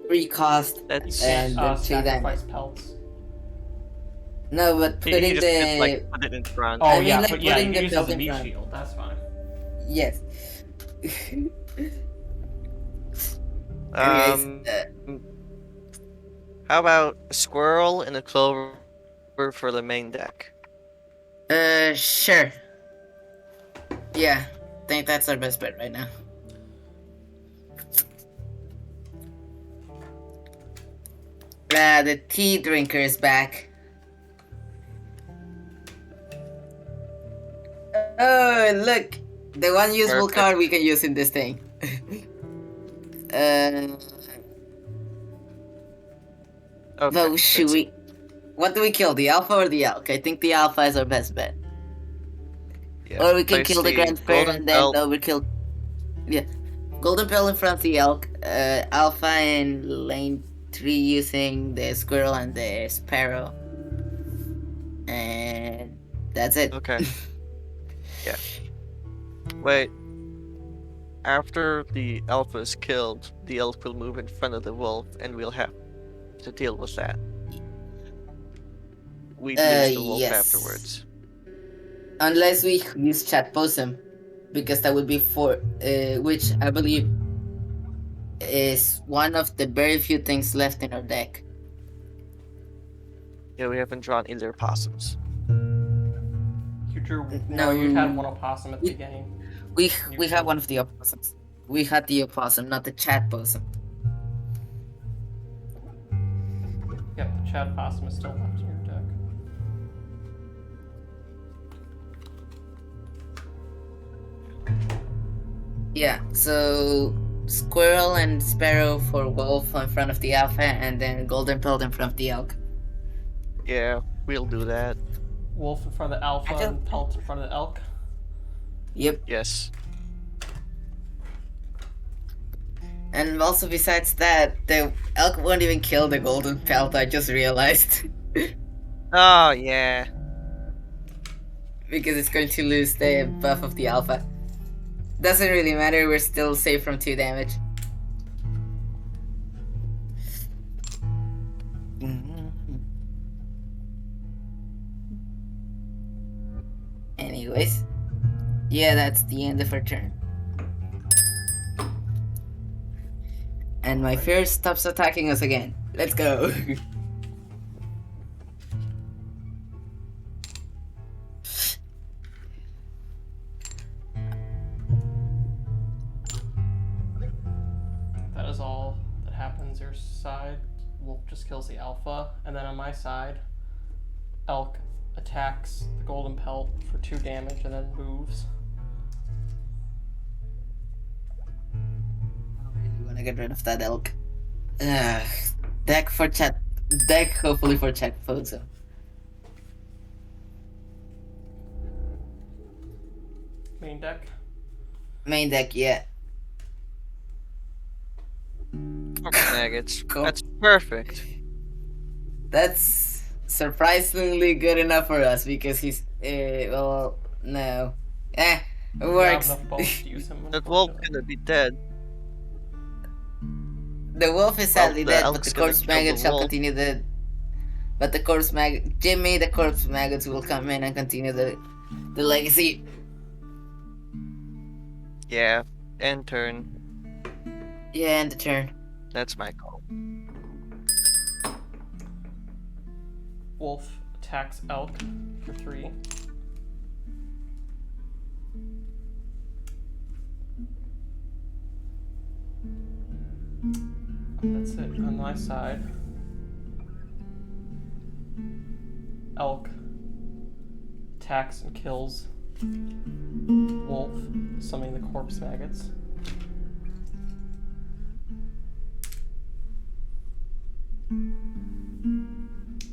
Free cost That's and then 3 damage. Sacrifice pelts. No, but he putting just did, the like, put it in front. Oh I mean, yeah, like but yeah, putting you the use it as belt a in meat front. shield. That's fine. Yes. Um, How about a Squirrel and a Clover for the main deck? Sure. Yeah, I think that's our best bet right now. The tea drinker is back. Oh, look! The one usable Perfect. card we can use in this thing. Okay, No, should that's- we... What do we kill, the Alpha or the Elk? I think the Alpha is our best bet. yeah, Or we can place kill the Grand Fair Golden and then Belt. overkill... Yeah. Golden Pearl in front of the Elk. Alpha in lane 3 using the Squirrel and the Sparrow. And... that's it. Okay. Yeah. Wait. After the Alpha is killed, the Elk will move in front of the Wolf, and we'll have to deal with that. We lose the Wolf Yes. afterwards. Unless we use chat possum, because that would be which I believe is one of the very few things left in our deck. Yeah, we haven't drawn either possums. You drew. No, You had one opossum at the we- beginning. We have one of the opossums. We had the opossum, not the chat possum. Yep, the chat opossum is still left in your deck. Yeah, so squirrel and sparrow for wolf in front of the alpha, and then golden pelt in front of the elk. Yeah, we'll do that. Wolf in front of the alpha and pelt in front of the elk. Yep. Yes. And also besides that, the elk won't even kill the golden pelt, I just realized. Oh, yeah. Because it's going to lose the buff of the alpha. Doesn't really matter, we're still safe from 2 damage. Anyways. Yeah, that's the end of our turn. And my fear stops attacking us again. Let's go. That is all that happens. Your side, wolf just kills the alpha, and then on my side, elk attacks the golden pelt for 2 damage and then moves. I really want to get rid of that elk. Deck for chat. Deck hopefully for chat photo. Main deck. Main deck, yeah. Maggots. Cool. That's perfect. That's surprisingly good enough for us because he's well, no. It You have works. enough bones to use him, That wolf unfortunately. gonna be dead. The wolf is sadly the dead, but elk's the gonna corpse kill maggot the shall wolf. continue the. But the corpse Jimmy, the corpse maggots will come in and continue the legacy. Yeah. End turn. Yeah, end the turn. That's my call. Wolf attacks elk for 3. That's it on my side. Elk attacks and kills wolf, summoning the corpse maggots.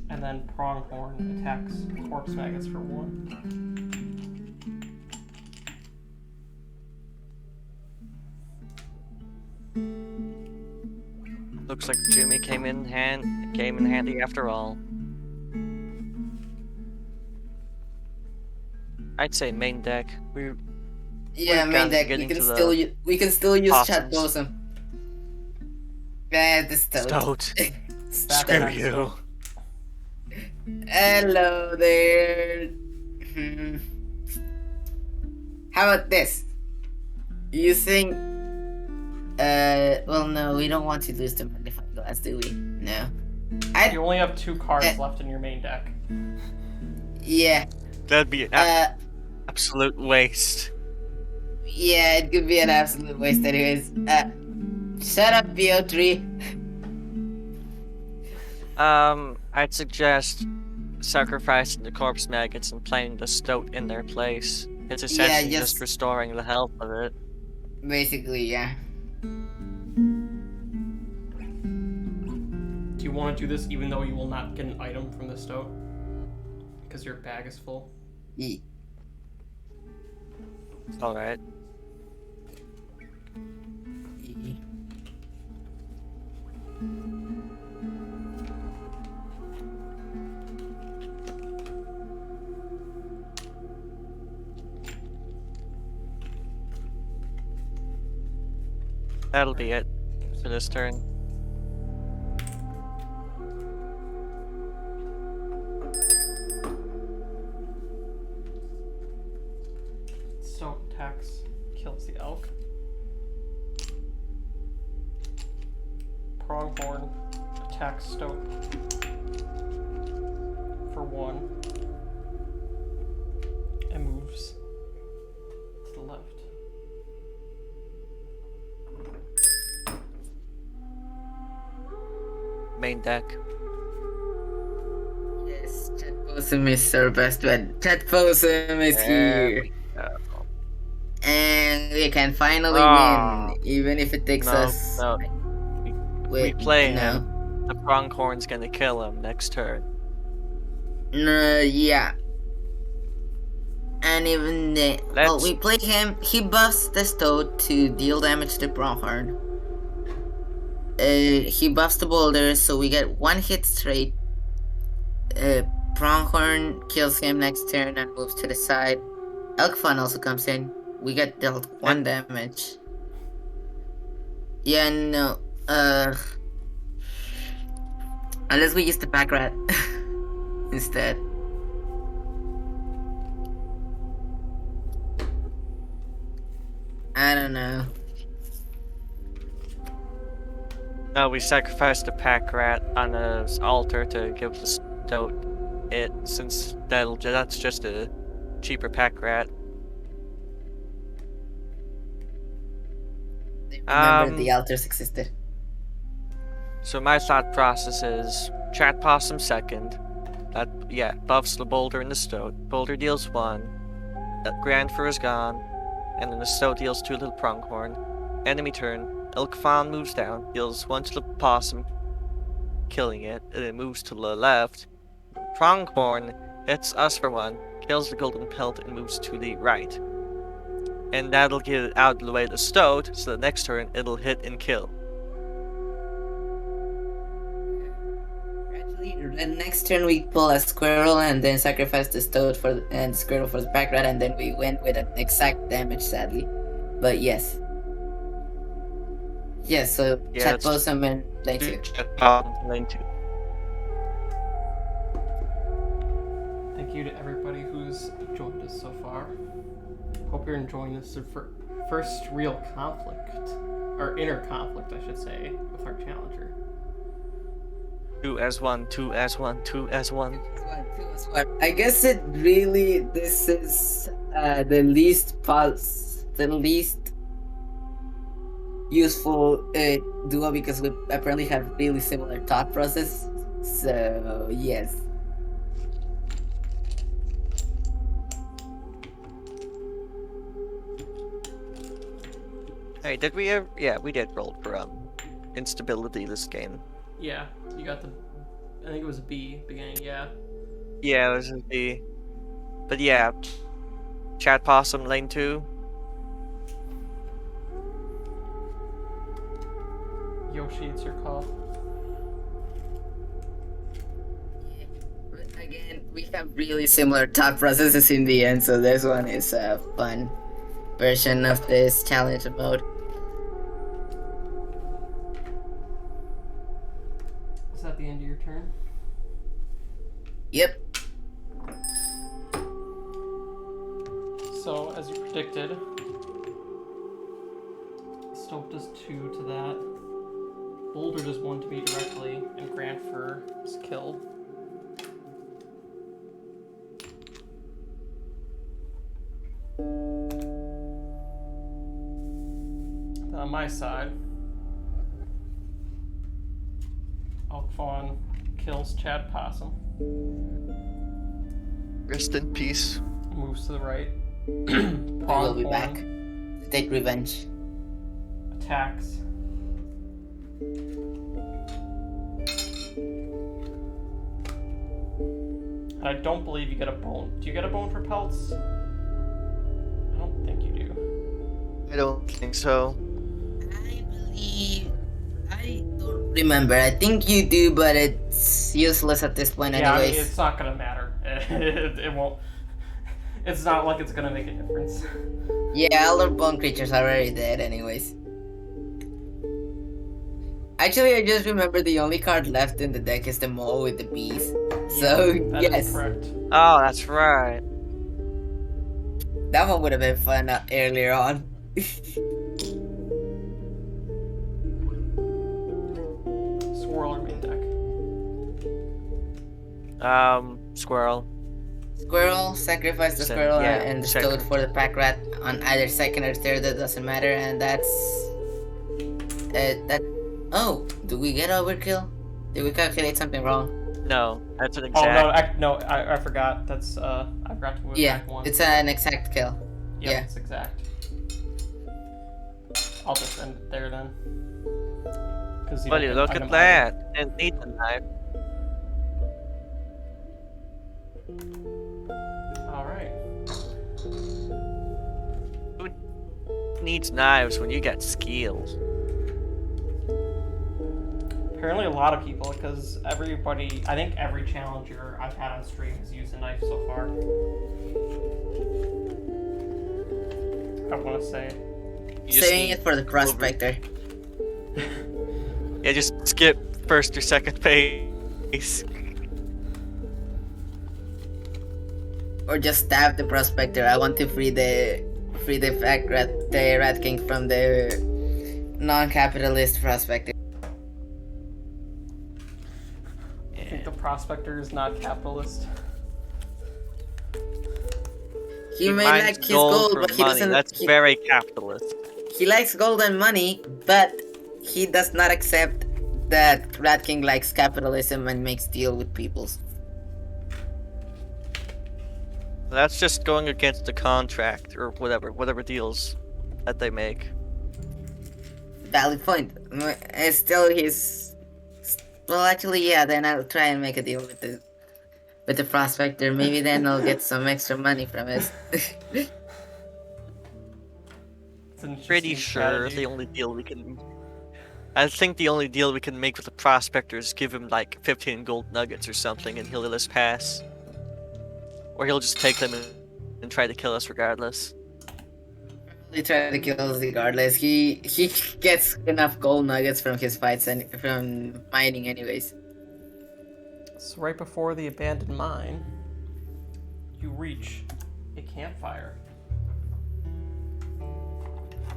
And then pronghorn attacks corpse maggots for 1. Looks like Jimmy came in handy after all. I'd say main deck. Yeah, We've main gotta deck. get We can into still the we can still use chat possums. bosom. The stoat. Stout. Back Screw on you. Hello there. How about this? Using well no, we don't want to lose the magnifying glass, do we? No. You only have 2 cards left in your main deck. Yeah. That'd be an absolute waste. Yeah, it could be an absolute waste anyways. Shut up, BO3. I'd suggest sacrificing the corpse maggots and playing the stoat in their place. It's essentially just restoring the health of it. Basically, yeah. Do you want to do this even though you will not get an item from the stoat? Because your bag is full? Alright. That'll be it for this turn. attacks, kills the elk. Pronghorn attacks Stoat for 1 and moves to the left. Main deck. Yes, Chat Possum is our best friend. Chat Possum is There here. we go. And we can finally Ah. win, even if it takes No, us. no. We play him. The pronghorn's gonna kill him next turn. No, yeah. And even the well, we play him. He buffs the Stoat to deal damage to Pronghorn. He buffs the boulder, so we get 1 hit straight. Pronghorn kills him next turn and moves to the side. Elk Fun also comes in. We get dealt 1 damage. Yeah, no. Unless we use the pack rat instead. I don't know. No, we sacrificed the pack rat on his altar to give the Stoat it, since that's just a cheaper pack rat. Remember the altars existed. So my thought process is Chat Possum second. That buffs the boulder and the Stoat. Boulder deals 1. Grandfur is gone, and then the Stoat deals 2 to the pronghorn. Enemy turn. Elk Fawn moves down, deals 1 to the possum, killing it, and it moves to the left. Pronghorn hits us for 1, kills the golden pelt, and moves to the right. And that'll get it out of the way of the Stoat, so the next turn it'll hit and kill. Actually, the next turn we pull a squirrel and then sacrifice the Stoat and squirrel for the pack rat, and then we win with an exact damage, sadly. But yes. Yes, so Chat Possum and lane 2. Chat Possum, lane 2. Thank you to everybody who's joined us so far. Hope you're enjoying this first real conflict, or inner conflict, I should say, with our challenger. 2 as 1, 2 as 1, 2 as 1. I guess this is the least useful duo because we apparently have really similar thought process. So yes. Hey, did we ever? Yeah, we did roll for instability this game. Yeah, you got the. I think it was a B beginning. Yeah. Yeah, it was a B. But yeah, Chat Possum lane 2. Yoshi, it's your call. But again, we have really similar thought processes in the end, so this one is a fun version of this challenge mode. Is that the end of your turn? Yep. So, as you predicted, Stoat does 2 to that. Boulder does 1 to me directly, and Grandfur is killed. Then on my side, Elk Fawn kills Chad Possum. Rest in peace. Moves to the right. I will be back to take revenge. Attacks. I don't believe you get a bone. Do you get a bone for pelts? I don't think you do. I don't think so. I don't remember. I think you do, but it's useless at this point Yeah, anyways. I mean, it's not gonna matter. It won't. It's not like it's gonna make a difference. Yeah, all our bone creatures are already dead anyways. Actually, I just remember the only card left in the deck is the mole with the bees. So, That is yes. correct. Oh, that's right. That one would have been fun earlier on. Squirrel or main deck? Squirrel. Squirrel, sacrifice the So, squirrel yeah, and the second. toad for the pack rat on either second or third, that doesn't matter, and that's... that... Oh, do we get overkill? Did we calculate something wrong? No, that's an Oh exact. no, I forgot. That's I forgot to move Yeah, back one. it's an exact kill. Yep, yeah. it's exact. I'll just end it there then. Buddy, look at that. Didn't need the knife. Alright. Who needs knives when you got skills? Apparently a lot of people, because everybody, I think every challenger I've had on stream has used a knife so far. I want to say. You just Saving need- it for the Prospector. Yeah, just skip first or second phase. Or just stab the Prospector. I want to free the Rat King from the non-capitalist Prospector. I think the Prospector is not capitalist. He may mines like his gold, for but he money. doesn't. That's very capitalist. He likes gold and money, but he does not accept that Rat King likes capitalism and makes deal with peoples. That's just going against the contract or whatever deals that they make. Valid point. It's still his. Well, actually, yeah. Then I'll try and make a deal with the Prospector. Maybe then I'll get some extra money from it. It's an Pretty interesting sure strategy. the only deal we can. I think the only deal we can make with the Prospector is give him like 15 gold nuggets or something, and he'll let us pass. Or he'll just take them and try to kill us regardless. He tries to kill us regardless. He gets enough gold nuggets from his fights and from mining, anyways. So right before the abandoned mine, you reach a campfire.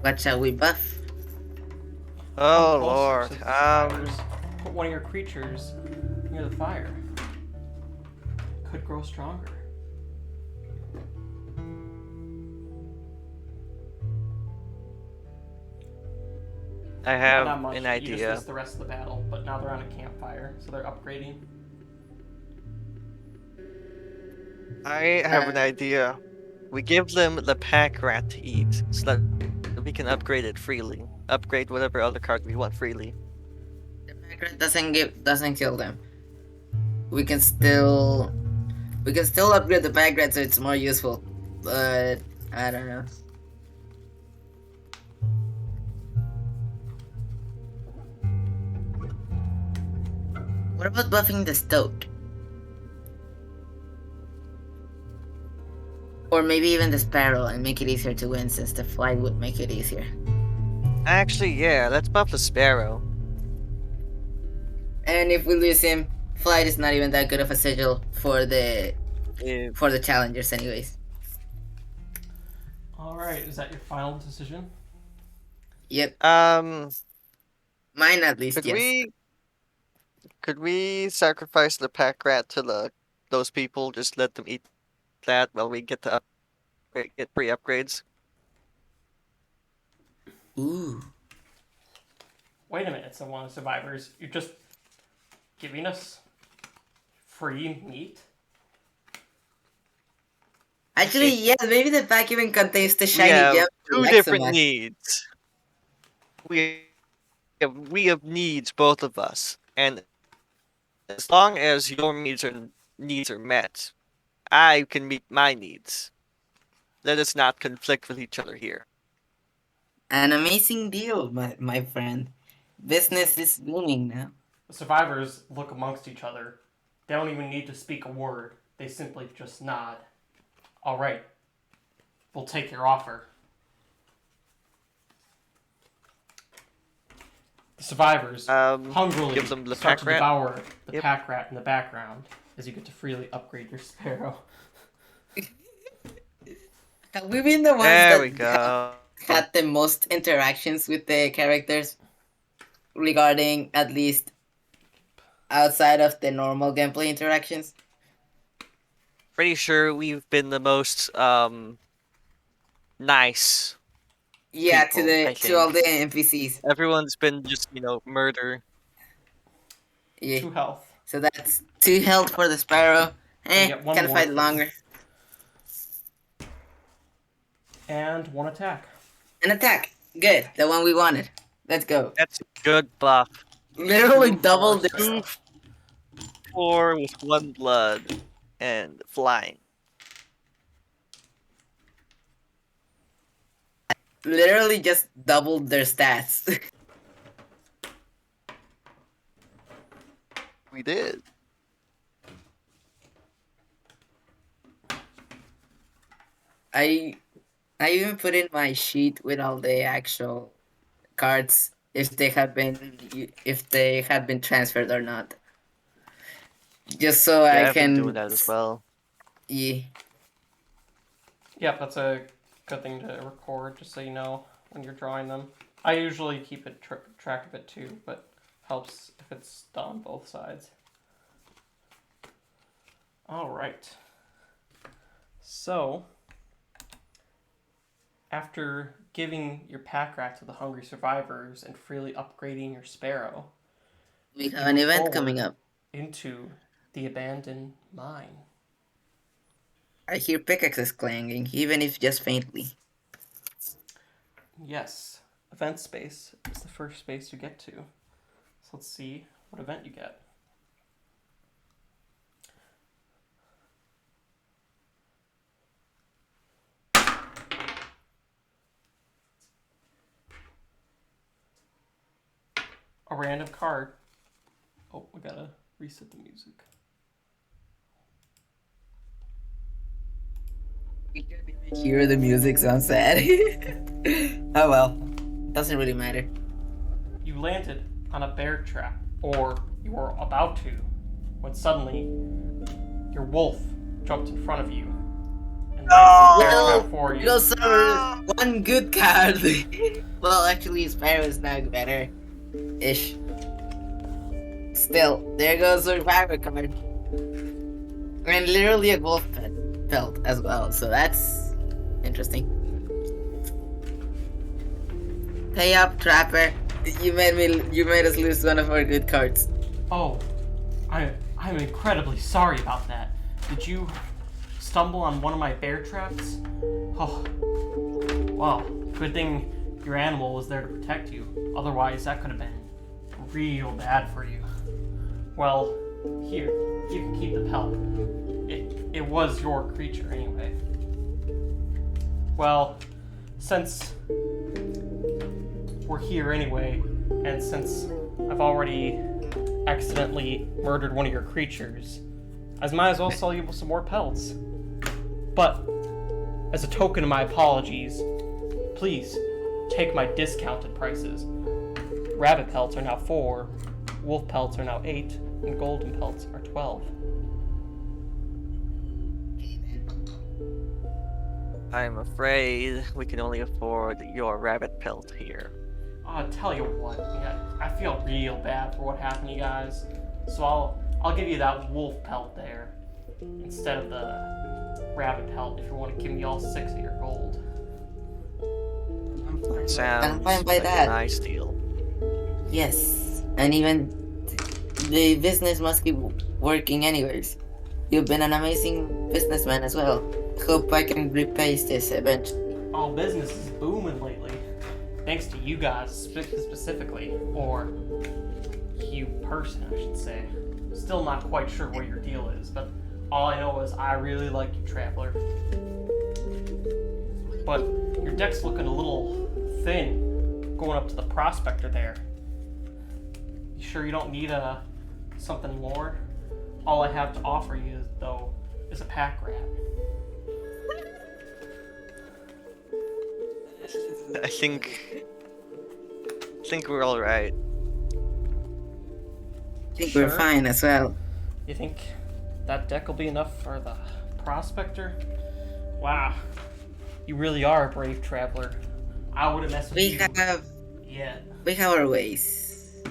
What shall we buff? Oh Come closer lord. to the fires. Put one of your creatures near the fire. Could grow stronger. I have Not much. an You just idea. missed the rest of the battle, but now they're on a campfire, so they're upgrading. I have an idea. We give them the pack rat to eat, so that we can upgrade it freely. Upgrade whatever other card we want freely. The background doesn't kill them. We can still upgrade the background so it's more useful. But I don't know. What about buffing the stoat? Or maybe even the sparrow and make it easier to win, since the flight would make it easier. Actually, yeah, let's buff the sparrow. And if we lose him, flight is not even that good of a sigil for the challengers, anyways. Alright, is that your final decision? Yep, Um, mine at least. could Yes. we sacrifice the pack rat to those people? Just let them eat that while we get get free upgrades. Ooh. Wait a minute, someone of the survivors. You're just giving us free meat? Actually, yeah, maybe the pack even contains the We shiny have gem. we two like so different much. needs. We have needs, both of us, and as long as your needs are met, I can meet my needs. Let us not conflict with each other here. An amazing deal, my friend. Business is booming now. The survivors look amongst each other. They don't even need to speak a word. They simply just nod. Alright. We'll take your offer. The survivors hungrily give them the start pack to rat. devour the Yep. pack rat in the background as you get to freely upgrade your sparrow. Have we been the ones There that we go. had the most interactions with the characters regarding at least outside of the normal gameplay interactions? Pretty sure we've been the most nice. Yeah, People, I to all the think. NPCs. Everyone's been just, murder. Yeah. 2 health. So that's 2 health for the sparrow. get one Can more fight for longer. And 1 attack. An attack. Good. The one we wanted. Let's go. That's a good buff. Literally double the 4 with 1 blood and flying. literally just doubled their stats. We did. I even put in my sheet with all the actual cards if they had been transferred or not. Just so Yeah, I I've been can doing that as well. Yeah. Yep, that's a good thing to record, just so you know when you're drawing them. I usually keep it track of it too, but helps if it's done on both sides. Alright. So, after giving your pack rat to the hungry survivors and freely upgrading your sparrow, We have an event forward coming up. into the abandoned mine. I hear pickaxes clanging, even if just faintly. Yes, event space is the first space you get to. So let's see what event you get. A random card. Oh, we gotta reset the music. Hear the music sounds sad. Oh well. Doesn't really matter. You landed on a bear trap, or you were about to, when suddenly your wolf jumped in front of you and landed the bear trap for you. You also one good card. Well, actually, Sparrow is now better-ish. Still, there goes Survivor card. And literally a wolf pelt as well, so that's interesting. Pay up, Trapper. You made us lose one of our good cards. Oh, I'm incredibly sorry about that. Did you stumble on one of my bear traps? Oh, well, good thing your animal was there to protect you. Otherwise, that could have been real bad for you. Well, here, you can keep the pelt. It was your creature anyway. Well, since we're here anyway, and since I've already accidentally murdered one of your creatures, I might as well sell you some more pelts. But, as a token of my apologies, please take my discounted prices. Rabbit pelts are now 4, wolf pelts are now 8, and golden pelts are 12. I'm afraid we can only afford your rabbit pelt here. I'll tell you what, yeah, I feel real bad for what happened to you guys. So I'll give you that wolf pelt there instead of the rabbit pelt if you want to give me all 6 of your gold. Sounds fine by like that. a nice deal. Yes, and even the business must be working anyways. You've been an amazing businessman as well. Hope I can repay this eventually. All business is booming lately. Thanks to you guys specifically, or you person, I should say. Still not quite sure what your deal is, but all I know is I really like you, Traveler. But your deck's looking a little thin going up to the Prospector there. You sure you don't need something more? All I have to offer you, though, is a pack rat. I think we're all right. I think we're fine as well. You think that deck will be enough for the Prospector? Wow. You really are a brave traveler. I wouldn't mess with We you. we have our ways.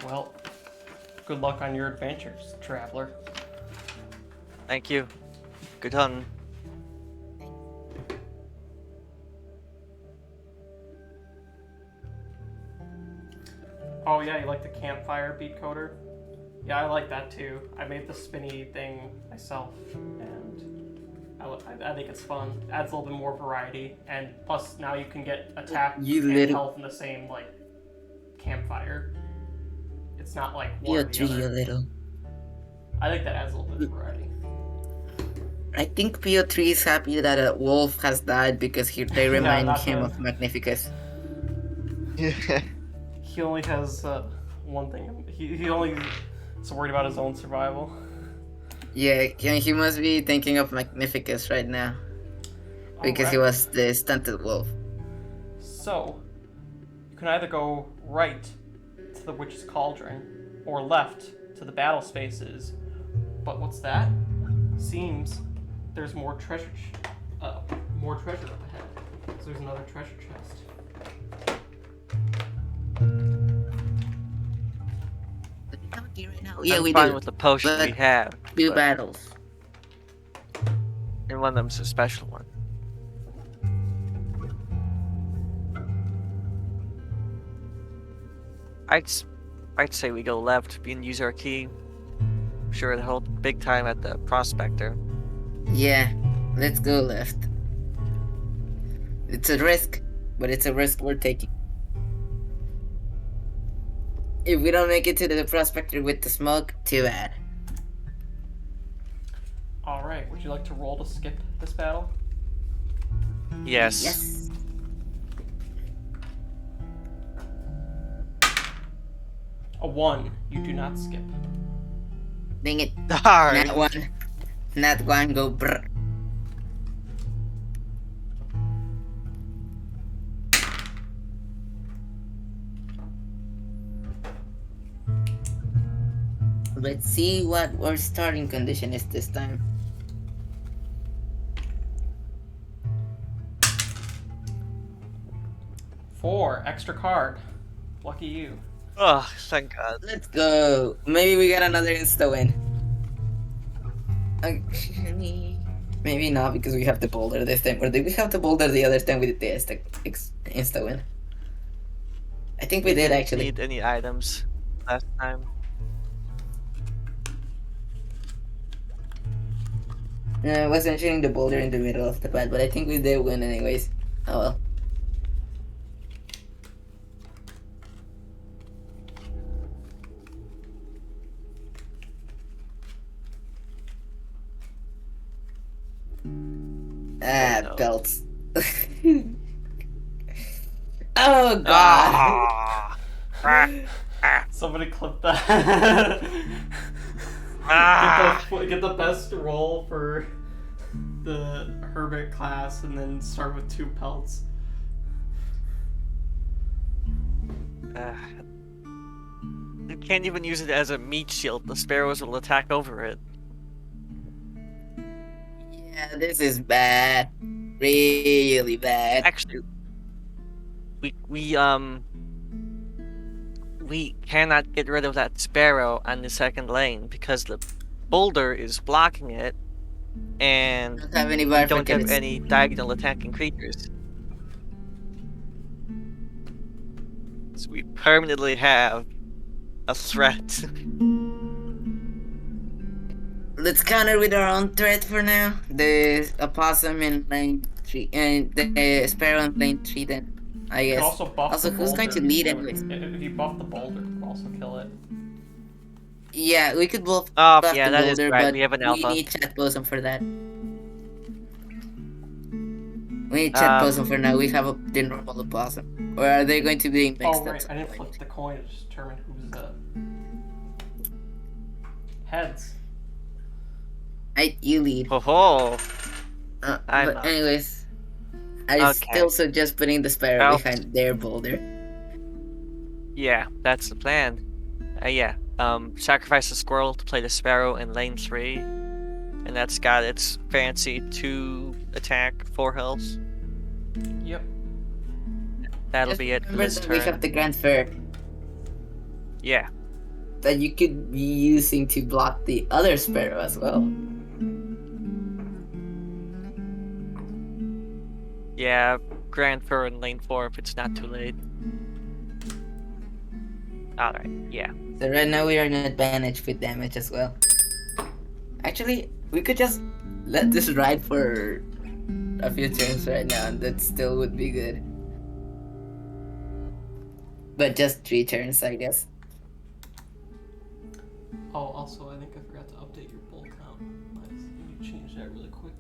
Well, good luck on your adventures, traveler. Thank you. Good hunting. Oh yeah, you like the campfire beat coder? Yeah, I like that too. I made the spinny thing myself, and I think it's fun. Adds a little bit more variety, and plus now you can get attack You and little- health in the same like campfire. It's not like one You're or the too other. little. I think that adds a little bit of variety. I think PO3 is happy that a wolf has died because they remind not him the- of Magnificus. He only has one thing. He only is worried about his own survival. Yeah, he must be thinking of Magnificus right now. Because he Alright. was the stunted wolf. So, you can either go right to the witch's cauldron, or left to the battle spaces. But what's that? Seems there's more treasure up ahead. So there's another treasure chest. Yeah, I'm we fine do. with the potion we but have. Two but- battles. And one of them's a special one. I'd say we go left and use our key. Sure, it'll help big time at the Prospector. Yeah, let's go left. It's a risk, but it's a risk we're taking. If we don't make it to the Prospector with the smoke, too bad. Alright, would you like to roll to skip this battle? Yes. Yes. A 1, you do not skip. Dang it. Darn. Not one. Not one, go brr. Let's see what our starting condition is this time. Four, extra card. Lucky you. Oh, thank God. Let's go. Maybe we got another insta win. Maybe not because we have the boulder this time. Or did we have the boulder the other time we did the insta win? I think we did actually. Need any items last time? I was mentioning the boulder in the middle of the pad, but I think we did win anyways. Oh well. Ah, no. belts. Oh god. Ah. Somebody clip that. Get the best roll for the hermit class and then start with 2 pelts. You can't even use it as a meat shield. The sparrows will attack over it. Yeah, this is bad. Really bad. Actually, we cannot get rid of that sparrow on the second lane because the boulder is blocking it, and Don't have any we bar don't for have kids. any diagonal attacking creatures. So we permanently have a threat. Let's counter with our own threat for now. The opossum in lane 3 and the sparrow in lane 3 then. I You guess. can also buff Also, the who's going to boulder. lead anyways? If you buff the boulder, you can also kill it. Yeah, we could both Oh, buff yeah, the that is boulder, right. but We have an alpha. need chat bosom for that. We need chat bosom for now. We have the normal opossum. Or are they going to be mixed Oh up? right, I didn't flip the coin to determine who's the heads. You lead. Ho ho! I'm But up. anyways, I Okay. still suggest putting the sparrow Well- behind their boulder. Yeah, that's the plan. Yeah. sacrifice a squirrel to play the sparrow in lane 3. And that's got its fancy 2 attack, 4 health. Yep. That'll Just be it for remember this that we have turn. the Grand Fair Yeah. that you could be using to block the other sparrow as well. Yeah, Grand Fur in lane 4 if it's not too late. Alright, yeah. So right now we are in an advantage with damage as well. Actually, we could just let this ride for a few turns right now, and that still would be good. But just 3 turns, I guess. Oh, also, I think I forgot to update your bull count. Let me change that really quick.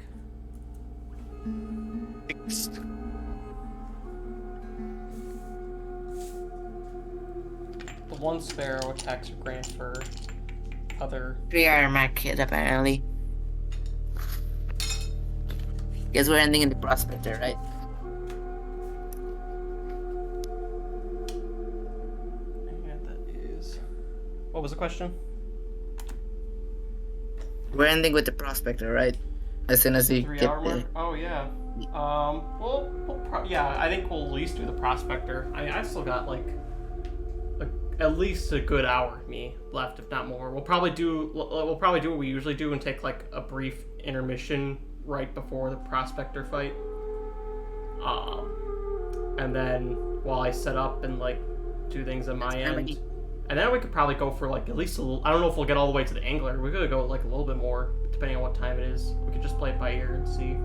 The one sparrow attacks your Grand Fur. Other 3 are marked apparently. Guess we're ending in the Prospector, right? yeah, that is. What was the question? We're ending with the Prospector, right? As soon as we 3 get hour the... mark? Oh yeah. Yeah, I think we'll at least do the Prospector. I mean, I've still got like at least a good hour me left, if not more. We'll probably do what we usually do and take like a brief intermission right before the Prospector fight. And then while I set up and like do things on my end, and then we could probably go for like at least a little. I don't know if we'll get all the way to the Angler. We could go like a little bit more depending on what time it is. We could just play it by ear and see.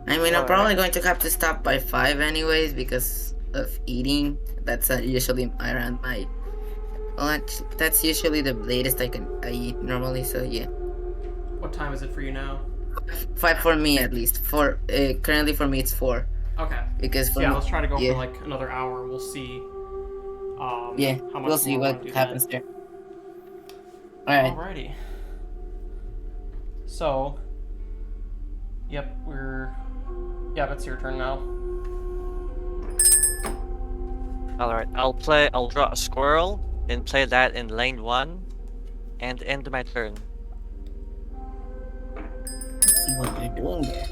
I mean, I'm probably going to have to stop by 5 anyways because of eating. That's usually around my lunch. That's usually the latest I eat normally, so yeah. What time is it for you now? 5 for me at least. Currently for me it's 4. Okay. Because for Yeah, me, let's try to go for like another hour. We'll see. yeah, how much we'll see more we what wanna do happens that. there. Alright. Alrighty. So, yep, it's your turn now. Alright, I'll draw a squirrel and play that in lane 1 and end my turn. See what you're doing there.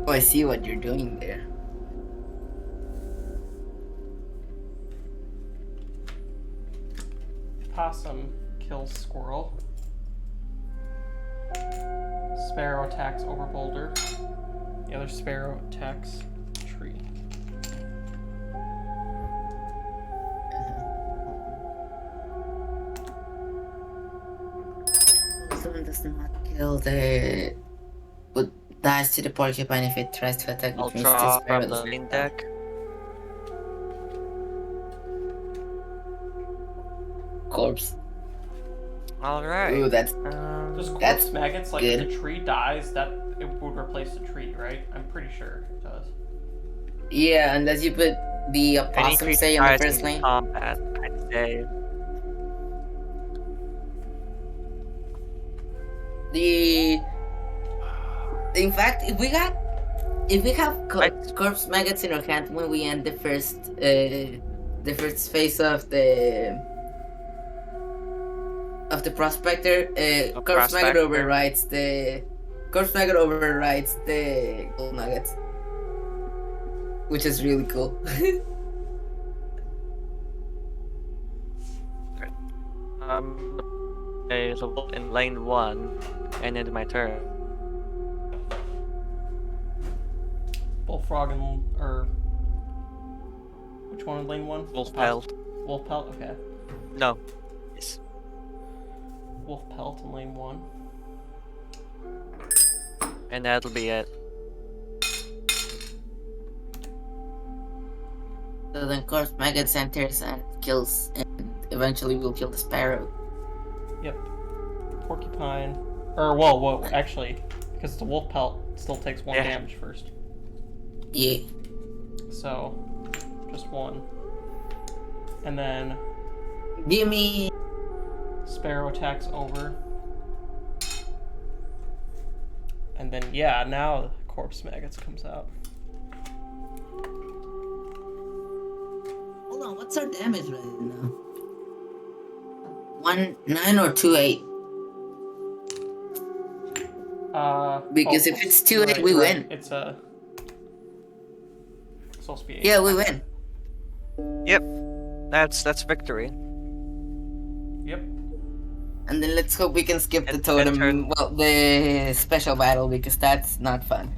Oh, I see what you're doing there. Possum kills squirrel. Sparrow attacks over boulder. The other sparrow attacks tree. Someone does not kill the... But dies to the porcupine if it tries to attack I'll with draw sparrow. from the lane deck. Corpse. Alright. Ooh, that's... Just corpse That's maggots, like good. if the tree dies, that it would replace the tree, right? I'm pretty sure it does. Yeah, unless you put the Any opossum, creature say, on the dies first in lane. combat, I'd say. In fact, if we have corpse maggots in our hand when we end the first phase of the Prospector, corpse maggot overrides the gold nuggets, which is really cool. So in lane 1 and end my turn. Bullfrog or which one in lane 1? Wolf pelt. Wolf pelt. Okay. No. Yes. Wolf pelt in lane 1. And that'll be it. So then corpse maggot enters and kills, and eventually will kill the sparrow. Yep. Porcupine. Or whoa, actually, because it's a wolf pelt, it still takes 1 damage first. Yeah. So, just 1. And then Gimme. sparrow attacks over. And then now corpse maggots comes out. What's our damage right now? 1-9 or 2-8? Because if it's 2-8, we win. It's supposed to be 8. Yeah, we win. Yep. That's victory. Yep. And then let's hope we can skip the And totem, turn. well, the special battle, because that's not fun.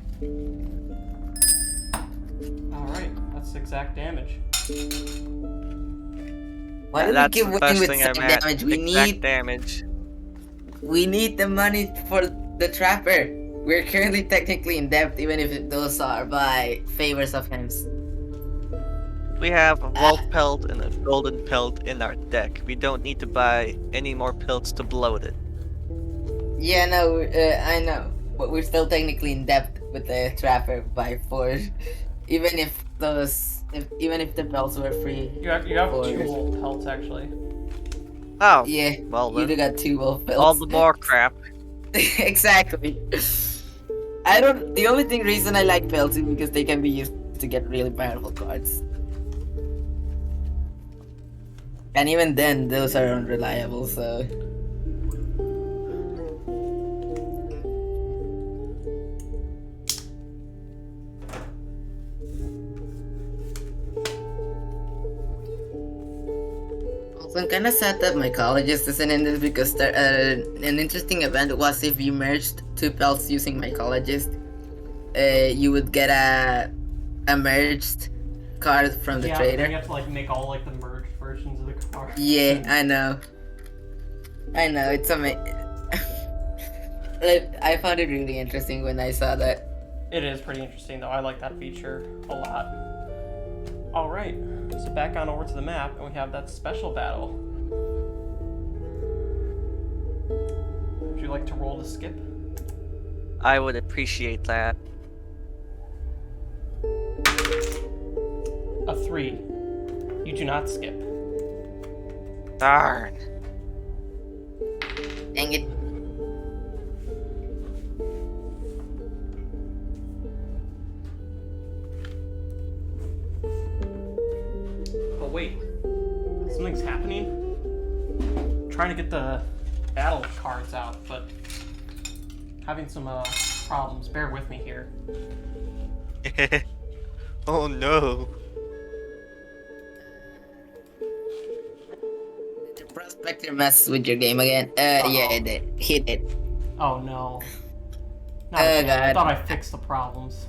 Alright, that's exact damage. Why do we That's keep the winning first with thing exact I'm at. damage? Exact damage. We need the money for the trapper. We're currently technically in debt, even if those are by favors of him. We have a wolf pelt and a golden pelt in our deck. We don't need to buy any more pelts to bloat it. Yeah, no, I know, but we're still technically in debt with the trapper by 4. Even if even if the belts were free. You have 2 wolf pelts actually. Oh, Yeah, well you then. got 2 wolf belts. All the more crap. Exactly. The only reason I like belts is because they can be used to get really powerful cards. And even then, those are unreliable, so... Also, I'm kinda sad that my mycologist isn't in this because an interesting event was if you merged 2 pelts using mycologist, you would get a merged card from the trader. You have to like make all like the merged versions of the card. Yeah, I know. It's amazing. I found it really interesting when I saw that. It is pretty interesting though. I like that feature a lot. Alright, so back on over to the map and we have that special battle. Would you like to roll to skip? I would appreciate that. A 3. You do not skip. Darn. Dang it. But wait, something's happening. I'm trying to get the battle cards out, but having some problems. Bear with me here. Oh no. Did the Prospector mess with your game again? Yeah, it did. He did. Oh no. Not Oh, again. I God. thought I fixed the problems.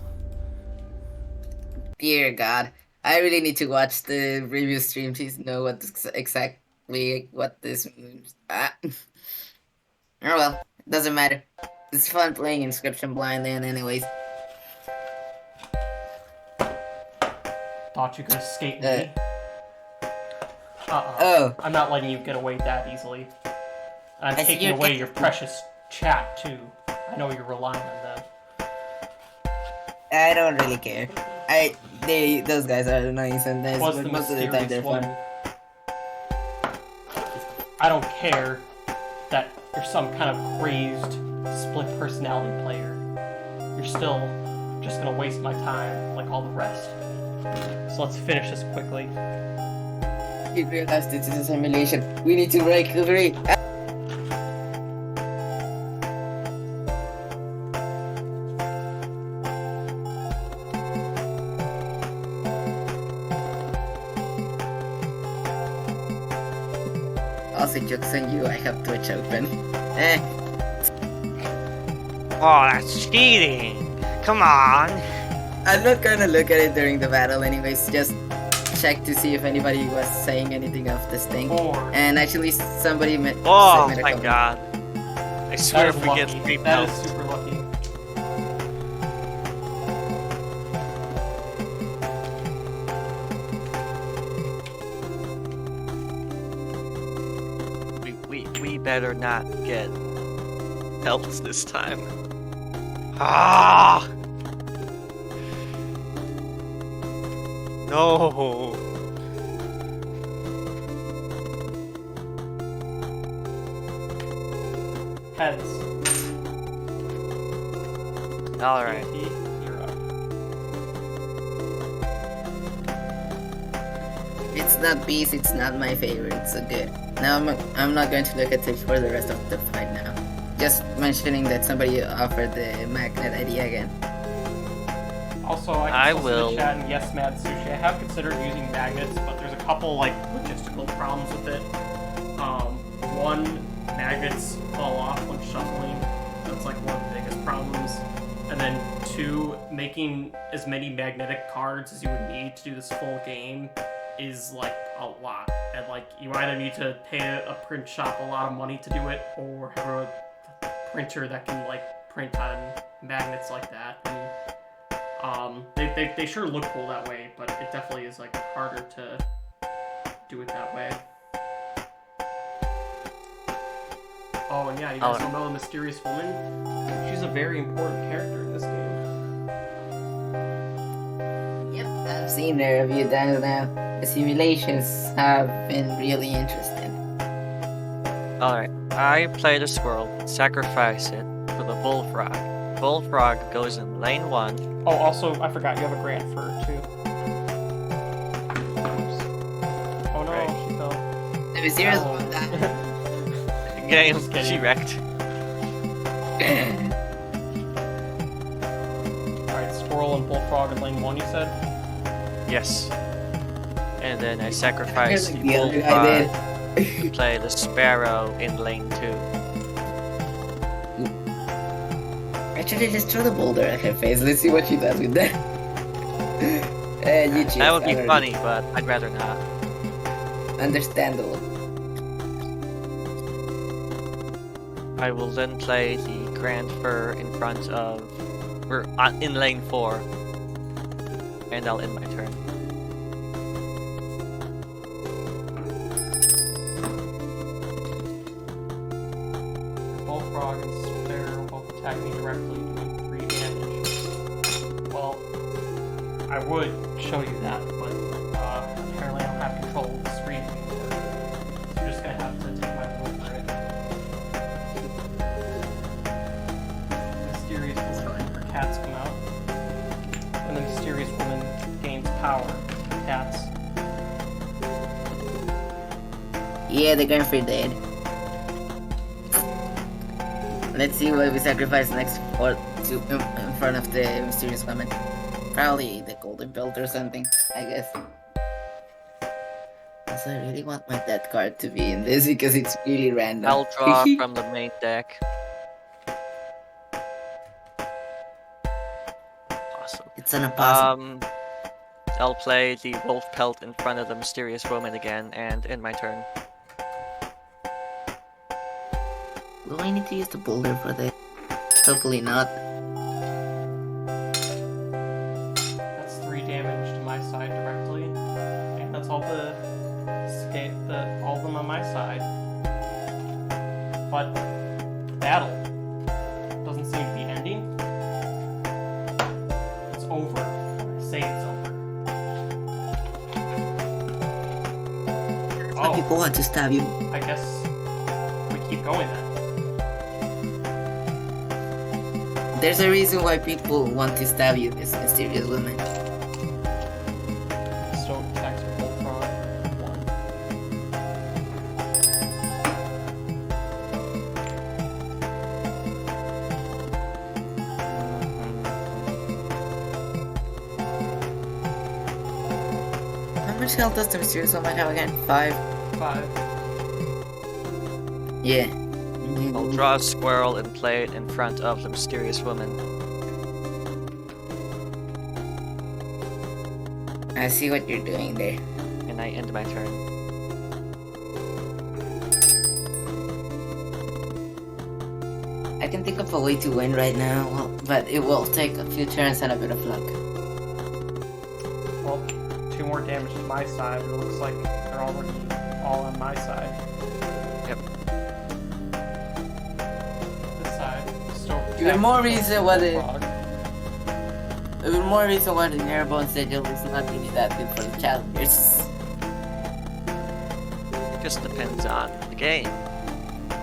Dear God. I really need to watch the review stream to know what exactly what this means. Oh well, doesn't matter. It's fun playing Inscryption blindly and anyways. Thought you could escape me. Oh. I'm not letting you get away that easily. I'm I see taking you're- away your precious chat too. I know you're relying on them. I don't really care. Those guys are nice and nice, Was but the most of the time they're mysterious one. fun. I don't care that you're some kind of crazed split personality player. You're still just gonna waste my time like all the rest. So let's finish this quickly. You realize this is a simulation. We need to break free. Also, jokes on you, I have Twitch open. Oh, that's cheating. Come on. I'm not gonna look at it during the battle anyways, just check to see if anybody was saying anything of this thing. Or And actually, somebody made Oh made a my comment. god. I that swear is if we get lucky. 3 That is pelts. super lucky. We better not get pelts this time. Ah! No. Heads. Alright. You're up. It's it's not beast, it's not my favorite, so good. Now I'm not going to look at it for the rest of the fight now. Just mentioning that somebody offered the magnet idea again. Also, I I can will- the chat and yes, Mad Sushi. I have considered using magnets, but there's a couple like logistical problems with it. One, magnets fall off when shuffling. That's like one of the biggest problems. And then two, making as many magnetic cards as you would need to do this full game is like a lot. And like you either need to pay a print shop a lot of money to do it, or have a printer that can like print on magnets like that. And they sure look cool that way, but it definitely is like harder to do it that way. Oh, and yeah, you guys don't know the mysterious woman? She's a very important character in this game. Yep, I've seen her a few times now. The simulations have been really interesting. Alright, I play the squirrel, sacrifice it for the bullfrog. Bullfrog goes in lane 1. Oh, also, I forgot you have a grant for her, too. Oops. Oh no, Right. she fell. The mysterious Oh. one that Game, Just kidding. she wrecked. Alright, squirrel and bullfrog in lane 1, you said? Yes. And then I sacrifice the the other guy bullfrog did. to play the sparrow in lane 2. Actually, just throw the boulder at her face. Let's see what she does with that. You choose. That would be already. funny, but I'd rather not. Understandable. I will then play the Grand Fur in front of... in lane 4. And I'll end my turn. Bullfrog and sparrow both attack me directly, doing 3 damage. Well, I would show you that, but apparently I don't have control of the screen anymore. So you're just gonna have to take my word for it. Mysterious woman, her cats come out. When the mysterious woman gains power, cats. Yeah, the Granfrey dead. Let's see what we sacrifice next or to in front of the mysterious woman. Probably the golden belt or something, I guess. Also, I really want my death card to be in this because it's really random. I'll draw from the main deck. Awesome. It's an opossum. I'll play the wolf pelt in front of the mysterious woman again and end my turn. Will I need to use the boulder for this? Hopefully not. That's 3 damage to my side directly, and that's all all of them on my side. But the battle doesn't seem to be ending. It's over. I say it's over. Some people want to stab you. I guess we keep going then. There's a reason why people want to stab you, this mysterious woman. So attacks with Bullfrog 1. How much health does the mysterious woman have again? 5? 5. Yeah. I'll draw a squirrel and play it in front of the mysterious woman. I see what you're doing there. And I end my turn. I can think of a way to win right now, but it will take a few turns and a bit of luck. Well, 2 more damage to my side, but it looks like they're already all on my side. Yep. This side. Still Even more reason why the Bullfrog. even more reason why the Airborne schedule is not really that good for the challengers. It just depends on the game.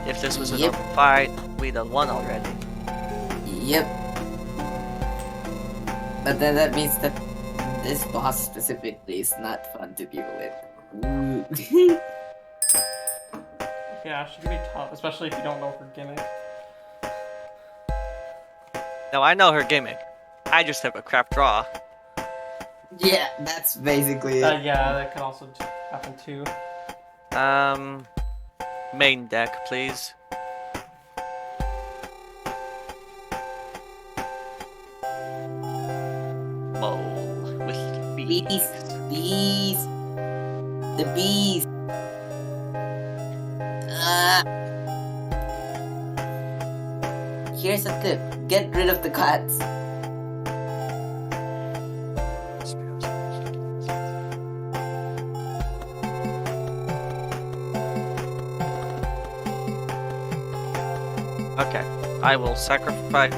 If this was a Yep. normal fight, we'd have won already. Yep. But then that means that this boss specifically is not fun to deal with. Ooh. Yeah, she can be tough, especially if you don't know her gimmick. No, I know her gimmick. I just have a crap draw. Yeah, that's basically it. Yeah, that could also happen too. Main deck, please. Mole with bees. Bees. The bees. Here's a tip. Get rid of the cats. Okay, I will sacrifice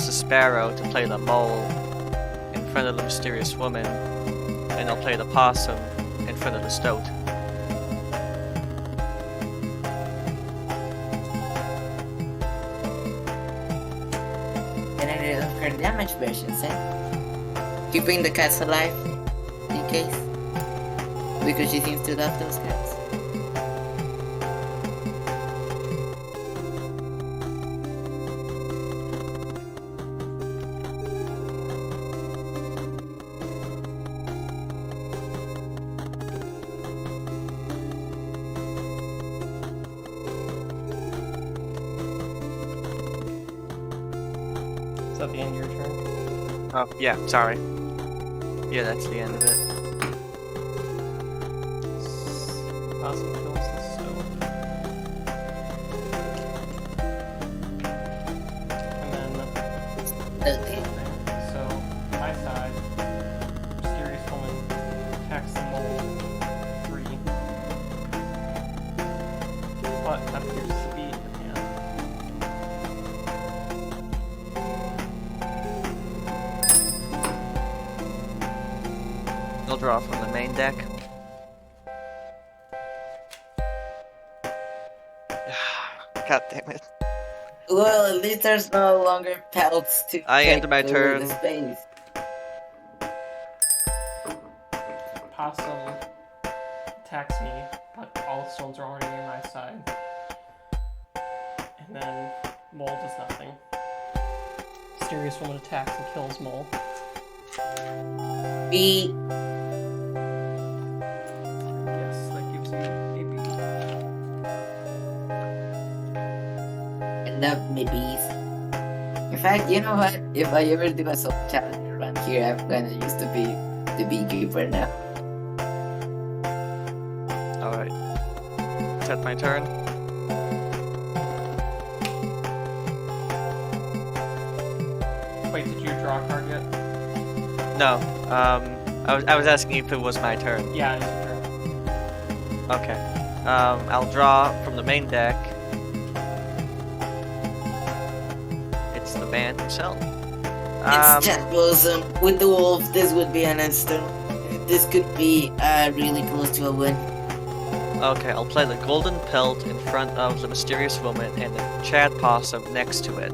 the sparrow to play the mole in front of the mysterious woman, and I'll play the possum in front of the stoat. Get rid of her damage versions, eh? Keeping the cats alive, in case. Because she seems to love those cats. Is that the end of your turn? Oh, yeah, sorry. Yeah, that's the end of it. Possum kills the stone. And then Okay. so my side, mysterious woman attacks the mole 3. But up your speed in hand. I'll draw from the main deck. God damn it. Well, at least there's no longer pelts to I take end my over turn. the space. Possum attacks me, but all the stones are already on my side. And then Mole does nothing. Mysterious woman attacks and kills Mole. Beat. Yes, that gives me a beat. I love me bees. In fact, you know what? If I ever do a soul challenge around here, I'm gonna use to be the beekeeper now. Alright. Is that my turn? Wait, did you draw a card yet? No. I was asking if it was my turn. Yeah, it's your turn. Okay. I'll draw from the main deck. It's the man himself. It's chat bosom. With the wolf, this would be an instant. This could be really close to a win. Okay, I'll play the golden pelt in front of the mysterious woman and the Chad possum next to it.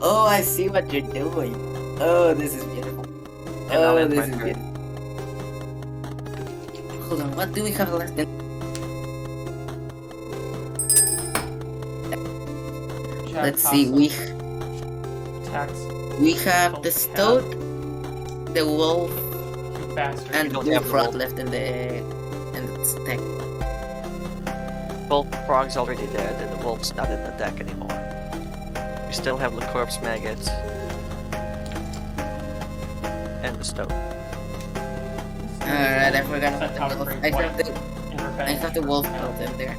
Oh, I see what you're doing. Oh, this is beautiful. I'll Oh, end this my is turn. beautiful. Hold on, what do we have left? Chad Let's see, Possum attacks we have the stoat, the wolf, you bastard. and don't the have the frog wolf. left in the stack. Both frog's already dead and the wolf's not in the deck anymore. We still have the corpse maggots and the stone. Alright, I forgot Set about the wolf. top I grade have the, in I revenge. have the wolf built in there.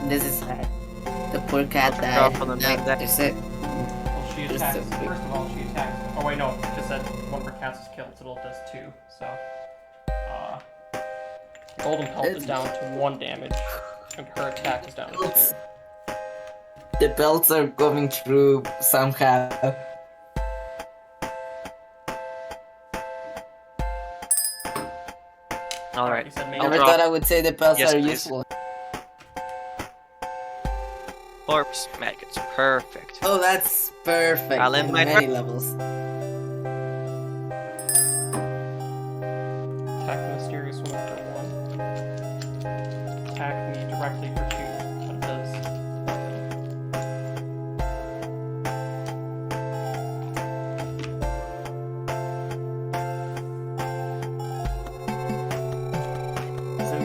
This is sad. The poor cat I'll died. draw from the main deck. That's it. Well, she It's attacks. so big. First of all, she attacks. Oh wait, no. It just said one of her cats is killed, so it does 2. So, golden pelt is down to 1 damage, and her attack is down to 2. The belts are going through somehow. Alright, You said main I'll Never draw thought I would say the belts Yes, are please. useful. corpse maggots. Perfect. Oh, that's perfect. I'll end on my many turn. levels. attack me directly for 2, but it does nothing.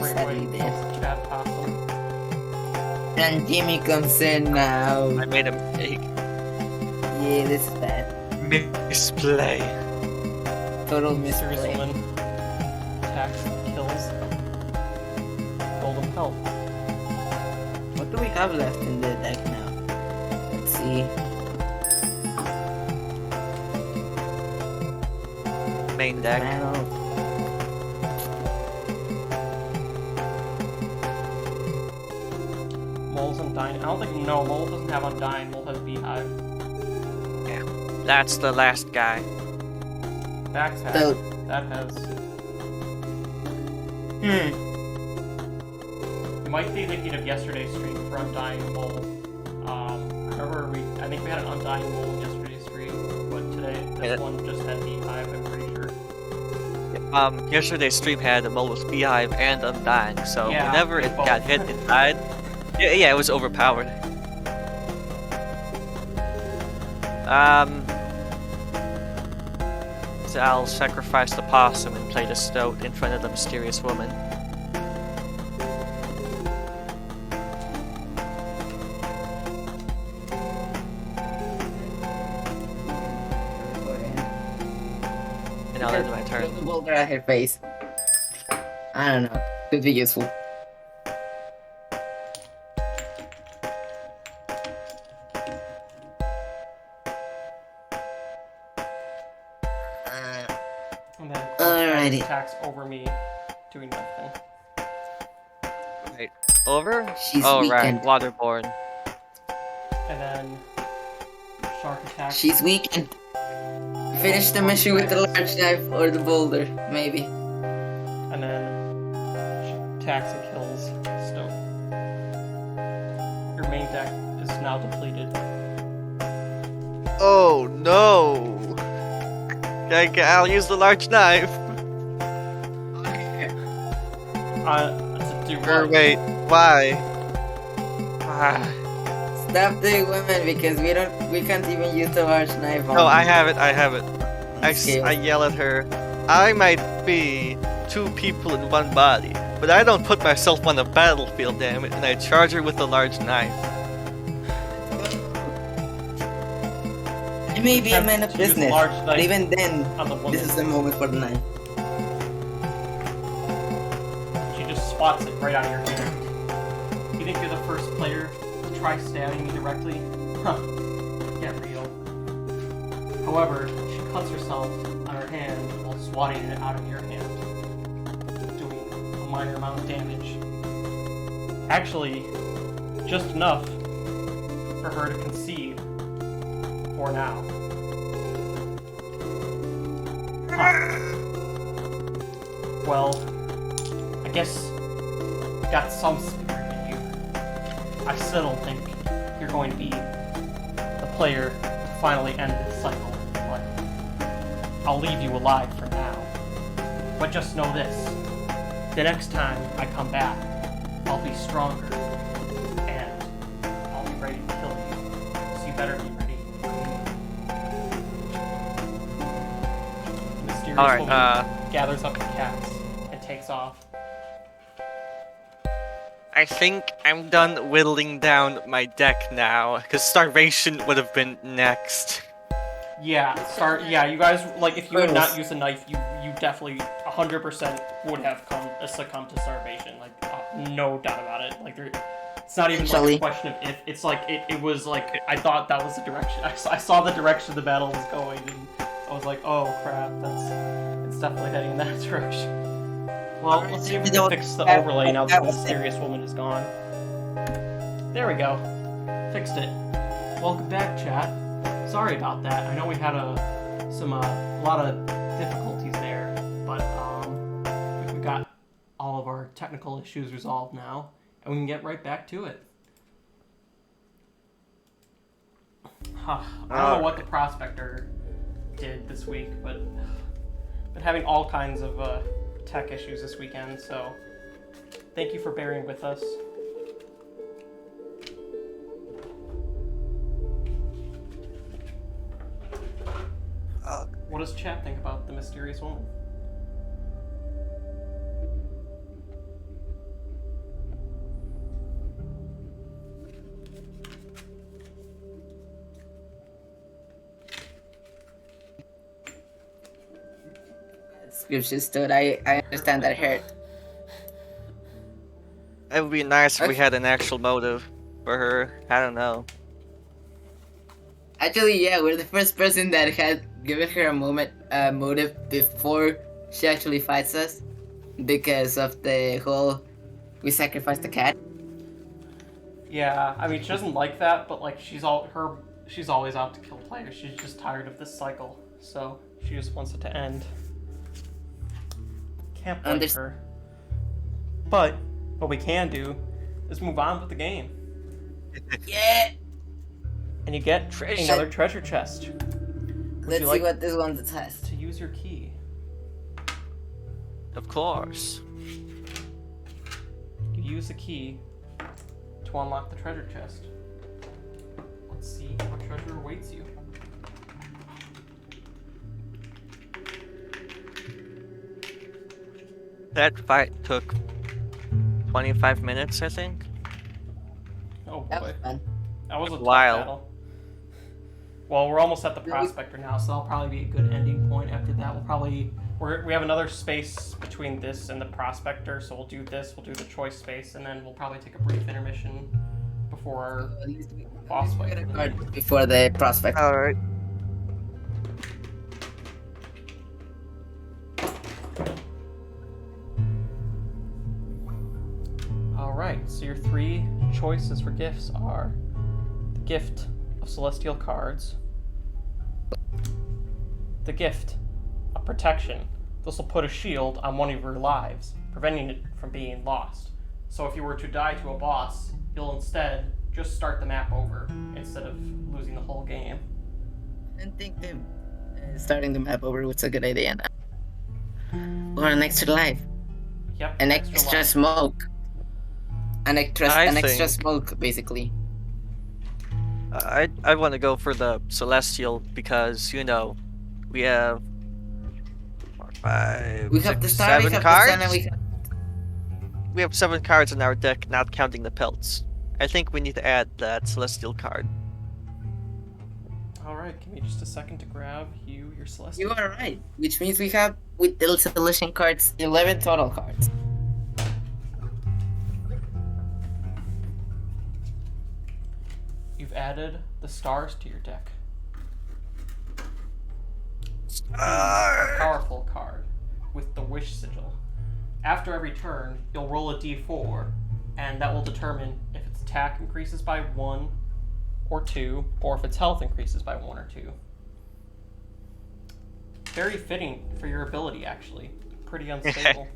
Sadly dead. Chat possum. And Jimmy comes in now. I made a mistake. Yeah, this is bad. Misplay. Total Mysterious misplay. woman attacks, kills. Golden health. What do we have left in the deck now? Let's see. Main deck. Panel. Mole's Undying. I don't think, no, Mole doesn't have Undying. Mole has Beehive. That's the last guy. Vax has. So, That has. You might be thinking of yesterday's stream for Undying Mole. I think we had an Undying Mole in yesterday's stream, but today this one just had Beehive, I'm pretty sure. Yesterday's stream had a mole with Beehive and Undying, so Yeah, whenever it both. got hit, it died. Yeah, it was overpowered. So I'll sacrifice the possum and play the stoat in front of the mysterious woman. And I'll end my turn. Throw the boulder at her face. I don't know. Could be useful. And then Alrighty. attacks over me, doing nothing. Right. Over? She's Oh, weakened. right. Waterborne. And then shark attack. She's weakened. Finish the mission with the large knife or the boulder, maybe. And then she attacks and kills Stoke. Your main deck is now depleted. Oh no! I'll use the large knife. That's a do Or wait, why? Ah. Stop doing women because we can't even use the large knife on No, I them. have it. Okay. I yell at her. I might be 2 people in one body, but I don't put myself on the battlefield, damn it, and I charge her with a large knife. I may be a man of She used business, large but knife even then, on the woman. this is the moment for the knife. She just swats it right out of your hand. You think you're the first player to try stabbing me directly? Huh. Get real. However, she cuts herself on her hand while swatting it out of your hand, doing a minor amount of damage. Actually, just enough for her to concede for now. Huh. Well, I guess got some spirit in you. I still don't think you're going to be the player to finally end this cycle, but I'll leave you alive for now. But just know this, the next time I come back, I'll be stronger, and I'll be ready to kill you, so you better be ready for me. The mysterious Alright, woman gathers up the cats and takes off. I think I'm done whittling down my deck now, because starvation would have been next. Yeah, you guys, like, if you had not used a knife, you definitely 100% would have succumbed to starvation. Like, no doubt about it. Like, it's not even like a question of if. It's like, it was like, I thought that was the direction. I saw the direction the battle was going, and I was like, oh crap, it's definitely heading in that direction. Well, let's see if we can fix the overlay now that the mysterious woman is gone. There we go. Fixed it. Welcome back, chat. Sorry about that. I know we had a lot of difficulties there, but we got all of our technical issues resolved now, and we can get right back to it. I don't know what the Prospector did this week, but been having all kinds of tech issues this weekend, so Thank you for bearing with us. What does chat think about the mysterious woman? Inscryption stood. I understand that hurt. It would be nice if we Okay. had an actual motive for her. I don't know. Actually, yeah, we're the first person that had given her a motive before she actually fights us, because of the whole we sacrificed the cat. Yeah, I mean, she doesn't like that, but like she's always out to kill players. She's just tired of this cycle, so she just wants it to end. Can't blame her. But what we can do is move on with the game, Yeah. and you get another treasure chest. Would Let's you see like what this one's test. to use your key? Of course. You use the key to unlock the treasure chest. Let's see what treasure awaits you. That fight took 25 minutes, I think. Oh That boy, was fun. that was a tough Wow. battle. Well, we're almost at the Prospector now, so that'll probably be a good ending point. After that, we have another space between this and the Prospector, so we'll do this, we'll do the choice space, and then we'll probably take a brief intermission before our boss fight. Before the prospect. Alright. Alright, so your 3 choices for gifts are the gift of celestial cards, the gift of protection. This will put a shield on one of your lives, preventing it from being lost. So if you were to die to a boss, you'll instead just start the map over instead of losing the whole game. I don't think starting the map over was a good idea. Or an extra life. Yep. An extra life. smoke. An extra think- smoke, basically. I want to go for the Celestial because, you know, we have 4, 5, We have the 6, star, we 7 have cards. the sun, and we have... We have 7 cards in our deck, not counting the pelts. I think we need to add that Celestial card. Alright, give me just a second to grab your celestial. You are right. Which means we have, with the solution cards, 11 total cards. You've added the stars to your deck. Ah. A powerful card with the wish sigil. After every turn, you'll roll a d4, and that will determine if its attack increases by 1 or 2, or if its health increases by 1 or 2. Very fitting for your ability, actually. Pretty unstable.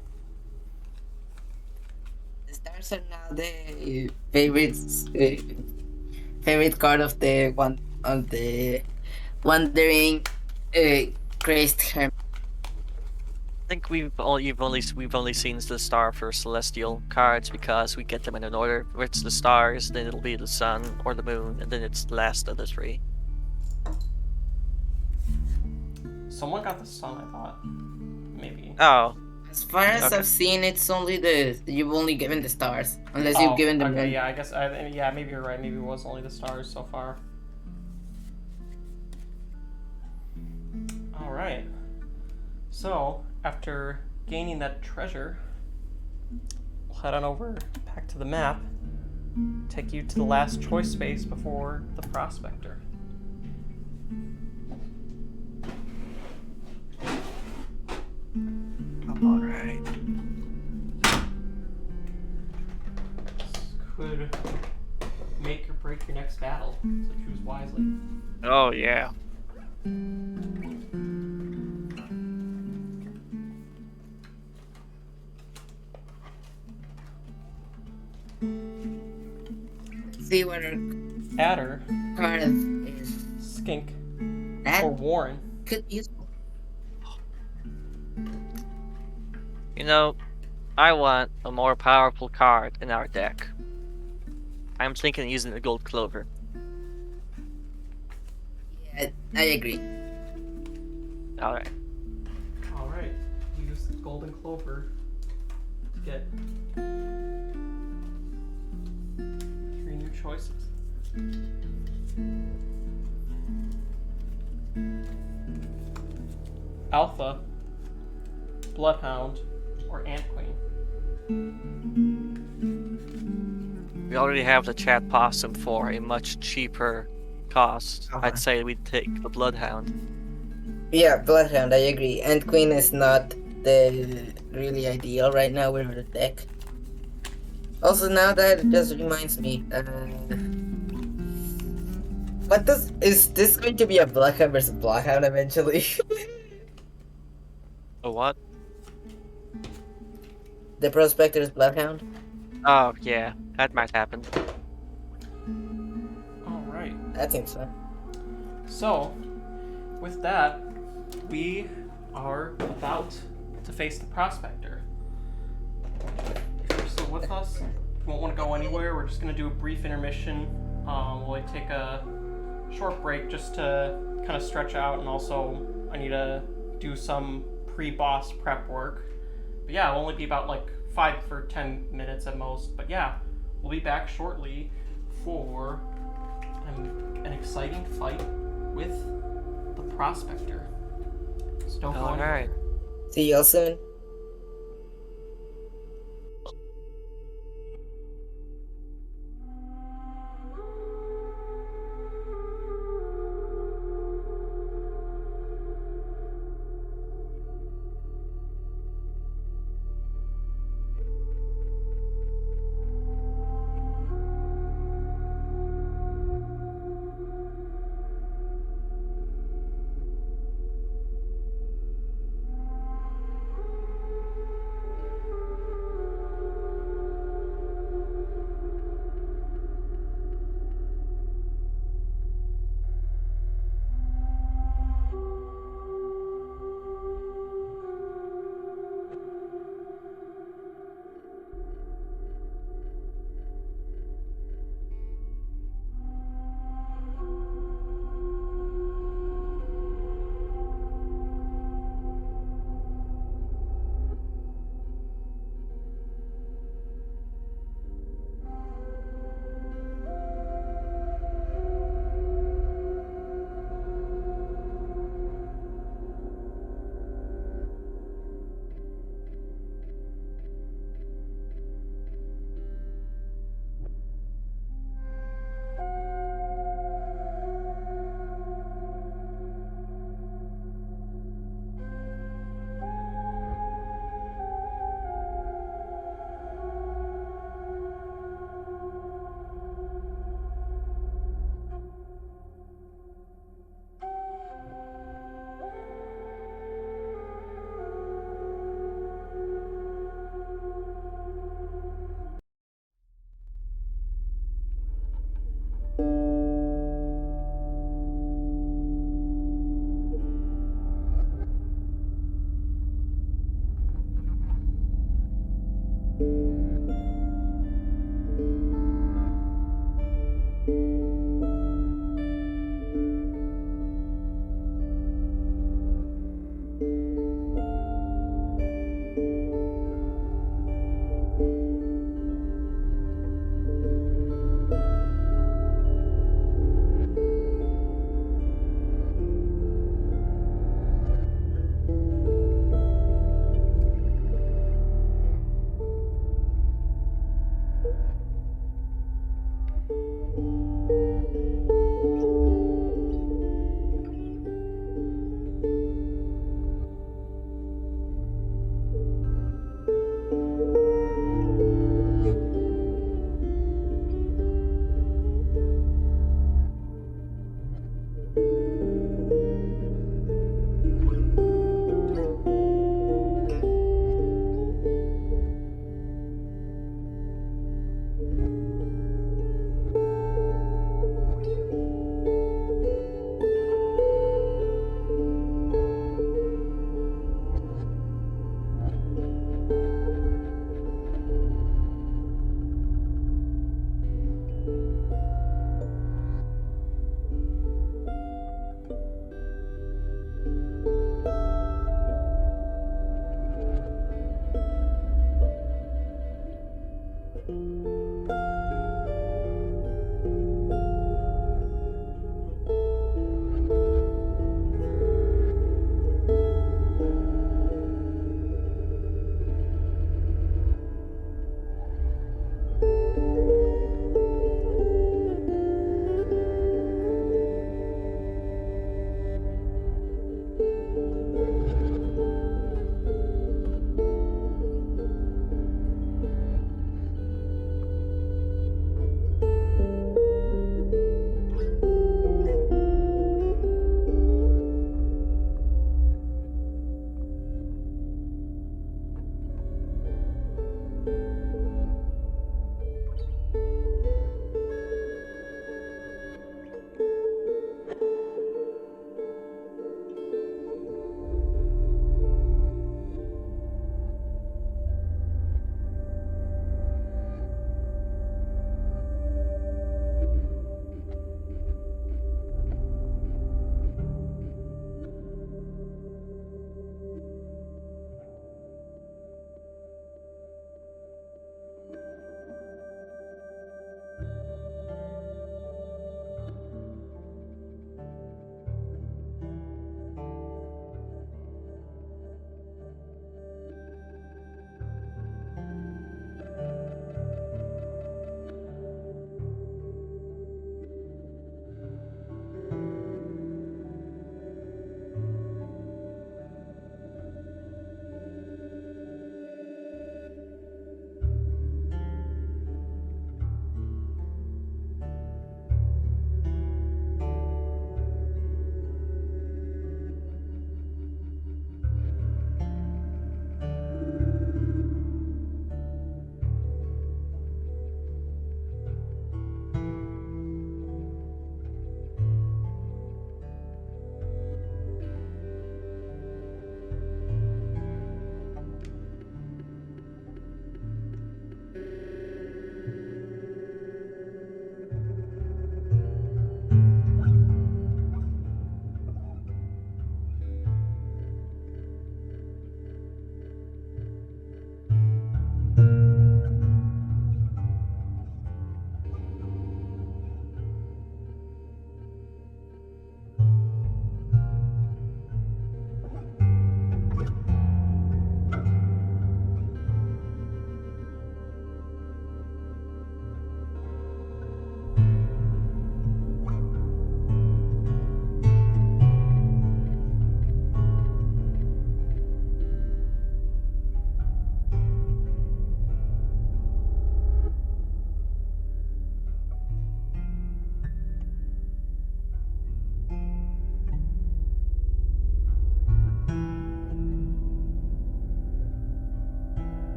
The stars are now the favorite card of the wandering crazed hermit. I think we've only seen the star for Celestial cards because we get them in an order. Where it's the stars, then it'll be the sun or the moon, and then it's the last of the 3. Someone got the sun, I thought. Maybe. Oh, As far as Okay. I've seen, it's only you've only given the stars, unless you've given the okay, moon. yeah, I guess, yeah, maybe you're right. Maybe it was only the stars so far. Alright. So, after gaining that treasure, we'll head on over back to the map, take you to the last choice space before the Prospector. alright. This could make or break your next battle, so choose wisely. Oh yeah. See what our Adder, card is. Skink, That or Warren. could be useful. You know, I want a more powerful card in our deck. I'm thinking of using the gold clover. Yeah, I agree. Alright. Alright, use the golden clover to get 3 new choices. Alpha, Bloodhound, or Ant Queen. We already have the chat possum for a much cheaper cost. I'd say we'd take the bloodhound. Yeah, Bloodhound, I agree. And Queen is not the really ideal right now with the deck. Also, now that just reminds me, is this going to be a Bloodhound versus Bloodhound eventually? A what? The Prospector's Bloodhound? Oh, yeah. That might happen. Alright. I think so. So, with that, we are about to face the Prospector. If you're still with us, you won't want to go anywhere. We're just going to do a brief intermission. We'll take a short break just to kind of stretch out, and also I need to do some pre-boss prep work. But yeah, it'll only be about like 5 or 10 minutes at most. But yeah, we'll be back shortly for an exciting fight with the Prospector. So don't go anywhere. Alright. See y'all soon.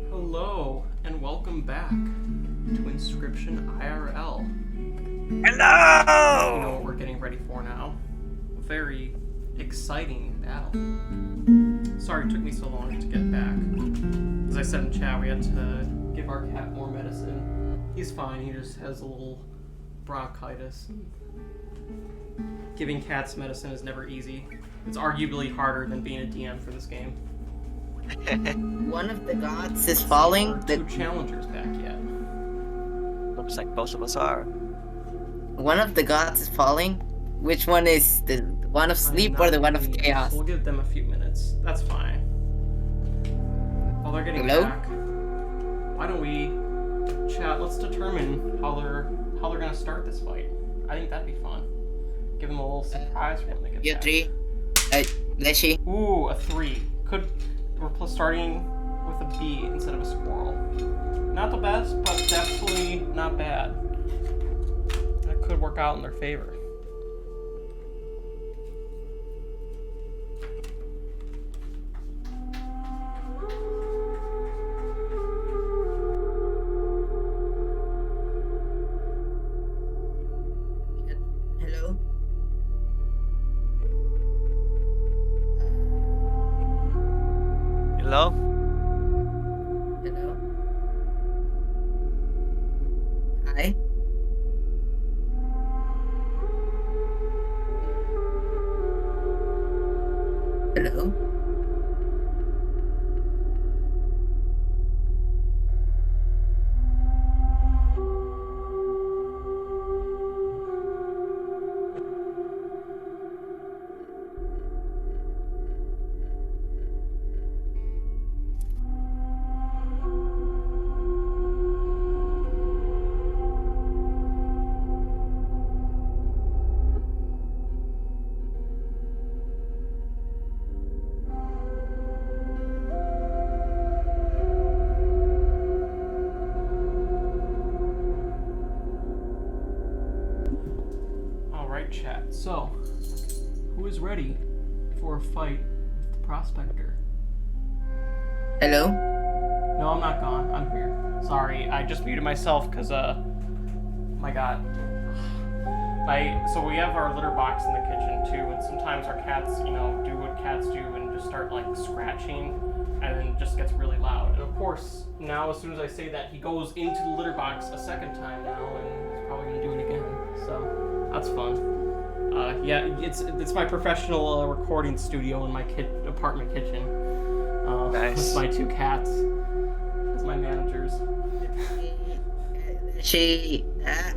Hello, and welcome back to Inscryption IRL. Hello! You know what we're getting ready for now. A very exciting battle. Sorry it took me so long to get back. As I said in chat, we had to give our cat more medicine. He's fine, he just has a little bronchitis. Giving cats medicine is never easy. It's arguably harder than being a DM for this game. One of the gods is falling. There aren't two challengers back yet. Looks like both of us are. One of the gods is falling. Which one is the one of sleep or the one of chaos? We'll give them a few minutes. That's fine. While they're getting Hello? back, why don't we chat? Let's determine how they're gonna start this fight. I think that'd be fun. Give them a little surprise when they get You back. three. Leshy. Ooh, a 3. We're starting with a bee instead of a squirrel. Not the best, but definitely not bad. That could work out in their favor. Hello. Hello? Hello. Hi. Hello. Alright, chat. So, who is ready for a fight with the Prospector? Hello. No, I'm not gone. I'm here. Sorry, I just muted myself because, my god. So we have our litter box in the kitchen too, and sometimes our cats, do what cats do and just start, scratching, and then it just gets really loud. And of course, now as soon as I say that, he goes into the litter box a second time now, and he's probably gonna do it again. So, that's fun. Yeah, it's my professional recording studio in my apartment kitchen. Nice. With my 2 cats as my managers. She. I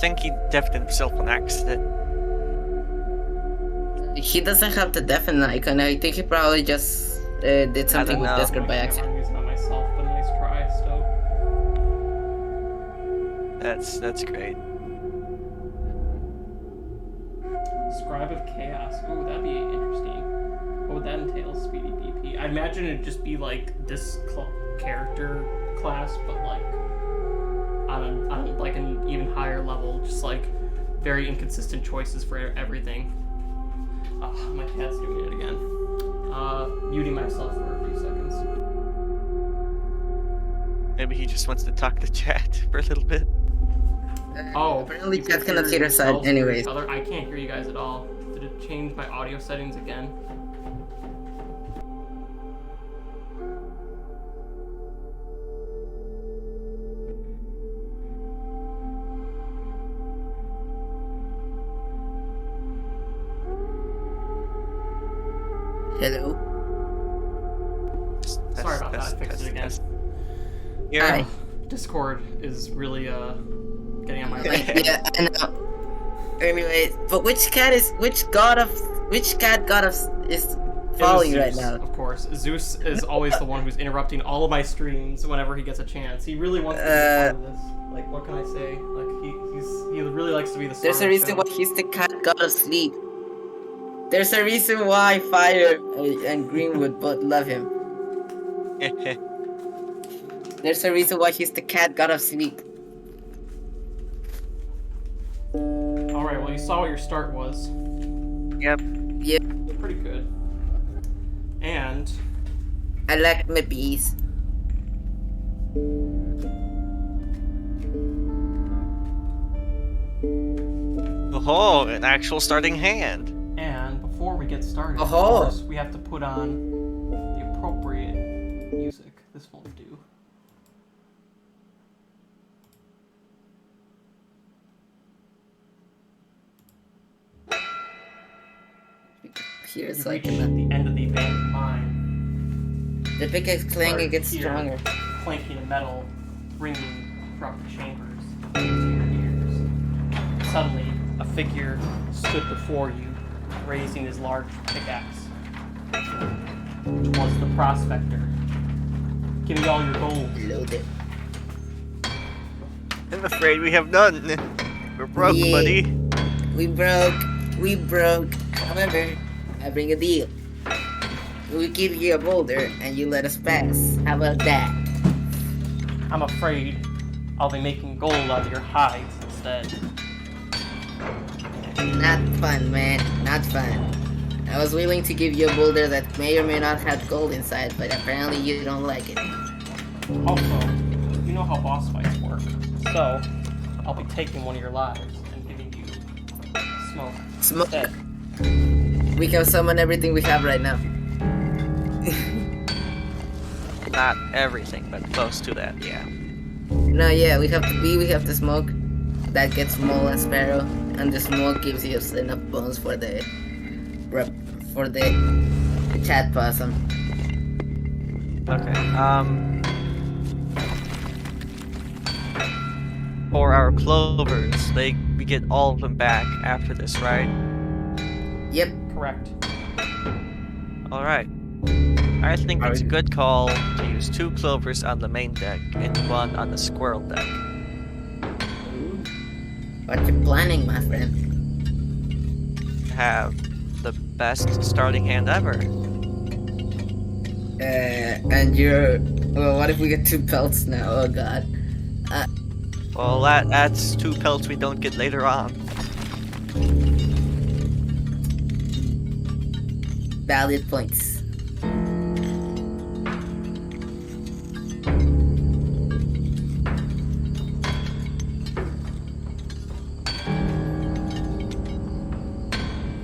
think he deafened himself on accident. He doesn't have the deafen icon. I think he probably just did something with know. Discord by accident. I'm using it myself, but nice try, still. That's great. Scribe of Chaos. Ooh, that'd be interesting. What would that entail, Speedy BP? I imagine it'd just be like this character class, but on an even higher level, just very inconsistent choices for everything. Oh, my cat's doing it again. Muting myself for a few seconds. Maybe he just wants to talk to chat for a little bit. Oh, Apparently you chat can cannot hear us yourselves hear anyways. each other? I can't hear you guys at all. Did it change my audio settings again? Hello? Sorry about that, I fixed it again. Yeah. Hi. Discord is really getting on my nerves. Yeah, I know. Anyway, but which cat is falling right Zeus, now? Of course. Zeus is always the one who's interrupting all of my streams whenever he gets a chance. He really wants to be a part of this. Like, what can I say? Like, he really likes to be the star There's of a the reason show. why he's the cat god of sleep. There's a reason why Fire and Greenwood both love him. There's a reason why he's the cat god of sleep. Alright, well, you saw what your start was. Yep. Yep, You're pretty good. And I like my bees. Oh, an actual starting hand. before we get started, of Oh. course, we have to put on the appropriate music. This won't do. Here's You've like reached the end of the abandoned mine. the pickaxe clanging gets Here, stronger. Clanking of metal, ringing throughout the chambers into your ears. Suddenly, a figure stood before you, raising his large pickaxe, which was the Prospector. Give me all your gold. Load it. I'm afraid we have none. We're broke, Yeah. buddy. We broke. However, I bring a deal. We give you a boulder and you let us pass. How about that? I'm afraid I'll be making gold out of your hides instead. Not fun, man. Not fun. I was willing to give you a boulder that may or may not have gold inside, but apparently you don't like it. Also, you know how boss fights work, so I'll be taking one of your lives and giving you smoke Smoke. instead. We can summon everything we have right now. Not everything, but close to that, yeah. No, yeah, we have the smoke. That gets mole and sparrow, and the smoke gives you enough bones for the chat possum. Okay, for our clovers, we get all of them back after this, right? Yep. Correct. Alright. I think it's a good call to use 2 clovers on the main deck and 1 on the squirrel deck. What you planning, my friend? Have the best starting hand ever. And you're... Well, what if we get 2 pelts now? Oh god. Well, that's 2 pelts we don't get later on. Valid points.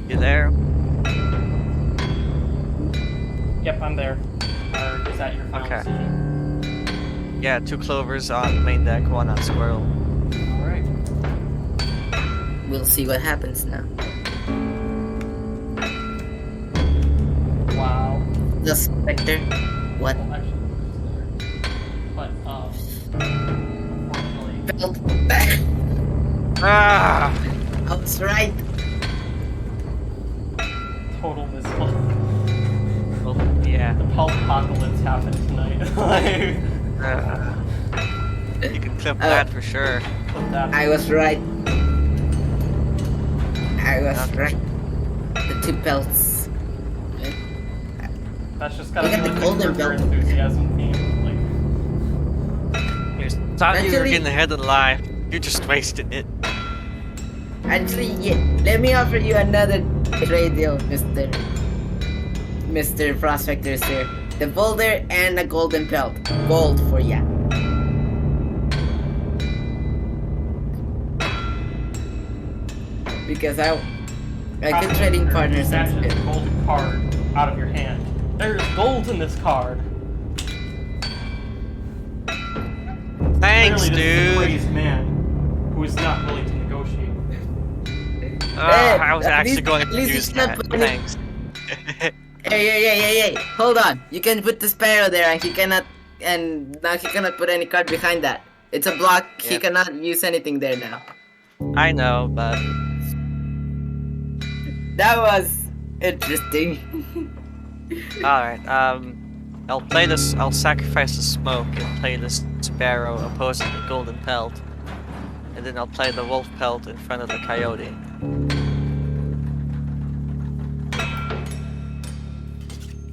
You there? Yep, I'm there. Or is that your final Okay. decision? Yeah, 2 clovers on main deck, 1 on squirrel. Alright. We'll see what happens now. Wow. The Spectre. What? Well, actually, it's there. But, unfortunately, Pelt. Ah! I was right. total misfall. Well, yeah. The pulp apocalypse happened tonight. Like, You can clip that for sure. put that. I was right. I was right. The 2 pelts. That's just gotta We be got like the the golden trigger belt. enthusiasm theme. Like, You thought you were Actually- getting ahead in life. You're just wasting it. Actually, yeah, let me offer you another trade deal, Mr. Prospector, sir. The boulder and a golden pelt. Gold for ya. because I could trading partners. That's Snatches good. a golden card out of your hand. There's gold in this card. Thanks, Clearly, this is a dude. crazed man who is not willing to negotiate. I was at actually least- going at to least use it's not that. funny. Thanks. Hey! Hold on. You can put the sparrow there, and now he cannot put any card behind that. It's a block. He Yep. cannot use anything there now. I know, but That was interesting. alright, I'll play this, I'll sacrifice the smoke and play this sparrow opposing the golden pelt. And then I'll play the wolf pelt in front of the coyote.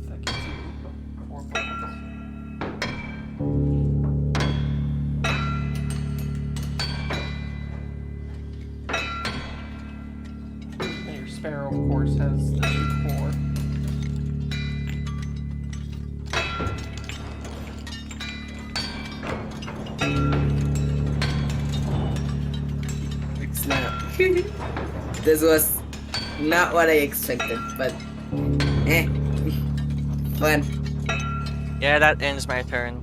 That gives you 4 points. And your sparrow, of course, has the 2/4. It's not. This was not what I expected, but fun. Yeah, that ends my turn.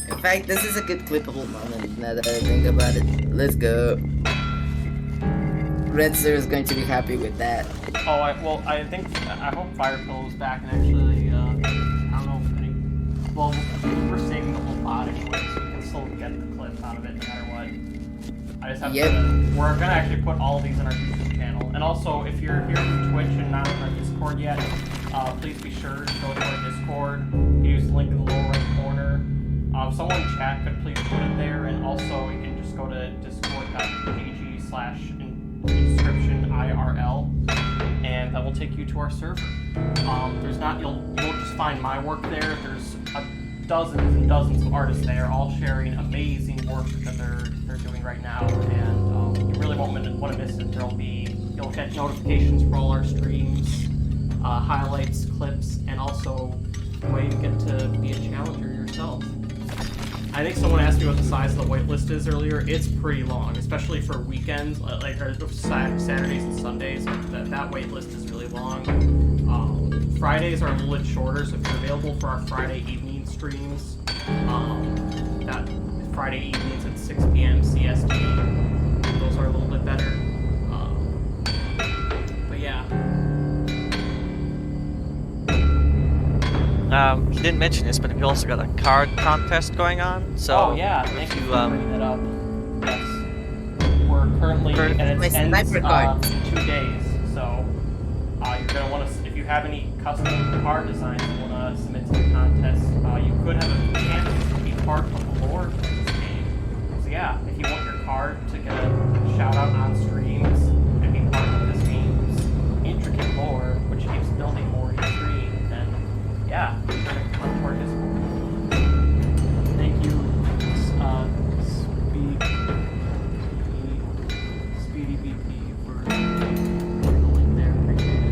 In fact, this is a good clippable moment now that I think about it. Let's go. Red Sir is going to be happy with that. Oh, I hope Fire Pillow's back and actually, I don't know if any. Well, we're saving the whole pod anyway, so we can still get the clip out of it no matter what. I just have Yep. we're gonna actually put all of these in our YouTube channel. And also, if you're here from Twitch and not on our Discord yet, please be sure to go to our Discord. Use the link in the lower right corner. Someone in chat could please put it there, and also you can just go to discord.pg/inscription IRL, and that will take you to our server. You'll just find my work there. There's dozens and dozens of artists there, all sharing amazing work that they're doing right now, and you really won't want to miss it. You'll get notifications for all our streams, highlights, clips, and also a way to get to be a challenger yourself. I think someone asked me what the size of the waitlist is earlier. It's pretty long, especially for weekends, or Saturdays and Sundays. That waitlist is really long. Fridays are a little bit shorter, so if you're available for our Friday evening streams, that Friday evenings at 6 p.m. CST, those are a little bit better. But yeah. He didn't mention this, but we also got a card contest going on. So Oh yeah, thank you for bringing that up. Yes. We're currently, and it My ends sniper card. in 2 days, so you're going to want to, if you have any custom card designs you want to submit to the contest, you could have a chance to be part of the lore of this game. So yeah, if you want your card to get a shout out on streams and be part of this game's intricate lore, which keeps building more each stream, then yeah, you're going to come to our Discord. Thank you, Speedy BP, for the link there. Appreciate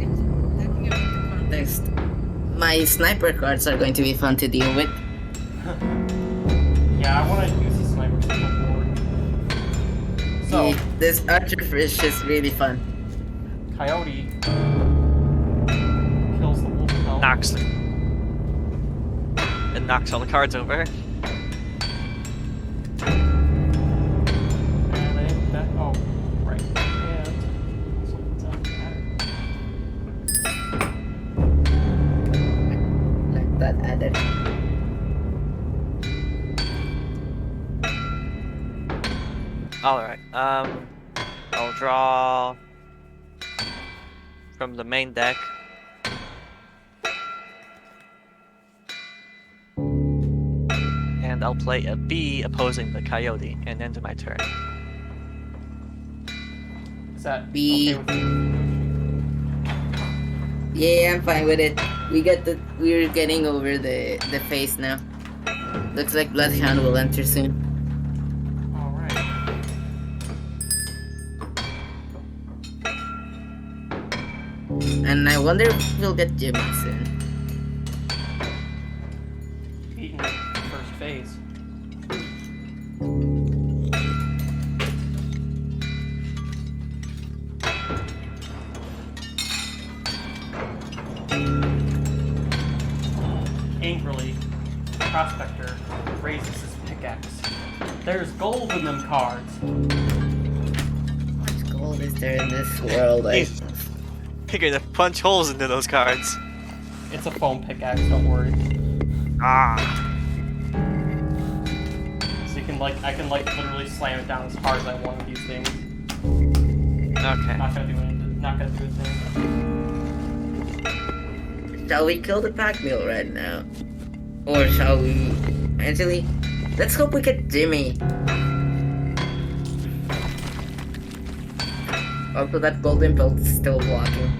it. Next, my sniper cards are going to be fun to deal with. Yeah, I want to use the sniper signal board. So, This archerfish is really fun. Coyote kills the wolf pelt. knocks it knocks all the cards over. And I think that, oh, right. And also puts out the adder. Like that adder. Alright, I'll draw from the main deck. And I'll play a bee opposing the coyote and end my turn. Is that B. okay with you? Yeah, I'm fine with it. We're getting over the phase now. Looks like Bloodhound will enter soon. Alright. And I wonder if we'll get Jimmy soon. Beaten first phase. angrily, Prospector raises his pickaxe. There's gold in them cards. How much gold is there in this world? You're gonna punch holes into those cards. It's a foam pickaxe, don't worry. Ah. So you can I can literally slam it down as hard as I want with these things. Okay. Not gonna do anything. Not gonna do a thing. Shall we kill the pack mule right now? Or shall we... Actually, let's hope we get Jimmy. Also, that golden belt is still blocking.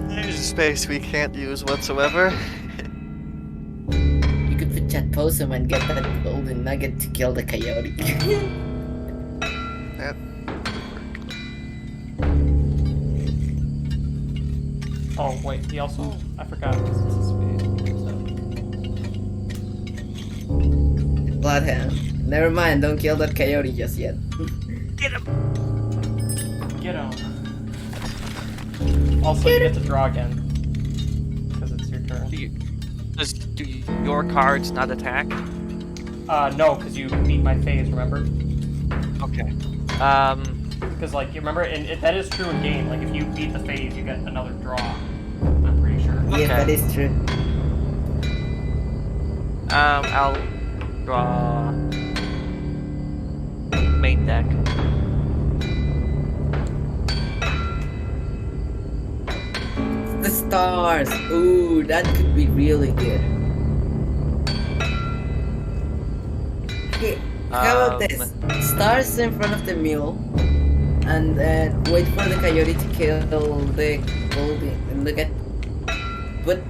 There's a space we can't use whatsoever. You could put chat possum and get that golden nugget to kill the coyote. That Oh wait, he also I forgot this is a space. Bloodhound. Never mind, don't kill that coyote just yet. Get him. Also, you get to draw again because it's your turn. do your cards not attack? No, because you beat my phase. Remember? Okay. Because like you remember, and that is true in game. Like if you beat the phase, you get another draw. I'm pretty sure. Yes, that is true. I'll draw main deck. The stars. Ooh, that could be really good. Okay, how about this? Stars in front of the mule, and then wait for the coyote to kill the golden. And look at put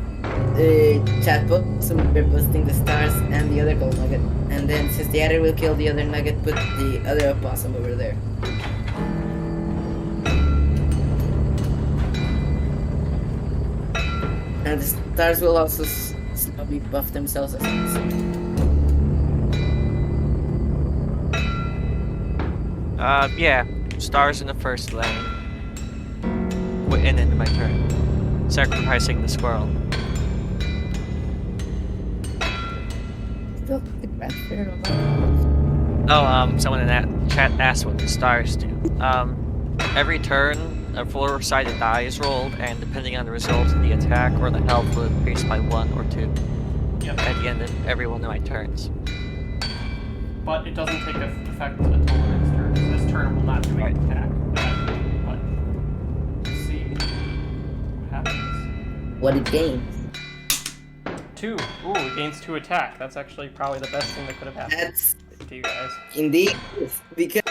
the chatbot, so we're boosting the stars and the other gold nugget. And then since the adder will kill the other nugget, put the other opossum over there. And the stars will also slowly buff themselves as well. Yeah. Stars in the first lane. And into my turn. Sacrificing the squirrel. Still the transfer. Oh, someone in that chat asked what the stars do. Every turn, a four-sided die is rolled, and depending on the result, the attack or the health will increase by 1 or 2 Yep. at the end of every one of my turns. But it doesn't take effect until the next turn. So this turn will not do Right. an attack. But let's see what happens. What it gains. 2. Ooh, it gains 2 attack. That's actually probably the best thing that could have happened That's to you guys. indeed because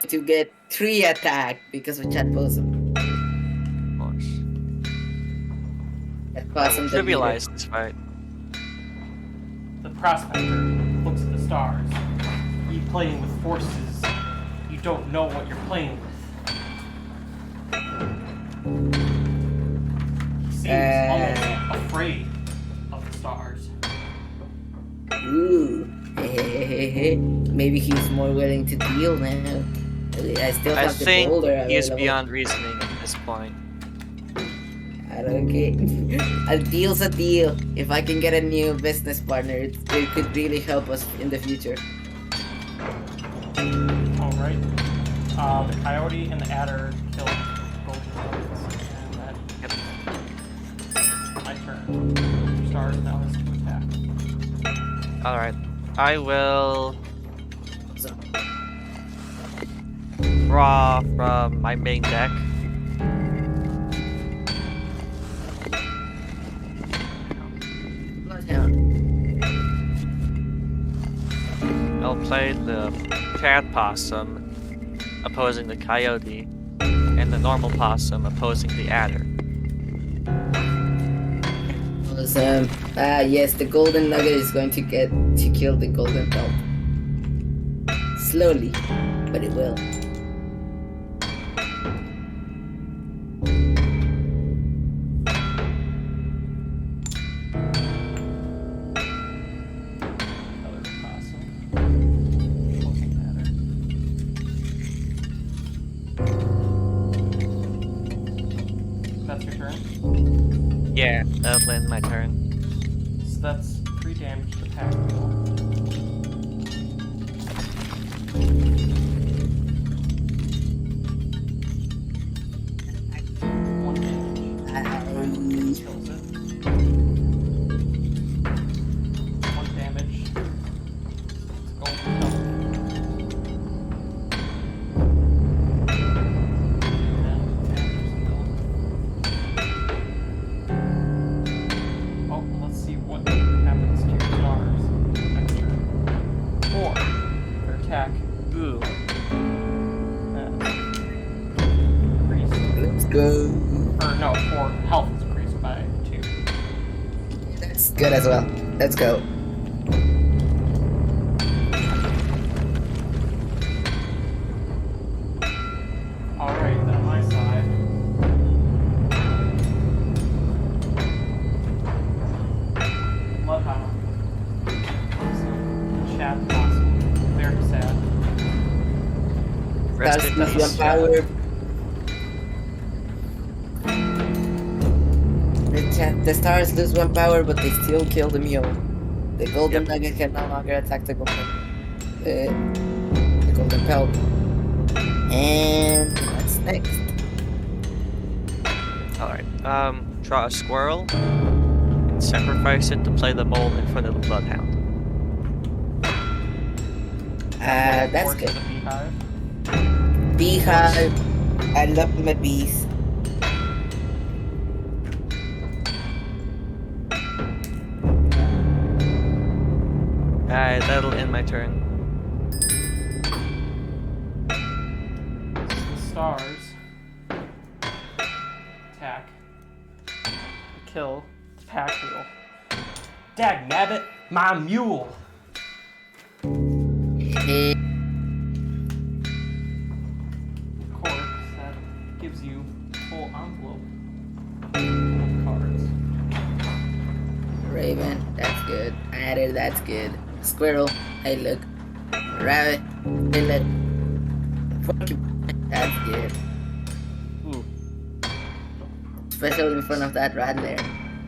to get 3 attack because of chat possum. Of course. That I possum will the leader. trivialize this fight. The Prospector looks at the stars. You playing with forces. You don't know what you're playing with. He seems almost afraid of the stars. Ooh. Maybe he's more willing to deal now. I still I have the think boulder he is available. beyond reasoning at this point. Okay. A deal's a deal. If I can get a new business partner, it could really help us in the future. Alright. The coyote and the adder killed golden nuggets. And that's my turn. Stars now has 2 attack. Alright. I will So, draw from my main deck. Bloodhound. I'll play the cat possum opposing the coyote, and the normal possum opposing the adder. Awesome. Yes, the golden nugget is going to get to kill the golden belt. Slowly, but it will. Another possum. Looking at her. That's your turn? Yeah, that'll end my turn. So that's 3 damage to the pack mule. One damage. Kills it. 1 damage. Let's go. Oh, let's see what happens to your stars next turn. 4. Their attack. Ooh. Increased. Let's go. Or no, 4. Health is increased by 2. That's good as well. Let's go. Alright, then on my side. Bloodhound. Chat awesome. Very sad. Rest in That's peace. one power. The stars lose 1 power, but they still kill the mule. The golden nugget can no longer attack the golden pelt. And what's next? Alright, draw a squirrel and sacrifice it to play the mole in front of the bloodhound. That's Force good. the beehive. Beehive. I love my bees. Alright, that'll end my turn. The stars. Attack. Kill. Pack mule. Dag nabbit, my mule! Corpse, that gives you full envelope of cards. Raven, that's good. Adder, that's good. Squirrel, hey look. Rabbit, hey look. Porcupine, that's good. Ooh. Especially in front of that rattler.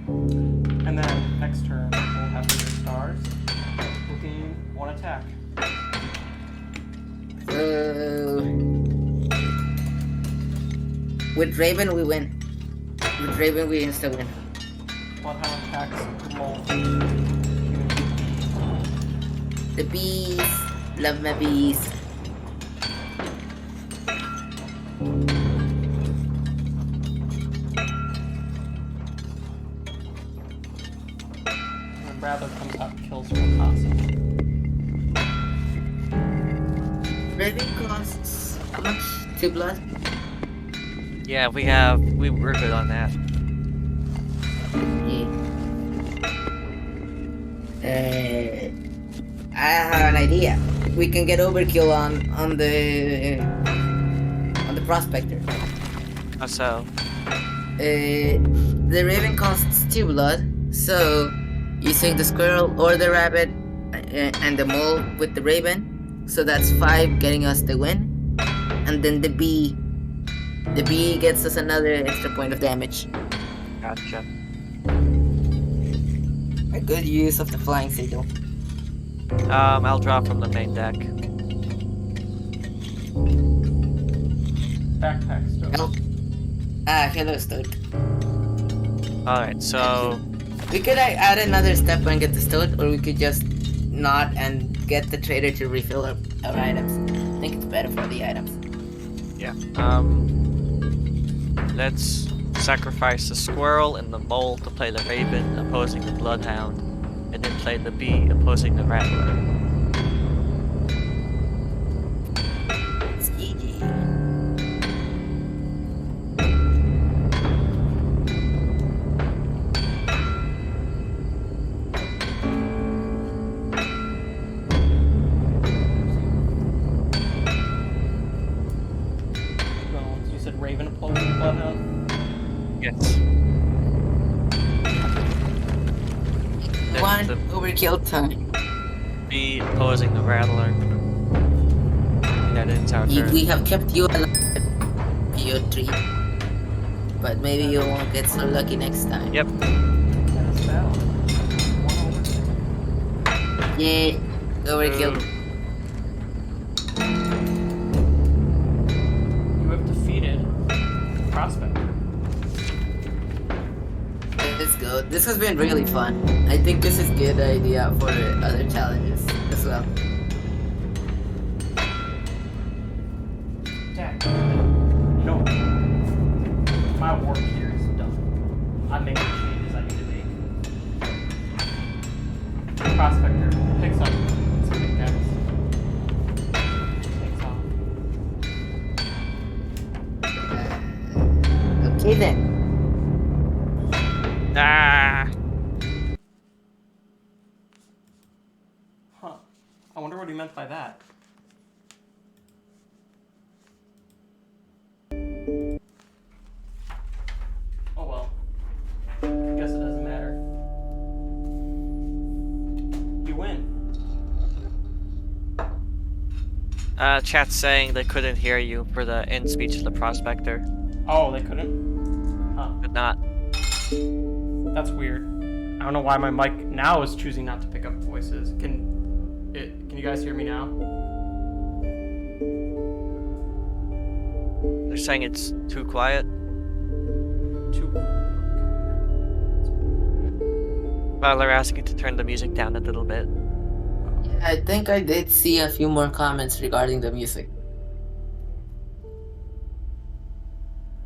And then next turn, we'll have your stars. We'll gain 1 attack. With Raven, we win. With Raven, we insta win. Bloodhound attacks the mole. The bees, love my bees. And Rather comes out and kills Picasso. Raven costs how much? 2 blood? Yeah, we're good on that. Yeah. I have an idea. We can get overkill on the Prospector. How so? The Raven costs 2 blood, so you take the squirrel or the rabbit and the mole with the Raven, so that's 5 getting us the win, and then the bee gets us another extra point of damage. Gotcha. A good use of the flying signal. I'll draw from the main deck. Backpack stove. Help. Hello, Stoat. Alright, so We could add another step and get the Stoat, or we could just not and get the trader to refill our items. I think it's better for the items. yeah. Let's sacrifice the squirrel and the mole to play the raven opposing the bloodhound, and then play the bee opposing the rattler. It's GG. Well, you said Raven opposing Bloodhound? Yes. Then One the overkill time. bee opposing the rattler. And that ends our turn. We have kept you alive, PO3. but maybe you won't get so lucky next time. Yep. Tennis battle. Yeah, overkill. You have defeated Prospector. Let's go. This has been really fun. I think this is a good idea for other challenges as well. Jack, you know, my work here is done. I'm making the changes I need to make. Prospector picks up some pickaxe. Takes off. Okay then. Ah. Huh. I wonder what he meant by that. Oh well. Guess it doesn't matter. You win. Chat's saying they couldn't hear you for the end speech of the Prospector. Oh, they couldn't? Huh. Could not. That's weird. I don't know why my mic now is choosing not to pick up voices. Can you guys hear me now? They're saying it's too quiet. Well, they're asking to turn the music down a little bit. Yeah, I think I did see a few more comments regarding the music.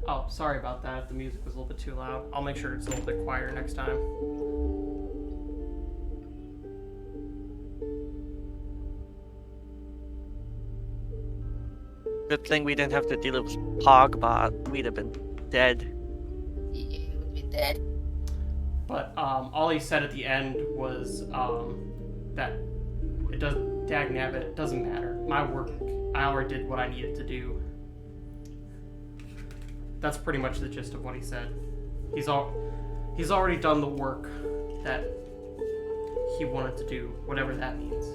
Oh, sorry about that. If the music was a little bit too loud. I'll make sure it's a little bit quieter next time. Good thing we didn't have to deal with Pogbot. We'd have been dead. Yeah, you would be dead. But all he said at the end was that it does dagnabbit, it doesn't matter. My work, I already did what I needed to do. That's pretty much the gist of what he said. He's already done the work that he wanted to do, whatever that means.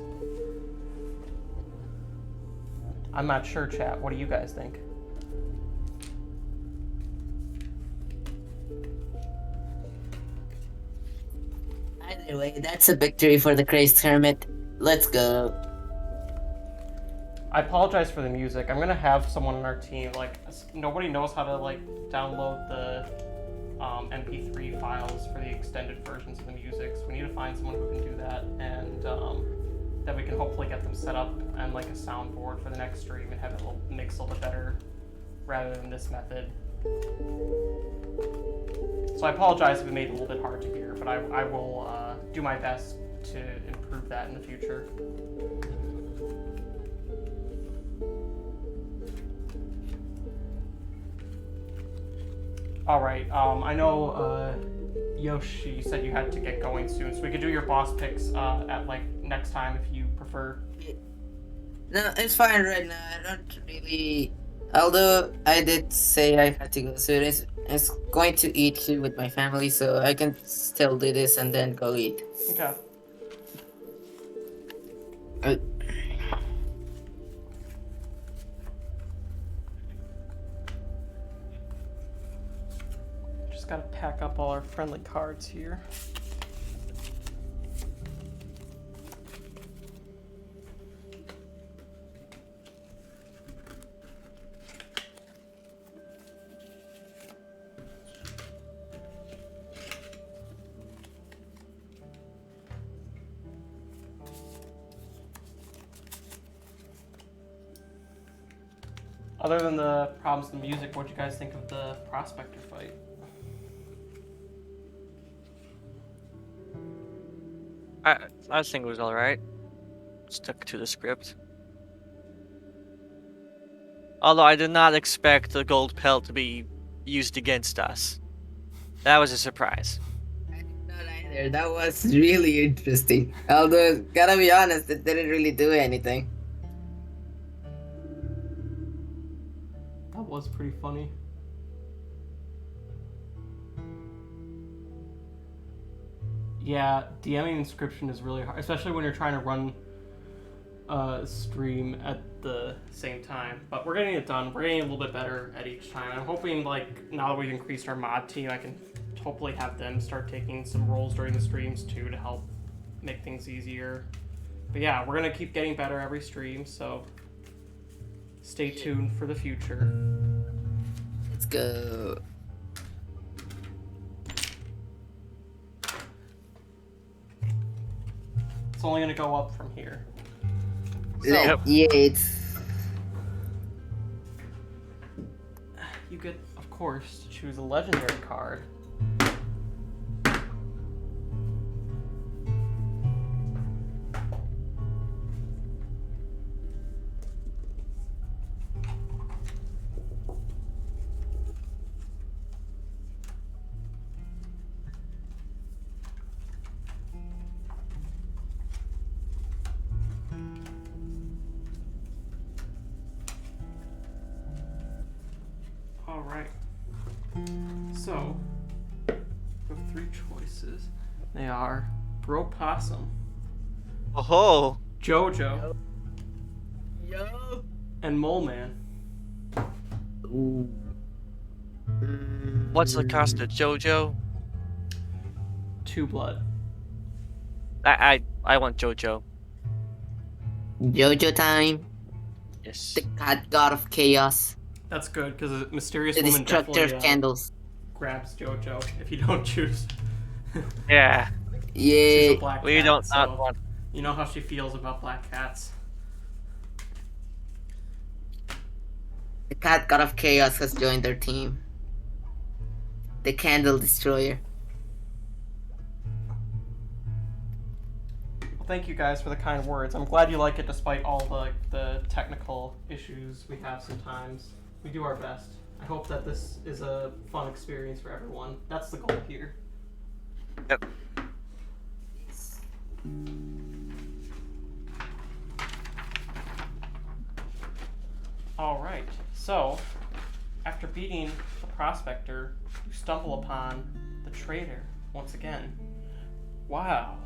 I'm not sure, chat. What do you guys think? Either way, that's a victory for the crazed hermit. Let's go. I apologize for the music. I'm gonna have someone on our team, nobody knows how to download the MP3 files for the extended versions of the music, so we need to find someone who can do that, and then we can hopefully get them set up and a soundboard for the next stream and have it mix a little bit better rather than this method. So I apologize if it made it a little bit hard to hear, but I will do my best to improve that in the future. Alright, I know Yoshi said you had to get going soon, so we could do your boss picks at next time if you prefer. No, it's fine right now. I don't really. Although I did say I had to go soon, it's going to eat here with my family, so I can still do this and then go eat. Okay. Just gotta pack up all our friendly cards here. Other than the problems with the music, what do you guys think of the Prospector fight? I think it was alright. Stuck to the script. Although I did not expect the gold pelt to be used against us. That was a surprise. I did not either. That was really interesting. Although, gotta be honest, it didn't really do anything. That was pretty funny. Yeah, DMing Inscryption is really hard, especially when you're trying to run a stream at the same time. But we're getting it done. We're getting a little bit better at each time. I'm hoping, like, now that we've increased our mod team, I can hopefully have them start taking some roles during the streams too to help make things easier. But yeah, we're gonna keep getting better every stream, so stay tuned for the future. Let's go. It's only gonna go up from here. Yep. Yeah, it's You get, of course, to choose a legendary card. Alright. So, we have 3 choices. They are Bro Possum, Oh, Jojo, yo. and Mole Man. Ooh. what's the cost of JoJo? 2 blood. I want JoJo. Jojo time. Yes. The god of chaos. That's good, because a mysterious The woman destructor definitely of candles. grabs Jojo if you don't choose. Yeah. She's a Yeah. black We cat, don't so not want. you know how she feels about black cats. The cat god of chaos has joined their team. The candle destroyer. Well, thank you guys for the kind words. I'm glad you like it despite all the technical issues we have sometimes. We do our best. I hope that this is a fun experience for everyone. That's the goal here. Yep. Alright, so after beating the Prospector, you stumble upon the Traitor once again. Wow,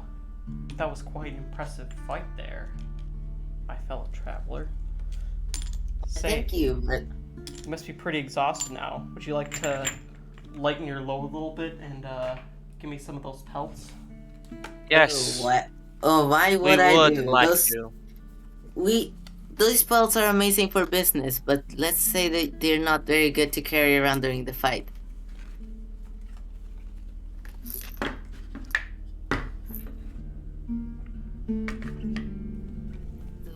that was quite an impressive fight there, my fellow traveler. Thank you. But You must be pretty exhausted now. Would you like to lighten your load a little bit and give me some of those pelts? Yes. Oh, what? Oh, why We would I would do like those? to. Those spells are amazing for business, but let's say that they're not very good to carry around during the fight.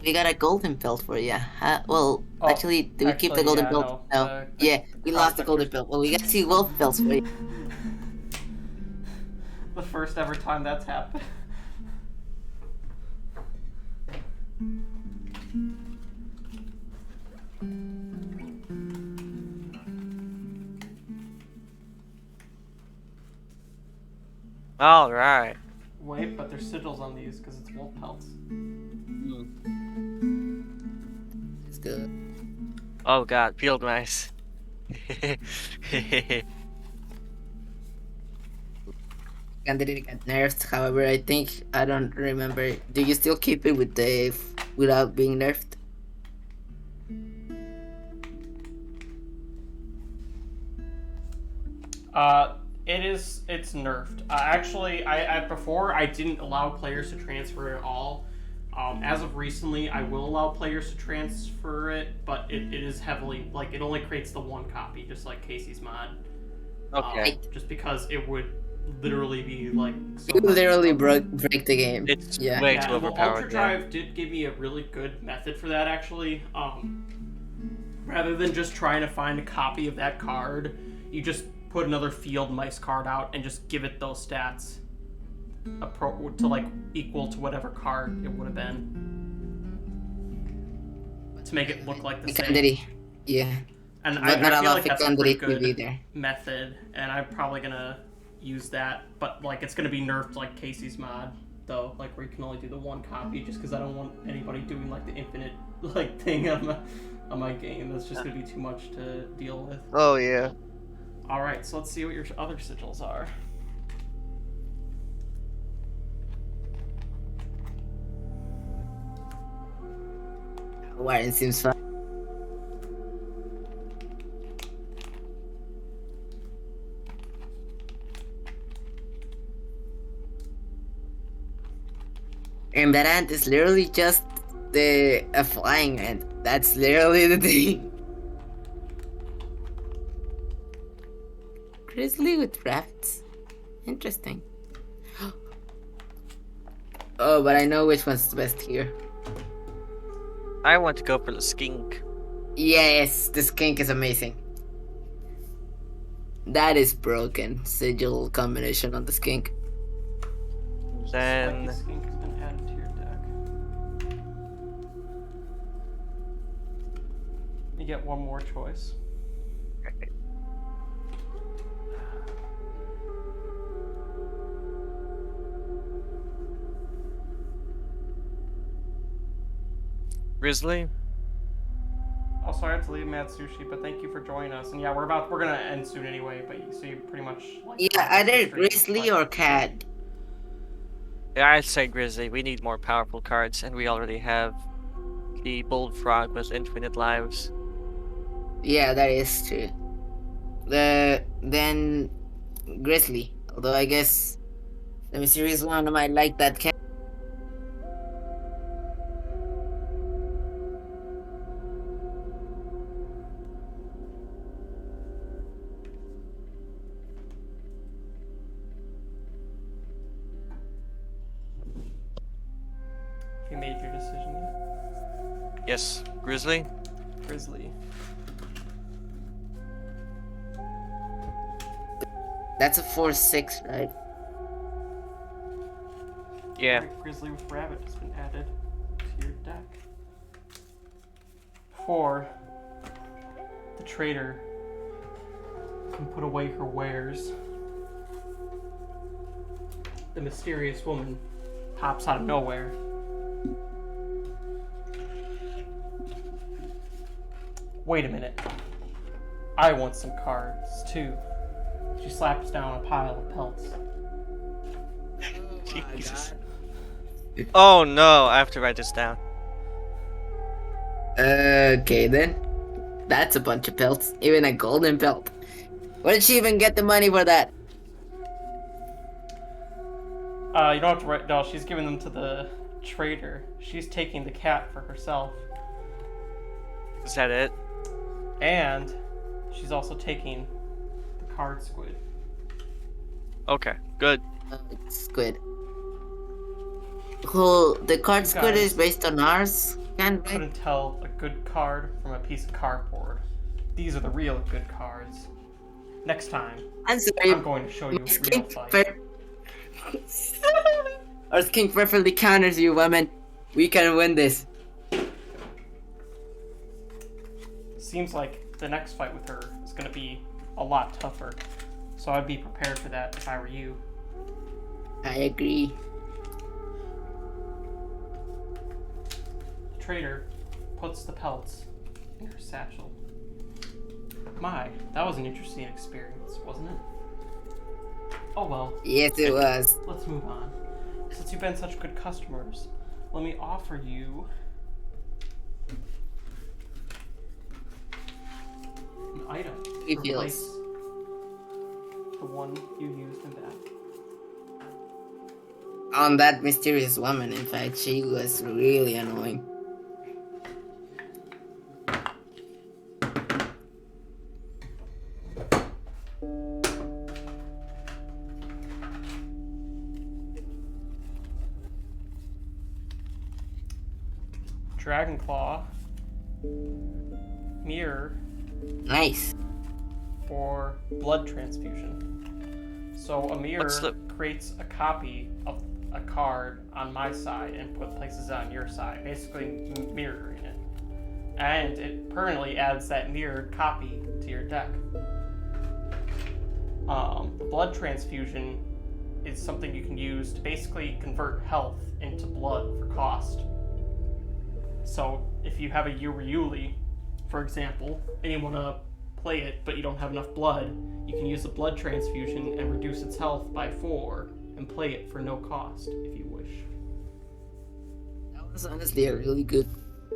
We got a golden belt for you. Well, Oh, actually, do we keep the actually, golden yeah, belt? no, No. the Yeah, we lost the golden Prospector's- belt. Well, we got 2 gold belts for you. The first ever time that's happened. All right. Wait, but there's sigils on these because it's wolf pelts. It's good. Oh God, field mice. Candidate got nerfed. However, I don't remember. Do you still keep it with the without being nerfed? It's nerfed. Actually, before I didn't allow players to transfer it at all. As of recently, I will allow players to transfer it, but it is heavily, like, it only creates the 1 copy, just like Casey's mod. Okay. Just because it would literally be, like... so You much literally fun. break the game. It's Yeah. way Yeah, too well, overpowered. Yeah. Ultradrive did give me a really good method for that, actually. Rather than just trying to find a copy of that card, you just put another field mice card out and just give it those stats to, like, equal to whatever card it would have been, to make it look like the same. Candidate. Yeah. And But not I feel allow like that's a pretty candidate to be good there. method, and I'm probably gonna use that. But, like, it's gonna be nerfed like Casey's mod, though, like, where you can only do the 1 copy, just because I don't want anybody doing, like, the infinite, like, thing on my game. That's just gonna be too much to deal with. Oh yeah. Alright, so let's see what your other sigils are. Warren seems fun. And that ant is literally just a flying ant. That's literally the thing. Grizzly with rabbits. Interesting. Oh, but I know which one's the best here. I want to go for the skink. Yes, the skink is amazing. That is broken. Sigil combination on the skink. Then Spiky skink has been added to your deck. You get one more choice. Grizzly. Oh, sorry, I have to leave Mad Sushi, but thank you for joining us. And yeah, we're gonna end soon anyway. But so you pretty much like Yeah, either Grizzly or Cat. Yeah, I'd say Grizzly. We need more powerful cards, and we already have the Bullfrog with infinite lives. Yeah, that is true. Then Grizzly. Although I guess the mysterious one might like that cat. Have you made your decision yet? Yes, Grizzly. Grizzly. That's a 4/6, right? Yeah. Alright, Grizzly with rabbit has been added to your deck. 4. The trader can put away her wares. The mysterious woman pops out of nowhere. Wait a minute. I want some cards, too. She slaps down a pile of pelts. Jesus. Oh no, I have to write this down. Okay then. That's a bunch of pelts. Even a golden pelt. Where did she even get the money for that? You don't have to write. No, she's giving them to the trader. She's taking the cat for herself. Is that it? And she's also taking the card squid. Okay, good. Squid. Well, the card squid Guys. is based on ours, can't we? Couldn't tell a good card from a piece of cardboard. These are the real good cards. Next time, I'm sorry. I'm going to show you a real Skink fight. Our skink perfectly counters you, women. We can win this. Seems like the next fight with her is going to be a lot tougher. So I'd be prepared for that if I were you. I agree. The trader puts the pelts in her satchel. My, that was an interesting experience, wasn't it? Oh well. Yes, it was. Let's move on. Since you've been such good customers, let me offer you an item to It feels. replace the one you used in that. On that mysterious woman, in fact, she was really annoying. Dragon Claw, Mirror, Nice. or Blood Transfusion. So a mirror What's the- creates a copy of a card on my side and places it on your side, basically mirroring it. And it permanently adds that mirrored copy to your deck. The Blood Transfusion is something you can use to basically convert health into blood for cost. So if you have a Uriuli, for example, and you want to play it but you don't have enough blood, you can use the Blood Transfusion and reduce its health by 4 and play it for no cost if you wish. That was honestly a really good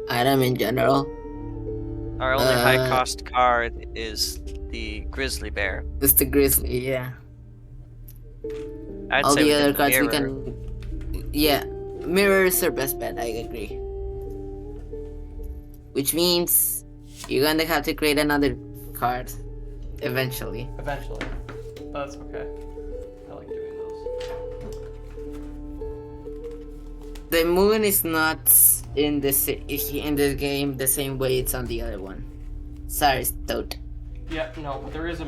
item in general. Our only high cost card is the grizzly bear. It's the grizzly, yeah. I'd All say the we other get cards we mirror. can. Yeah, mirror is our best bet. I agree. Which means you're gonna have to create another card eventually. Eventually. But that's okay. I like doing those. The moon is not in this game the same way it's on the other one. Sorry, Stoat. Yeah, no, but there is a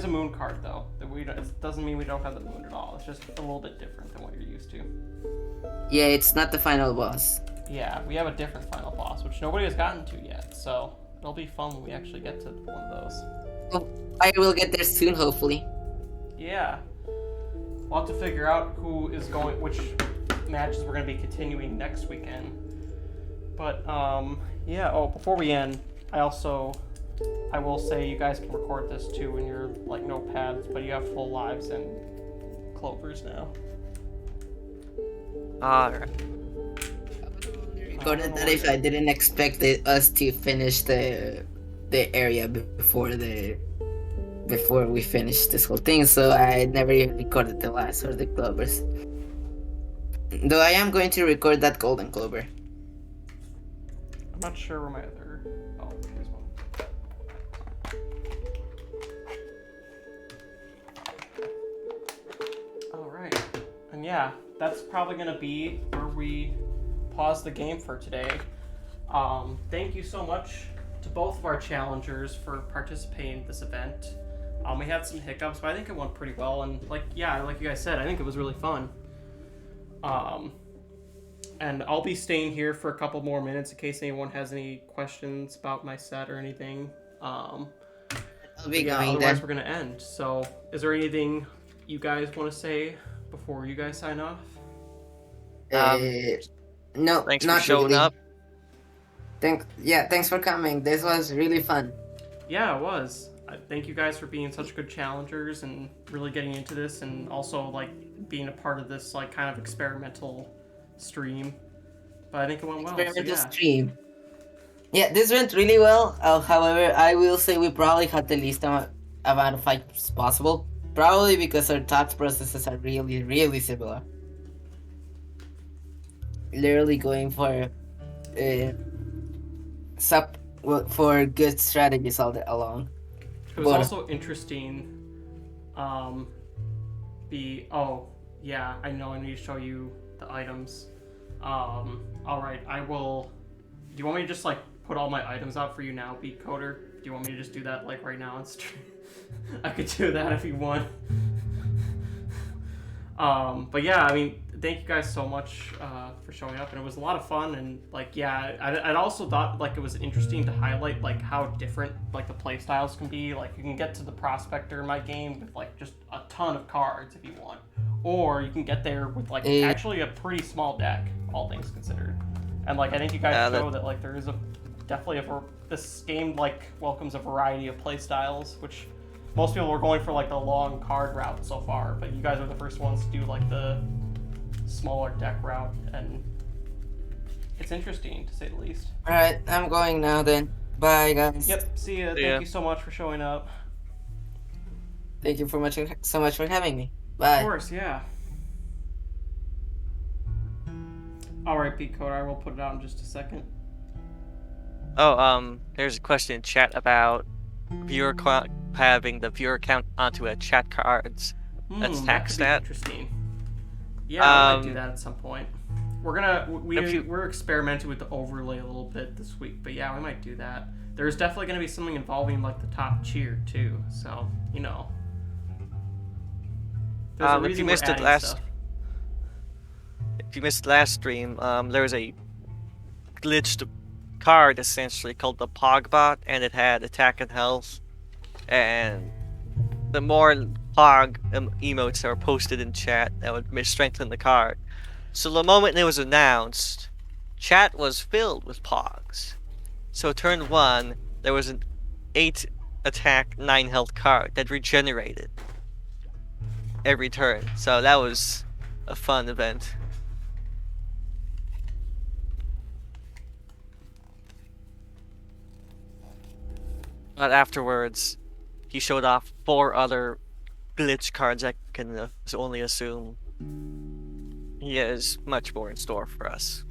moon card though. That it doesn't mean we don't have the moon at all. It's just a little bit different than what you're used to. Yeah, it's not the final boss. Yeah, we have a different final boss, which nobody has gotten to yet. So it'll be fun when we actually get to one of those. Well, I will get there soon, hopefully. Yeah, we'll have to figure out which matches we're gonna be continuing next weekend. But yeah. Oh, before we end, I will say you guys can record this too in your like notepads, but you have full lives and clovers now. Alright. Recorded that if I didn't expect us to finish the area before we finished this whole thing, so I never even recorded the last or the clovers. Though I am going to record that golden clover. I'm not sure where my other. Oh, here's one. Alright. And yeah, that's probably going to be where we pause the game for today. Thank you so much to both of our challengers for participating in this event. We had some hiccups, but I think it went pretty well. And like you guys said, I think it was really fun. And I'll be staying here for a couple more minutes in case anyone has any questions about my set or anything. I'll be going otherwise then. we're gonna end. So, is there anything you guys want to say before you guys sign off? No, Thanks not for showing really. up. Thanks for coming. This was really fun. Yeah, it was. Thank you guys for being such good challengers and really getting into this, and also like being a part of this like kind of experimental stream. But I think it went well. Experimental So, yeah. stream. Yeah, this went really well. However, I will say we probably had the least amount of fights possible. Probably because our thought processes are really, really similar. Literally going for for good strategies all along. It was also interesting. Yeah, I know I need to show you the items. Alright, I will. Do you want me to just like put all my items out for you now, Beat Coder? Do you want me to just do that like right now on stream? I could do that if you want. But yeah, I mean, thank you guys so much for showing up, and it was a lot of fun. And like, yeah, I'd also thought like it was interesting to highlight like how different like the play styles can be. Like you can get to the Prospector in my game with like just a ton of cards if you want, or you can get there with like actually a pretty small deck, all things considered. And like I think you guys show that like there is this game like welcomes a variety of play styles, which most people were going for like the long card route so far, but you guys are the first ones to do like the smaller deck route, and it's interesting to say the least. Alright, I'm going now then. Bye guys. Yep, see ya. Thank you so much for showing up. Thank you so much for having me. Bye. Of course, yeah. Alright, Pete Coder, I will put it out in just a second. Oh, there's a question in chat about viewer having the viewer count onto a chat cards. That's tax stat. Interesting. Yeah, I might do that at some point. We're experimenting with the overlay a little bit this week, but yeah, we might do that. There's definitely going to be something involving like the top tier too, so you know. If you missed last stream, there was a glitched card essentially called the Pogbot, and it had attack and health, and the more Pog emotes that were posted in chat, that would strengthen the card. So the moment it was announced, chat was filled with Pogs. So turn 1, there was an 8 attack, 9 health card that regenerated every turn. So that was a fun event. But afterwards, he showed off 4 other glitch cards. I can only assume he has much more in store for us.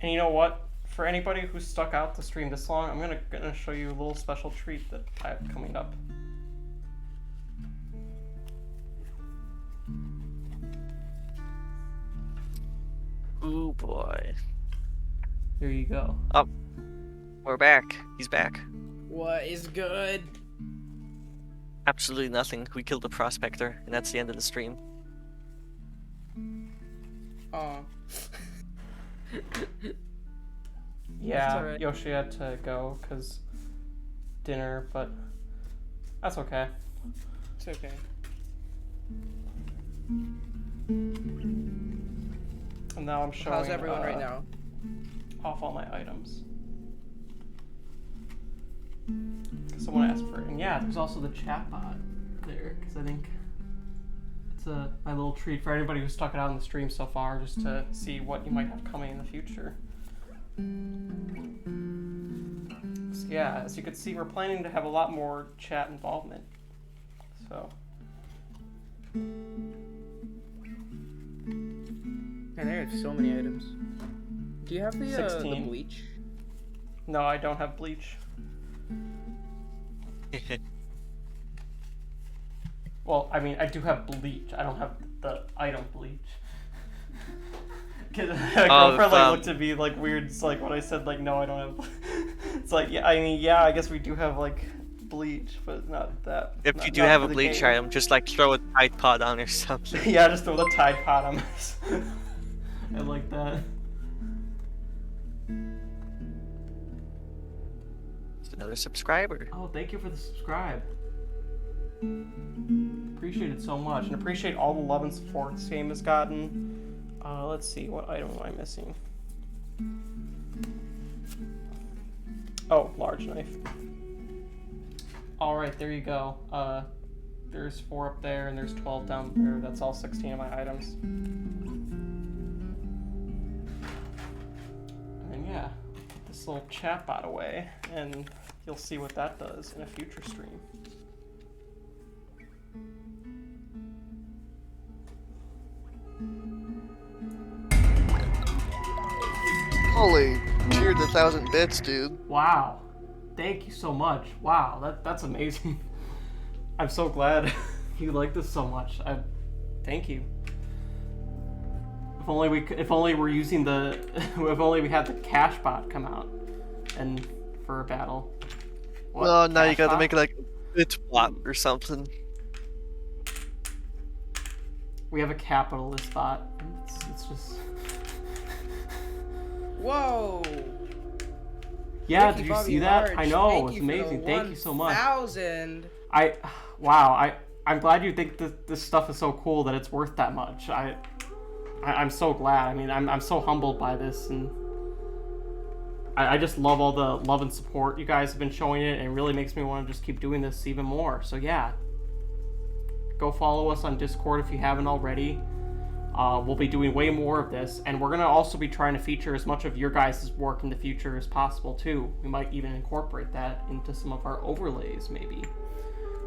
And you know what? For anybody who's stuck out the stream this long, I'm gonna show you a little special treat that I have coming up. Ooh boy. Here you go. Oh, we're back. He's back. What is good? Absolutely nothing. We killed the Prospector, and that's the end of the stream. Oh. Yeah, alright. Yoshi had to go because dinner, but that's okay. It's okay. And now I'm showing. How's everyone right now? Off all my items. Someone asked for it, and yeah, there's also the chat bot there because I think it's my little treat for anybody who's stuck it out in the stream so far, just to see what you might have coming in the future. So yeah, as you can see, we're planning to have a lot more chat involvement. So. And there are so many items. Do you have the 16. bleach? No, I don't have bleach. Well, I mean, I do have bleach. I don't have the item bleach. Cause my girlfriend like looked at me like weird. It's like when I said like no, I don't have. It's like yeah, I mean yeah, I guess we do have like bleach, but not that. If you do have a bleach item, just like throw a Tide Pod on or something. Yeah, just throw the Tide Pod on. I like that. It's another subscriber. Oh, thank you for the subscribe. Appreciate it so much, and appreciate all the love and support this game has gotten. Let's see, what item am I missing? Oh, large knife. Alright, there you go. There's 4 up there, and there's 12 down there. That's all 16 of my items. And yeah, put this little chat bot away, and you'll see what that does in a future stream. Holy, cheered 1,000 bits, dude. Wow. Thank you so much. Wow, that's amazing. I'm so glad you like this so much. Thank you. If only we're using the if only we had the cash bot come out and for a battle. What, Well, now you cash gotta bot? make it like a bit bot or something. We have a capitalist bot. It's just Whoa! Yeah, Ricky did you Bobby see that? Large, I know, thank it's you for the amazing. Thank you so much. 1,000. I'm glad you think that this stuff is so cool that it's worth that much. I'm so glad. I mean, I'm so humbled by this, and I just love all the love and support you guys have been showing it, and it really makes me want to just keep doing this even more. So yeah, go follow us on Discord if you haven't already. We'll be doing way more of this, and we're going to also be trying to feature as much of your guys' work in the future as possible, too. We might even incorporate that into some of our overlays, maybe.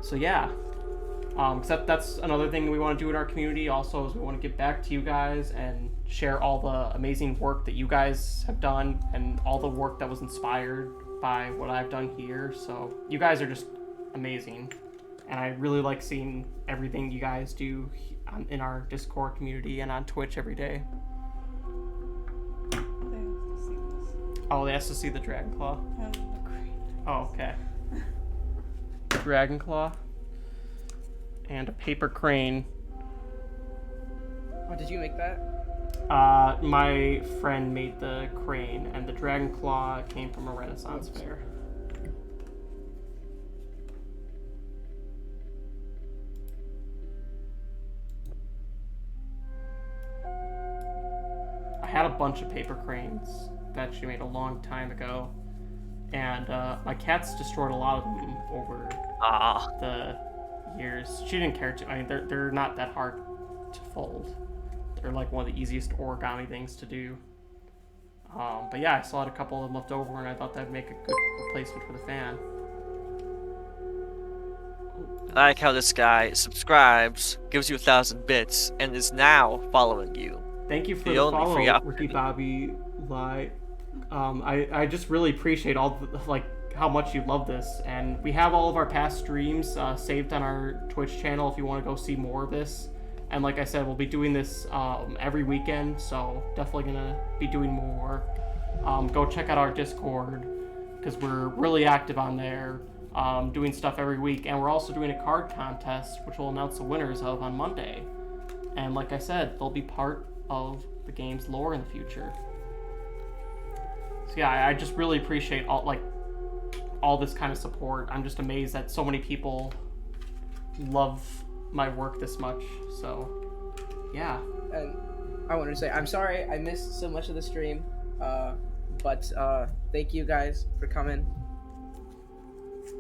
So yeah, that's another thing we want to do in our community also, is we want to get back to you guys and share all the amazing work that you guys have done and all the work that was inspired by what I've done here. So you guys are just amazing, and I really like seeing everything you guys do in our Discord community and on Twitch every day. Oh, they has to see the Dragon Claw? Oh, okay. Dragon Claw. And a paper crane. Oh, did you make that? My friend made the crane, and the Dragon Claw came from a Renaissance fair. I had a bunch of paper cranes that she made a long time ago, and my cats destroyed a lot of them over the years. She didn't care to. I mean, they're not that hard to fold. They're like one of the easiest origami things to do. But yeah, I still had a couple of them left over, and I thought that'd make a good replacement for the fan. I like how this guy subscribes, gives you 1,000 bits, and is now following you. Thank you for The the only follow, free Ricky Bobby Lie. I just really appreciate how much you love this, and we have all of our past streams saved on our Twitch channel if you want to go see more of this. And like I said, we'll be doing this every weekend, so definitely gonna be doing more. Go check out our Discord because we're really active on there, doing stuff every week, and we're also doing a card contest, which we'll announce the winners of on Monday. And like I said, they'll be part of the game's lore in the future. So yeah, I just really appreciate all this kind of support. I'm just amazed that so many people love my work this much. So yeah. And I wanted to say I'm sorry I missed so much of the stream, but thank you guys for coming.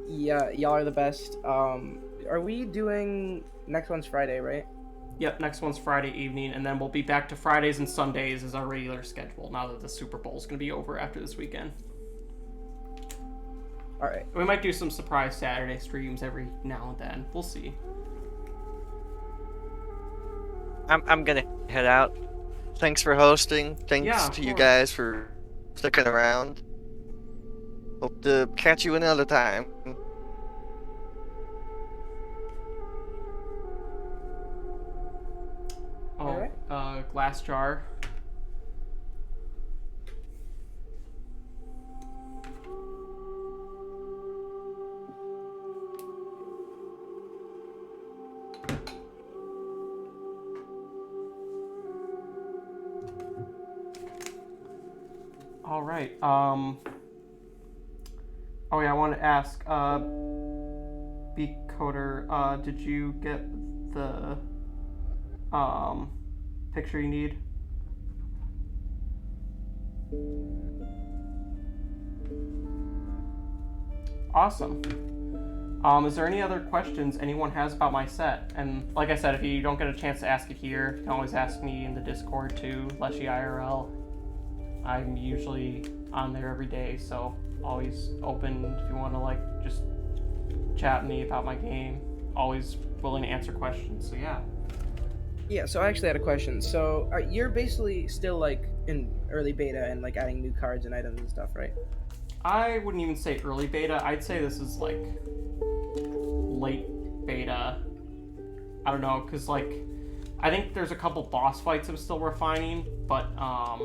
Yeah, y'all are the best. Are we doing next one's Friday, right? Yep, next one's Friday evening, and then we'll be back to Fridays and Sundays as our regular schedule now that the Super Bowl is going to be over after this weekend. All right. We might do some surprise Saturday streams every now and then. We'll see. I'm gonna head out. Thanks for hosting. Thanks Yeah, to you course. guys for sticking around. Hope to catch you another time. Oh, glass jar. All right. Oh yeah, I want to ask. Becoder, did you get the picture you need? Awesome. Is there any other questions anyone has about my set? And like I said, if you don't get a chance to ask it here, you can always ask me in the Discord too, Leshy IRL. I'm usually on there every day, so always open if you want to just chat me about my game. Always willing to answer questions. So yeah. Yeah, so I actually had a question. So you're basically still in early beta and adding new cards and items and stuff, right? I wouldn't even say early beta. I'd say this is late beta. I don't know, because I think there's a couple boss fights I'm still refining, but I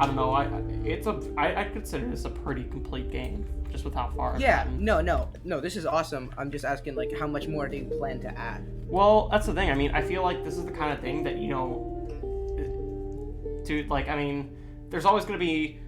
don't know. I consider this a pretty complete game, just with how far I've gotten. No. This is awesome. I'm just asking how much more do you plan to add? Well, that's the thing. I mean, I feel like this is the kind of thing that dude. There's always gonna be,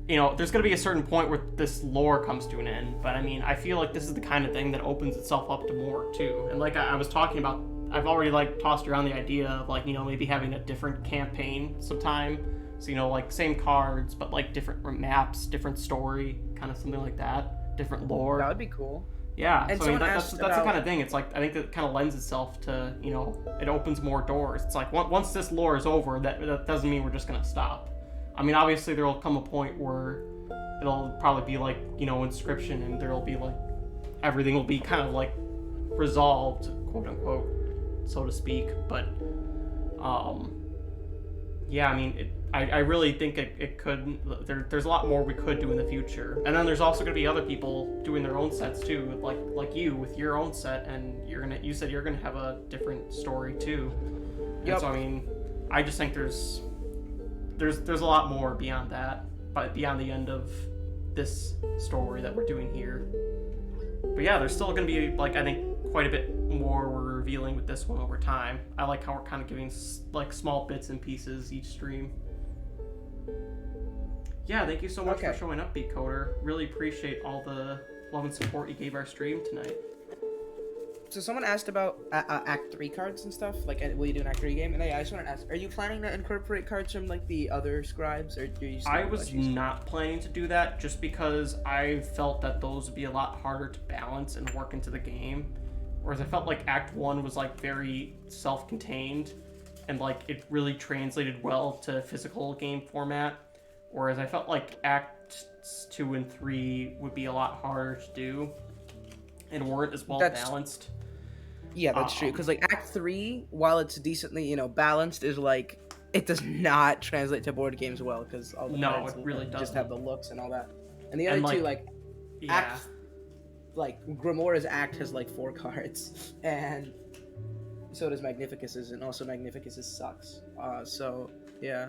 there's gonna be a certain point where this lore comes to an end. But I mean, I feel like this is the kind of thing that opens itself up to more too. And I was talking about, I've already tossed around the idea of maybe having a different campaign sometime. So same cards, but different maps, different story, kind of something like that. Different lore. That would be cool. Yeah, And so I mean, someone that's asked the about- kind of thing. It's I think that kind of lends itself to, it opens more doors. It's once this lore is over, that doesn't mean we're just gonna stop. I mean, obviously there will come a point where it'll probably be Inscryption, and there'll be everything will be kind of resolved, quote unquote, so to speak. But yeah, I mean, I really think it could. There's a lot more we could do in the future, and then there's also going to be other people doing their own sets too, like you with your own set, and you said you're gonna have a different story too. Yep. And so I mean, I just think there's a lot more beyond that, but beyond the end of this story that we're doing here. But yeah, there's still going to be I think quite a bit more we're revealing with this one over time. I like how we're kind of giving small bits and pieces each stream. Yeah, thank you so much for showing up, Beatcoder. Really appreciate all the love and support you gave our stream tonight. So someone asked about Act 3 cards and stuff. Will you do an Act 3 game? And I just want to ask, are you planning to incorporate cards from the other scribes, or do you? I was not planning to do that, just because I felt that those would be a lot harder to balance and work into the game. Whereas I felt Act 1 was very self-contained, and it really translated well to physical game format. Whereas I felt Acts 2 and 3 would be a lot harder to do. and weren't as well That's- balanced. Yeah, that's true. Because like Act 3, while it's decently, balanced, is like it does not translate to board games well because all the cards it really just doesn't. have the looks and all that. And the other two, like yeah. Act, like Grimora's Act has like 4 cards, and so does Magnificus's, and also Magnificus's sucks. So yeah,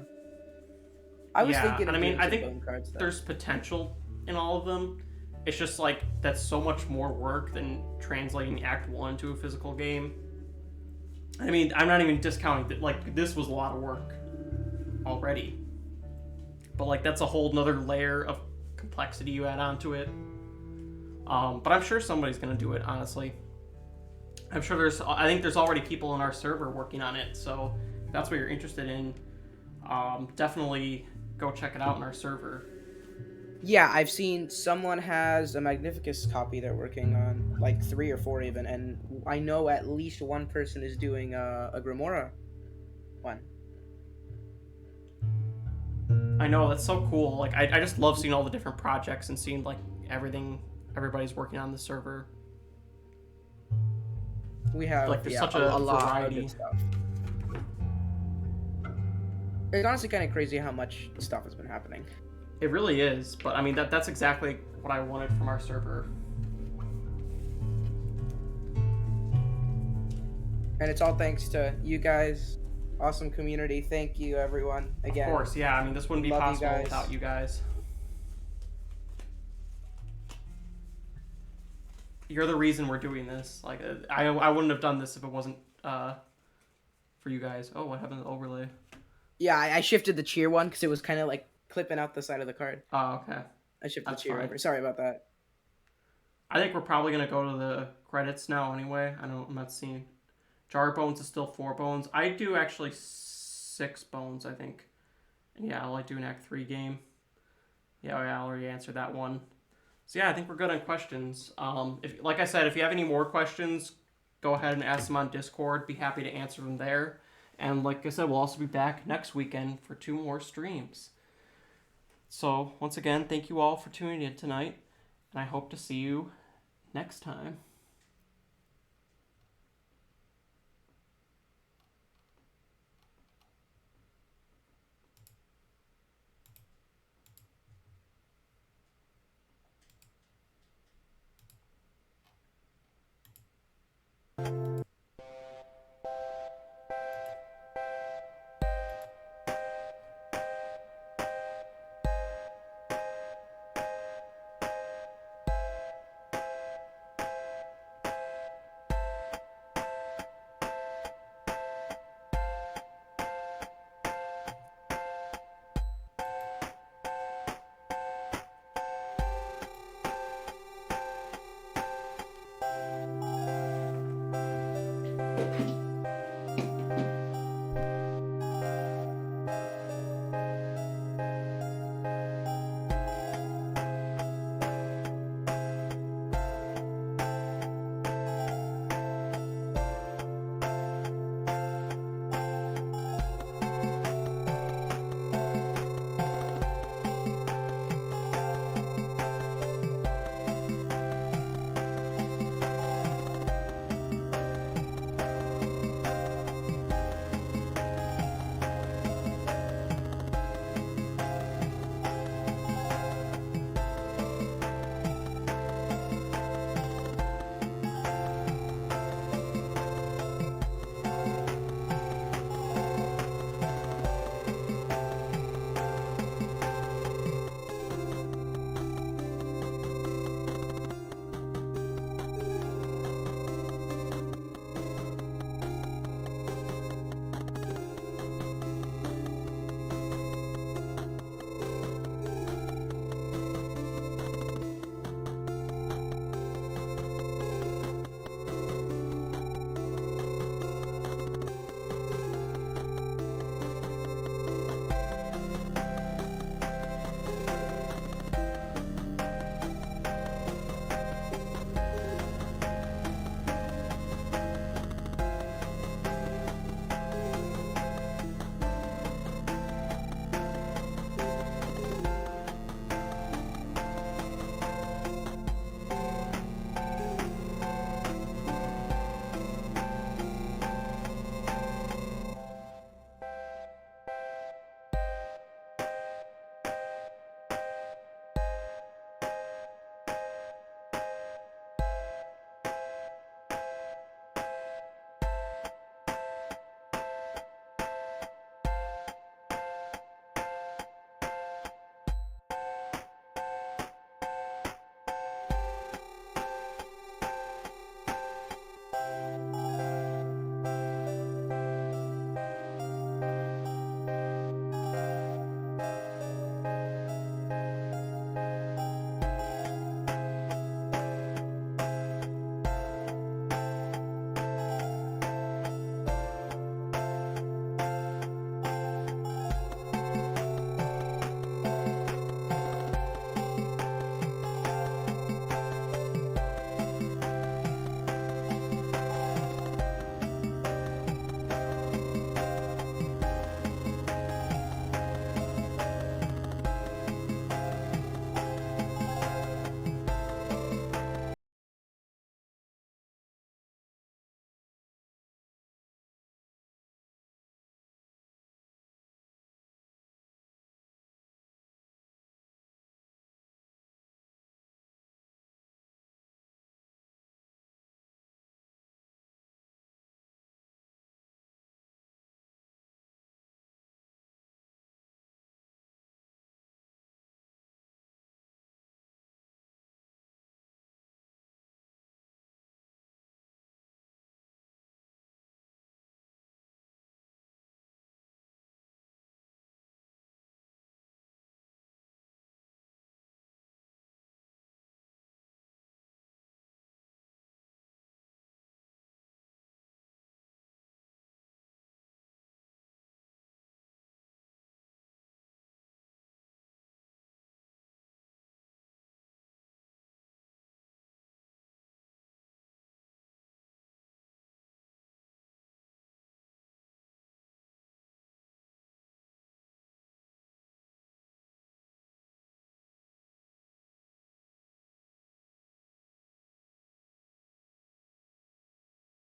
I was thinking. And of I mean, doing I some think bone cards, though. there's potential in all of them. It's just like that's so much more work than translating Act 1 to a physical game. I mean, I'm not even discounting that. Like, this was a lot of work already, but like that's a whole nother layer of complexity you add onto it. But I'm sure somebody's gonna do it. Honestly, I'm sure I think there's already people in our server working on it. So if that's what you're interested in, definitely go check it out in our server. Yeah, I've seen someone has a Magnificus copy they're working on, like 3 or 4 even, and I know at least one person is doing a Grimora one. I know, that's so cool. Like, I just love seeing all the different projects and seeing like everybody's working on the server. We have like there's such a lot variety. of good stuff. It's honestly kind of crazy how much stuff has been happening. It really is, but I mean that's exactly what I wanted from our server. And it's all thanks to you guys. Awesome community. Thank you, everyone. Again. Of course, yeah. I mean, this wouldn't be Love you possible guys. without you guys. You're the reason we're doing this. Like, I wouldn't have done this if it wasn't for you guys. Oh, what happened to the overlay? Yeah, I shifted the cheer one because it was kind of like clipping out the side of the card. Oh, okay. I shifted That's the cheer fine. over. Sorry about that. I think we're probably gonna go to the credits now anyway. I'm not seeing. Jar bones is still 4 bones. I do actually 6 bones, I think. And yeah, I like doing Act 3 game. Yeah, I already answered that one. So yeah, I think we're good on questions. If, like I said, if you have any more questions, go ahead and ask them on Discord. Be happy to answer them there. And like I said, we'll also be back next weekend for 2 more streams. So once again, thank you all for tuning in tonight. And I hope to see you next time.